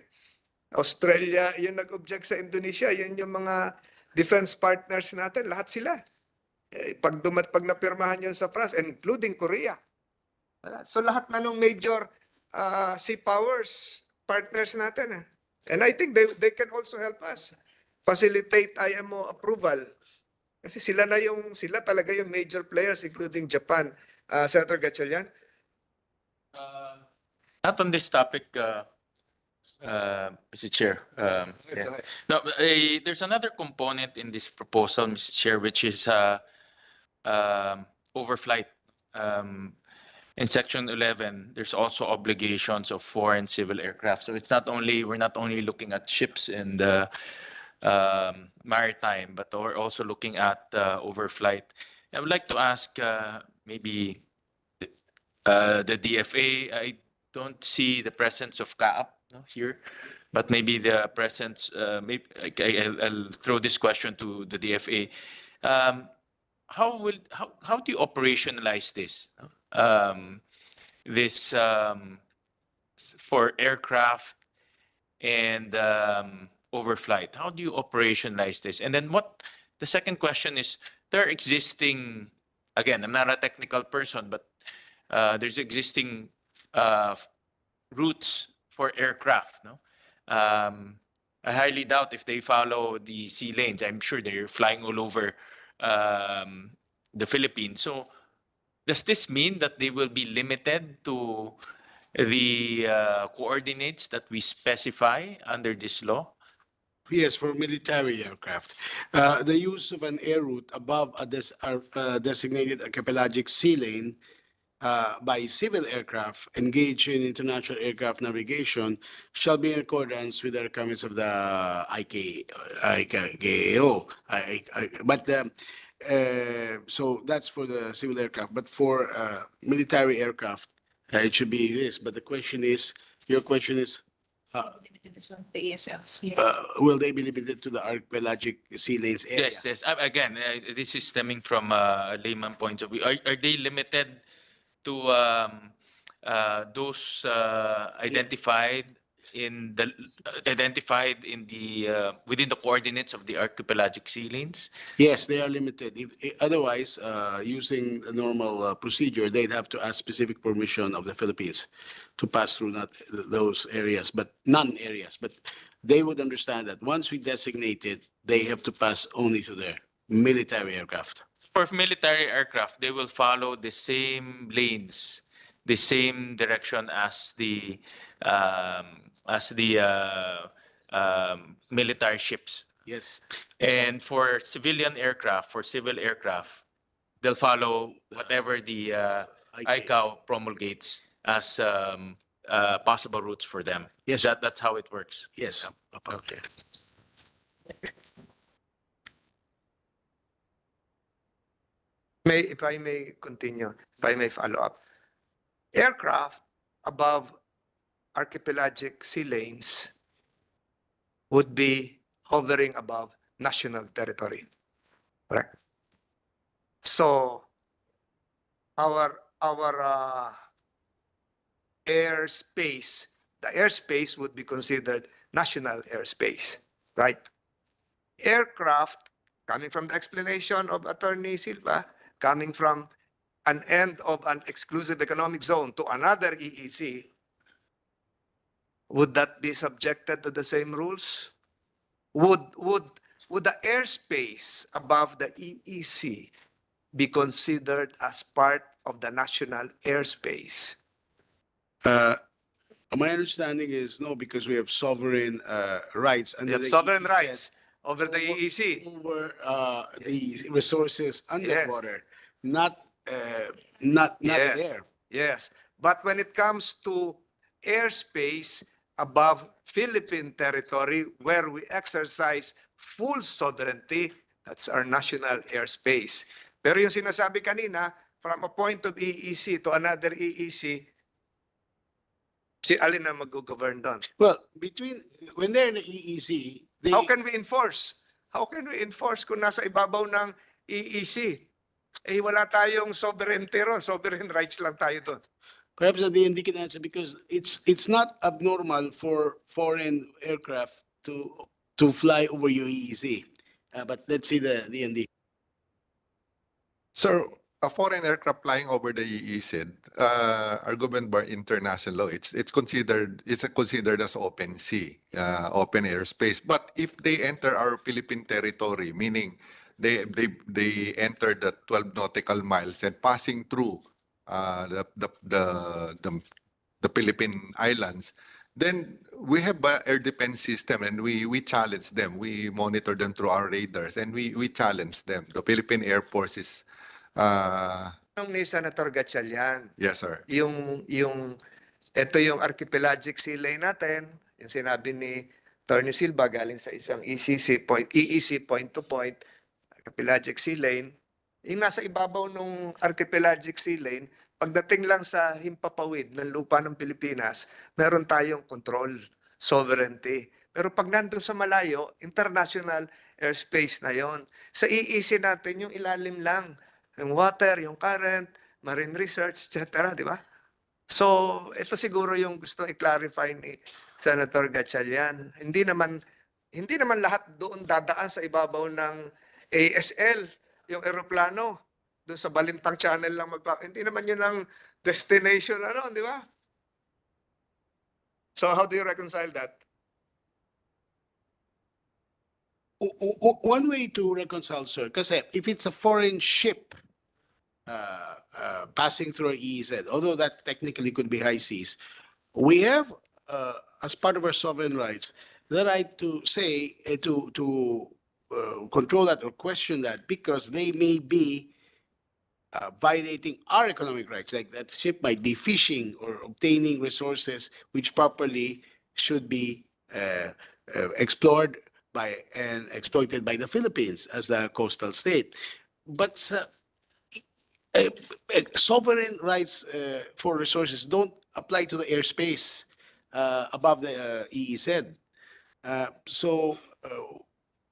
Australia, yung nag-object sa Indonesia, yun yung mga defense partners natin, lahat sila. Pag napirmahan yun sa France, including Korea. So lahat na ng major sea powers, partners natin. And I think they can also help us facilitate IMO approval. Kasi sila talaga yung major players, including Japan. Senator Gatchalian? Not on this topic, Mr. Chair. No, there's another component in this proposal, Mr. Chair, which is overflight. In Section 11, there's also obligations of foreign civil aircraft. So we're not only looking at ships in the maritime, but we're also looking at overflight. I would like to ask maybe the DFA. I don't see the presence of CAAP here, but maybe the presence. Maybe I'll throw this question to the DFA. How do you operationalize this? This for aircraft and overflight. How do you operationalize this? And then the second question is, there are existing, again, I'm not a technical person, but there's existing routes for aircraft. No, I highly doubt if they follow the sea lanes. I'm sure they're flying all over the Philippines. So does this mean that they will be limited to the coordinates that we specify under this law? Yes, for military aircraft. The use of an air route above a designated archipelagic sea lane by civil aircraft engaged in international aircraft navigation shall be in accordance with the requirements of the ICAO. So that's for the civil aircraft. But for military aircraft, it should be this. But your question is Limited as well, the ASLs. Yes. Will they be limited to the archipelagic sea lanes area? Yes, yes. Again, this is stemming from a layman point of view. Are they limited to those identified in the within the coordinates of the archipelagic sea lanes? Yes, they are limited. Otherwise, using the normal procedure, they'd have to ask specific permission of the Philippines to pass through not those areas, but non-areas. But they would understand that once we designate it, they have to pass only to their military aircraft. For military aircraft, they will follow the same lanes, the same direction as the military ships. Yes. And for civilian aircraft, for civil aircraft, they'll follow whatever the ICAO promulgates as possible routes for them. Yes. That's how it works. Yes. Okay. If I may continue, if I may follow up. Aircraft above archipelagic sea lanes would be hovering above national territory. Correct? So our airspace, the airspace would be considered national airspace, right? Aircraft, coming from the explanation of Attorney Silva, coming from an end of an exclusive economic zone to another EEZ, would that be subjected to the same rules? Would the airspace above the EEZ be considered as part of the national airspace? My understanding is no, because we have sovereign rights. You have sovereign rights over the EEZ. Over the resources underwater, not Yes. there. Yes, but when it comes to airspace above Philippine territory where we exercise full sovereignty, that's our national airspace. Pero yung sinasabi kanina, from a point of EEZ to another EEZ, si alin na mag-govern doon? Well, when they're in the EEZ, How can we enforce? How can we enforce kung nasa ibabaw ng EEZ? Eh, wala tayong sovereignty ron. Sovereign rights lang tayo doon. perhaps the DND can answer, because it's not abnormal for foreign aircraft to fly over your EEZ. But let's see the DND. Sir, a foreign aircraft flying over the EEZ are governed by international law. It's considered as open sea, open airspace. But if they enter our Philippine territory, meaning they enter the 12 nautical miles and passing through the Philippine islands, then we have an air defense system, and we challenge them. We monitor them through our radars, and we challenge them. The Philippine Air Force is Ni Senator Gatchalian, yes, sir. Ito yung archipelagic sea lane natin, yung sinabi ni Attorney Silva galing sa isang EEZ point to point, archipelagic sea lane, yung nasa ibabaw ng archipelagic sea lane, pagdating lang sa himpapawid ng lupa ng Pilipinas, meron tayong control, sovereignty. Pero pag nandun sa malayo, international airspace na yon. Sa EEZ natin, yung ilalim lang, yung water, yung current, marine research, etc., di ba? So, ito siguro yung gusto i-clarify ni Senator Gatchalian. Hindi naman lahat doon dadaan sa ibabaw ng ASL, yung eroplano, doon sa Balintang Channel lang hindi naman yun ang destination, di ba? So, how do you reconcile that? One way to reconcile, sir, kasi if it's a foreign ship passing through EEZ, although that technically could be high seas, we have, as part of our sovereign rights, the right to say, to control that or question that, because they may be violating our economic rights. Like that ship might be fishing or obtaining resources which properly should be explored by and exploited by the Philippines as the coastal state. But sovereign rights for resources don't apply to the airspace. above the EEZ. So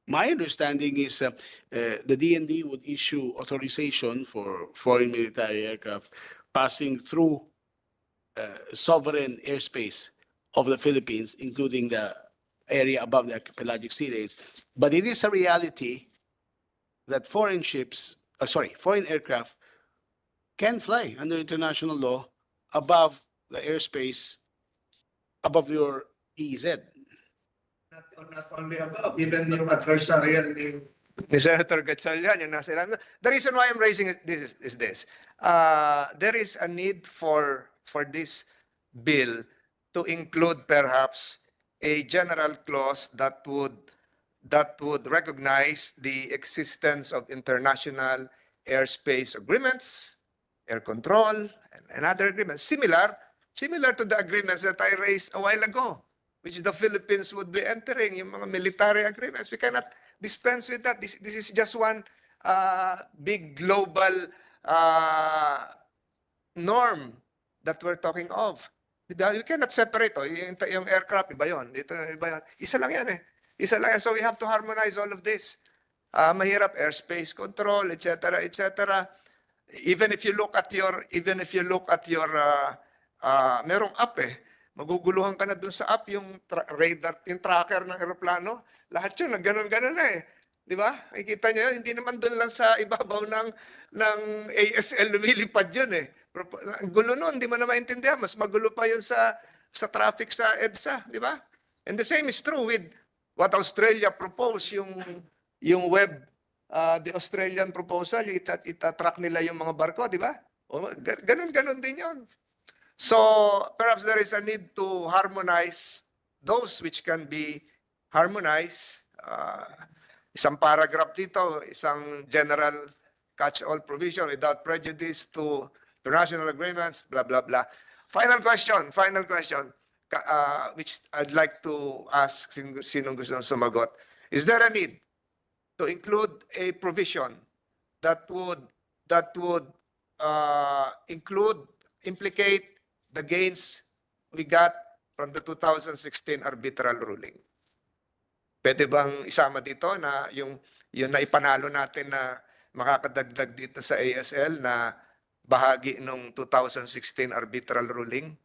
my understanding is the DND would issue authorization for foreign military aircraft passing through sovereign airspace of the Philippines, including the area above the archipelagic sea lanes. But it is a reality that foreign aircraft can fly under international law above the airspace above your EEZ. Not only above, even yung adversarial ni Senator Gatchalian, yung nasa ilalim. The reason why I'm raising this is this. There is a need for this bill to include perhaps a general clause that would recognize the existence of international airspace agreements, air control, and other agreements, similar to the agreements that I raised a while ago, which the Philippines would be entering, yung mga military agreements. We cannot dispense with that. This is just one big global norm that we're talking of. Diba? You cannot separate. Oh, yung aircraft, iba yun. Dito, iba yun. Isa lang yan eh. Isa lang yan. So we have to harmonize all of this. Mahirap, airspace control, etc., etc. Even if you look at your merong app eh, maguguluhan ka na dun sa app yung radar, yung tracker ng eroplano. Lahat yun, nagganon-ganon na eh. Di ba? Makikita nyo yun, hindi naman dun lang sa ibabaw ng ASL lumilipad yun eh. Ang gulo nun, hindi mo na maintindihan. Mas magulo pa yun sa traffic sa EDSA, di ba? And the same is true with what Australia proposed, yung web, the Australian proposal, itatrack nila yung mga barko, di ba? Ganon-ganon din yun. So perhaps there is a need to harmonize those which can be harmonized. Isang paragraph dito, isang general catch-all provision without prejudice to international agreements, blah, blah, blah. Final question, which I'd like to ask sinong gusto sumagot. Is there a need to include a provision that would implicate the gains we got from the 2016 arbitral ruling? Pwede bang isama dito na yung naipanalo natin na makakadagdag dito sa ASL na bahagi ng 2016 arbitral ruling?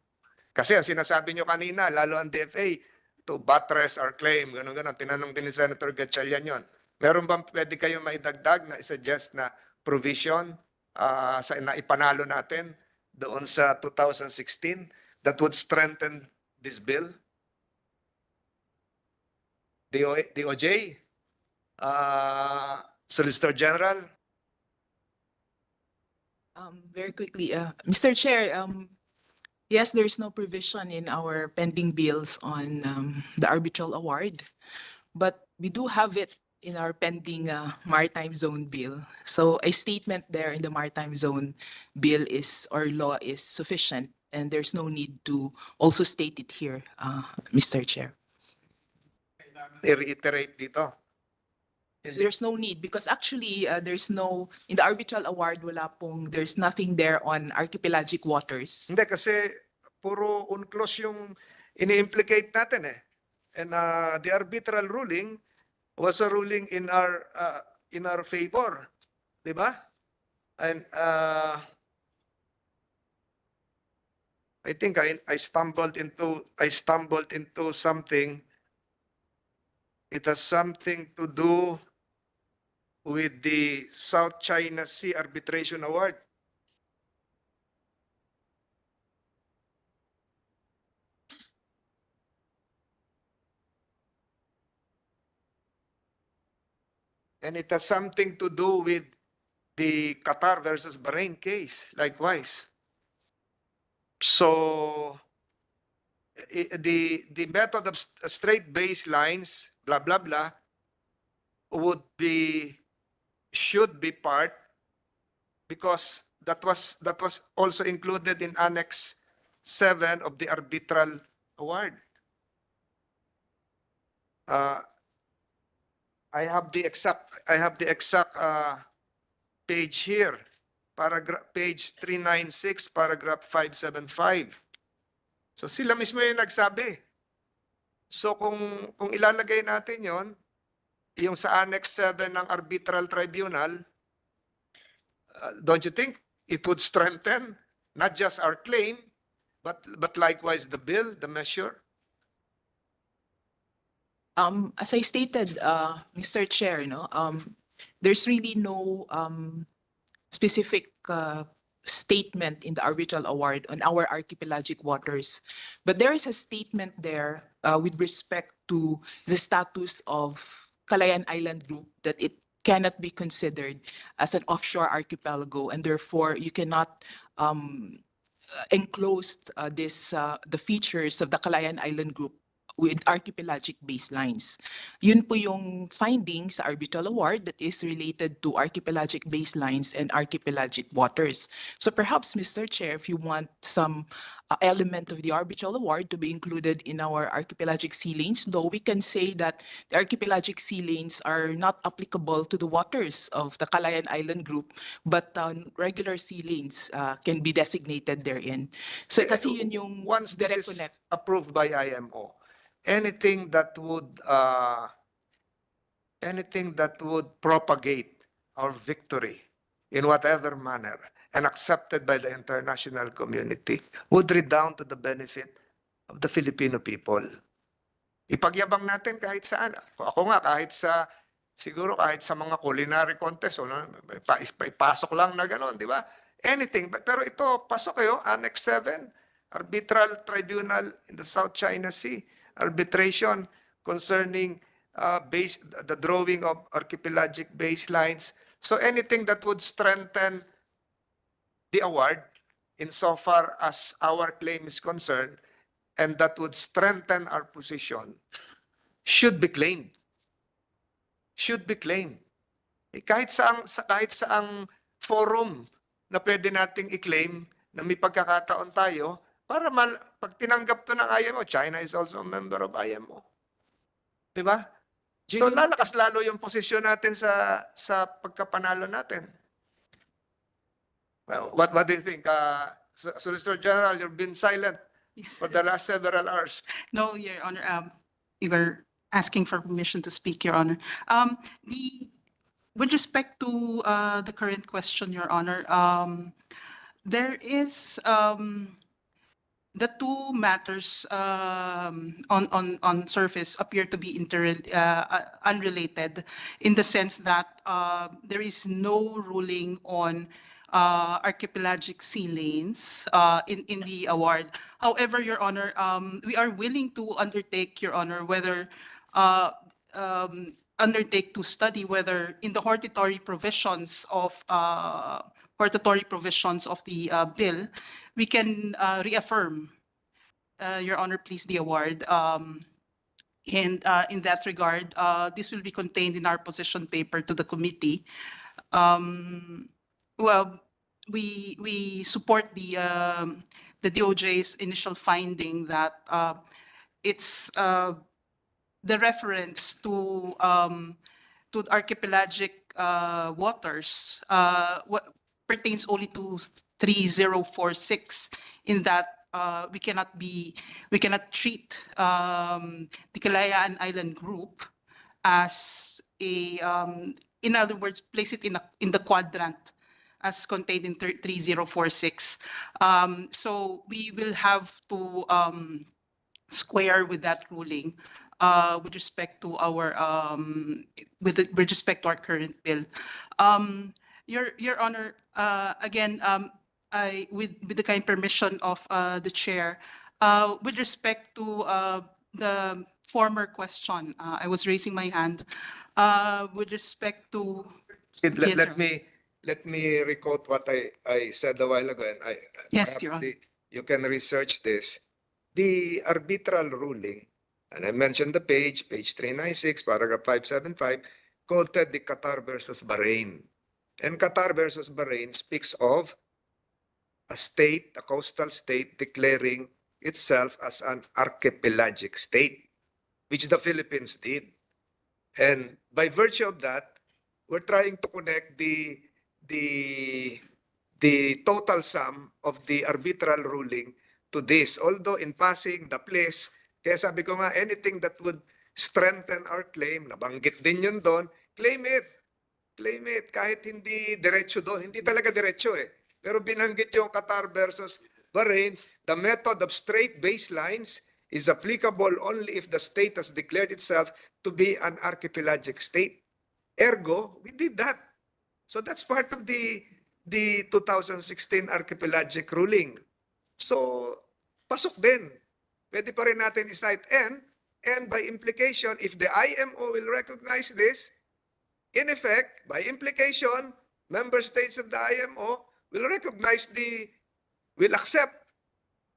Kasi ang sinasabi nyo kanina, lalo ang DFA, to buttress our claim, gano'n. Tinanong din ni Senator Gatchalian yon. Meron bang pwede kayong maidagdag na i-suggest na provision na ipanalo natin doon sa 2016 that would strengthen this bill? DOJ, Solicitor General. Very quickly, Mr. Chair, yes, there's no provision in our pending bills on the arbitral award, but we do have it in our pending maritime zone bill. So a statement there in the maritime zone bill or law is sufficient, and there's no need to also state it here, Mr. Chair. I-reiterate dito. There's no need because actually there's no, in the arbitral award, there's nothing there on archipelagic waters. Hindi kasi puro UNCLOS yung ini-implicate natin eh. And the arbitral ruling was a ruling in our favor, di ba? And I think I stumbled into something. It has something to do with the South China Sea Arbitration Award. And it has something to do with the Qatar versus Bahrain case, likewise. So the method of straight baselines, blah, blah, blah, should be part, because that was also included in Annex 7 of the arbitral award. I have the exact page here, page 396, paragraph 575. So sila mismo yung nagsabi. So kung ilalagay natin yon, yung sa Annex 7 ng Arbitral Tribunal, don't you think it would strengthen not just our claim, but likewise the bill, the measure? As I stated, Mr. Chair, there's really no specific statement in the arbitral award on our archipelagic waters. But there is a statement there with respect to the status of Calayan Island Group that it cannot be considered as an offshore archipelago, and therefore you cannot enclose the features of the Calayan Island Group with archipelagic baselines. Yun po yung findings sa arbitral award that is related to archipelagic baselines and archipelagic waters. So perhaps, Mr. Chair, if you want some element of the arbitral award to be included in our archipelagic sea lanes, though we can say that the archipelagic sea lanes are not applicable to the waters of the Calayan Island Group, but regular sea lanes can be designated therein. So kasi yun yung once this direct is connect. approved by IMO, anything that would propagate our victory in whatever manner and accepted by the international community would redound to the benefit of the Filipino people. Ipagyabang natin kahit saan. Ako nga siguro kahit sa mga culinary contest, pasok lang na gano'n, di ba? Anything. Pero ito, pasok kayo, Annex 7, Arbitral Tribunal in the South China Sea, arbitration concerning the drawing of archipelagic baselines. So anything that would strengthen the award insofar as our claim is concerned and that would strengthen our position should be claimed. Should be claimed. Kahit saang forum na pwede nating i-claim na may pagkakataon tayo para pag tinanggap to ng IMO, China is also a member of IMO. Diba? So lalakas lalo yung posisyon natin sa pagkapanalo natin. Well, what do you think? Solicitor General, you've been silent for the last several hours. No, Your Honor. You were asking for permission to speak, Your Honor. With respect to the current question, Your Honor, there is the two matters on surface appear to be unrelated in the sense that there is no ruling on archipelagic sea lanes in the award. However, Your Honor, we are willing to undertake, Your Honor, whether undertake to study whether in the hortatory provisions of the bill, we can reaffirm, Your Honor, please, the award. And in that regard, this will be contained in our position paper to the committee. Well, we support the DOJ's initial finding that it's the reference to archipelagic waters pertains only to 3046 in that we cannot treat the Calayan Island Group as in other words, place it in the quadrant as contained in 3046. So we will have to square with that ruling with respect to our with respect to our current bill. Your Honor, again, with the kind permission of the chair, with respect to the former question, I was raising my hand with respect to. Let me requote what I said a while ago, and yes, Your Honor. You can research this. The arbitral ruling, and I mentioned the page 396, paragraph 575, quoted the Qatar versus Bahrain. And Qatar versus Bahrain speaks of a state, a coastal state, declaring itself as an archipelagic state, which the Philippines did. And by virtue of that, we're trying to connect the total sum of the arbitral ruling to this. Although in passing, the place, kaya sabi ko nga, anything that would strengthen our claim, nabanggit din yun doon, claim it. Claim it. Kahit hindi diretso doon. Hindi talaga diretso eh. Pero binanggit yung Qatar versus Bahrain, the method of straight baselines is applicable only if the state has declared itself to be an archipelagic state. Ergo, we did that. So that's part of the 2016 archipelagic ruling. So, pasok din. Pwede pa rin natin i-cite. And by implication, if the IMO will recognize this, in effect, by implication, member states of the IMO will accept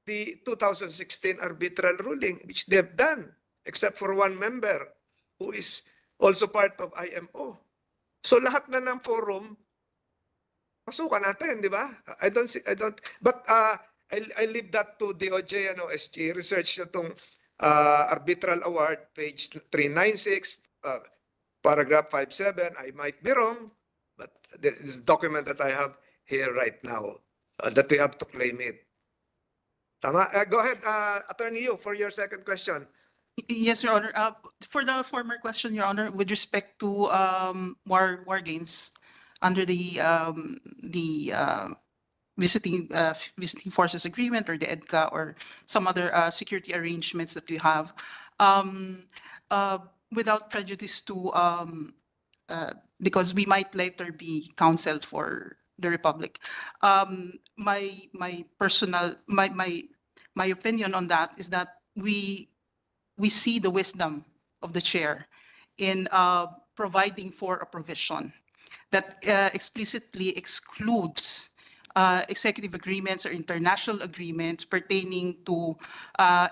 the 2016 arbitral ruling, which they've done, except for one member who is also part of IMO. So lahat na ng forum, pasukan natin, di ba? But I leave that to Doj and NSC. Research na itong arbitral award, page 396, paragraph 57. I might be wrong, but this is a document that I have here right now, that we have to claim it. Tama? Go ahead, Attorney Yu, for your second question. Yes, Your Honor. For the former question, Your Honor, with respect to war games under the visiting forces agreement or the EDCA or some other security arrangements that we have, without prejudice to because we might later be counseled for the Republic. My opinion on that is that we see the wisdom of the chair in providing for a provision that explicitly excludes executive agreements or international agreements pertaining to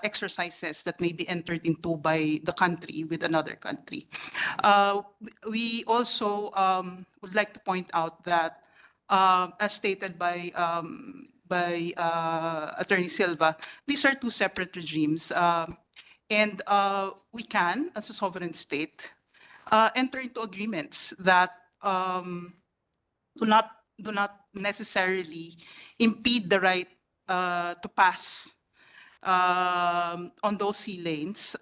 exercises that may be entered into by the country with another country. We also would like to point out that, as stated by Attorney Silva, these are two separate regimes, and we can, as a sovereign state, enter into agreements that do not necessarily impede the right to pass on those sea lanes.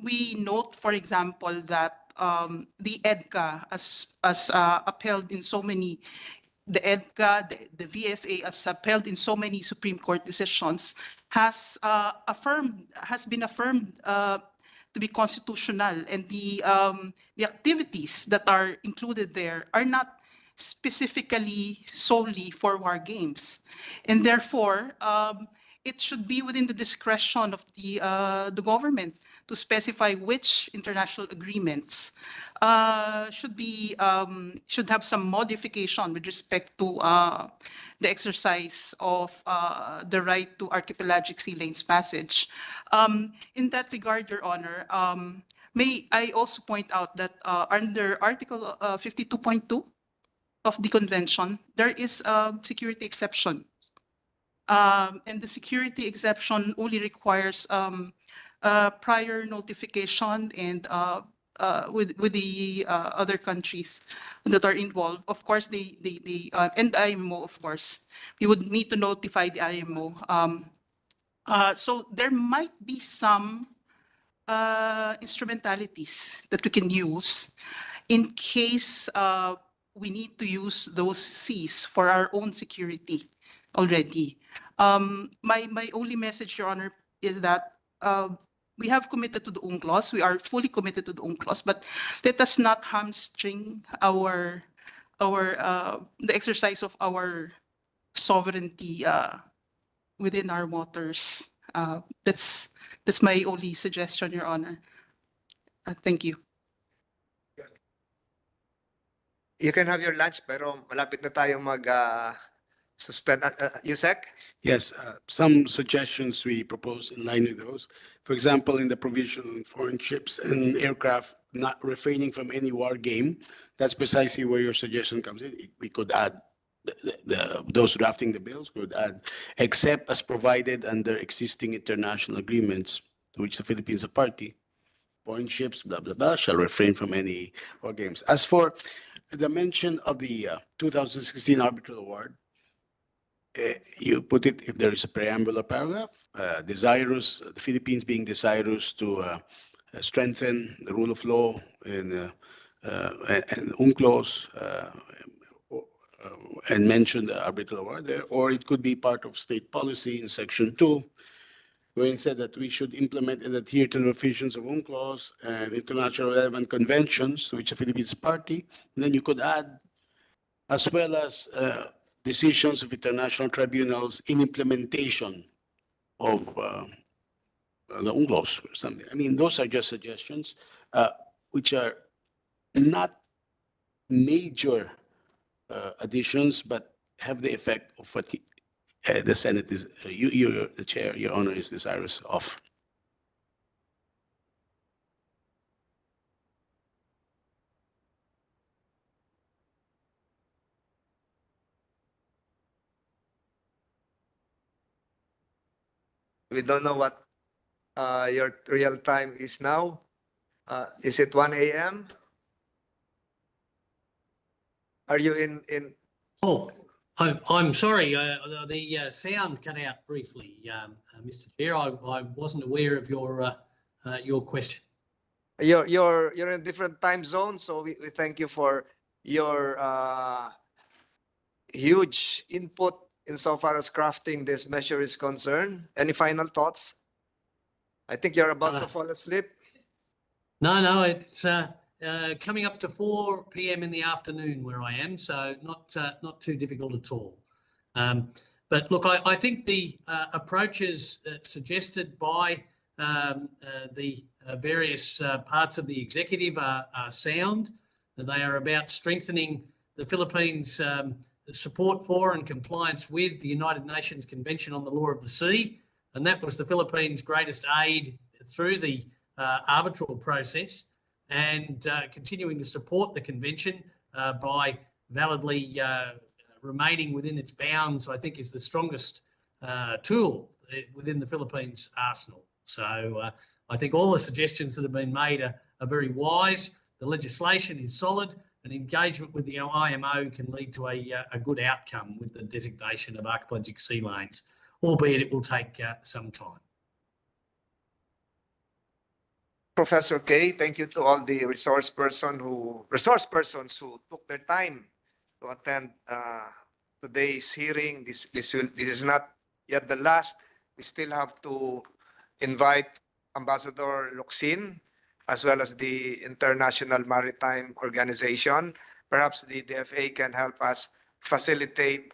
We note, for example, that the EDCA, as upheld in so many, the EDCA, the VFA, as upheld in so many Supreme Court decisions, has been affirmed to be constitutional, and the activities that are included there are not specifically solely for war games, and therefore it should be within the discretion of the government to specify which international agreements should have some modification with respect to the exercise of the right to archipelagic sea lanes passage. In that regard, Your Honor, may I also point out that under Article 52.2 of the Convention, there is a security exception. And the security exception only requires prior notification and with the other countries that are involved. Of course, and IMO, of course. We would need to notify the IMO. So there might be some instrumentalities that we can use in case we need to use those seas for our own security already. My only message, Your Honor, is that we have committed to the UNCLOS. We are fully committed to the UNCLOS, but let us not hamstring the exercise of our sovereignty within our waters. That's my only suggestion, Your Honor. Thank you. You can have your lunch, pero malapit na tayo suspend. Yusek? Yes, some suggestions we propose in line with those. For example, in the provision on foreign ships and aircraft not refraining from any war game, that's precisely where your suggestion comes in. We could add, those drafting the bills could add, except as provided under existing international agreements to which the Philippines are party. Foreign ships, blah, blah, blah, shall refrain from any war games. As for the mention of the 2016 Arbitral Award, you put it, if there is a preamble or paragraph, desirous, the Philippines being desirous to strengthen the rule of law and UNCLOS, and mention the arbitral award there, or it could be part of state policy in Section 2, where it said that we should implement and adhere to the provisions of UNCLOS and international relevant conventions to which the Philippines is party. And then you could add, as well as decisions of international tribunals in implementation of the UNCLOS or something. I mean, those are just suggestions, which are not major additions, but have the effect of what the Senate is, you, the chair, your honor, is desirous of. We don't know what your real time is now. Is it 1 a.m.? Are you in? Oh, I'm sorry, the sound cut out briefly, Mr. Chair. I wasn't aware of your question. You're in a different time zone, so we thank you for your huge input insofar as crafting this measure is concerned. Any final thoughts? I think you're about to fall asleep. No, it's coming up to 4 p.m. in the afternoon where I am, so not too difficult at all. But look, I think the approaches suggested by the various parts of the executive are sound. They are about strengthening the Philippines' support for and compliance with the United Nations Convention on the Law of the Sea, and that was the Philippines' greatest aid through the arbitral process, and continuing to support the convention by validly remaining within its bounds, I think, is the strongest tool within the Philippines arsenal. So I think all the suggestions that have been made are very wise. The legislation is solid, and engagement with the IMO can lead to a good outcome with the designation of archipelagic sea lanes, albeit it will take some time. Professor Kay, thank you to all the resource persons who took their time to attend today's hearing. This is not yet the last. We still have to invite Ambassador Locsin, as well as the International Maritime Organization. Perhaps the DFA can help us facilitate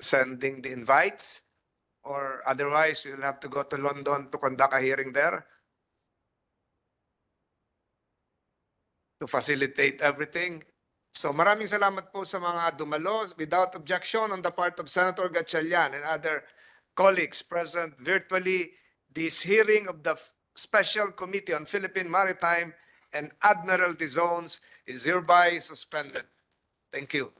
sending the invites, or otherwise we'll have to go to London to conduct a hearing there to facilitate everything. So maraming salamat po sa mga dumalo. Without objection on the part of Senator Gatchalian and other colleagues present virtually, this hearing of the Special Committee on Philippine Maritime and Admiralty Zones is hereby suspended. Thank you.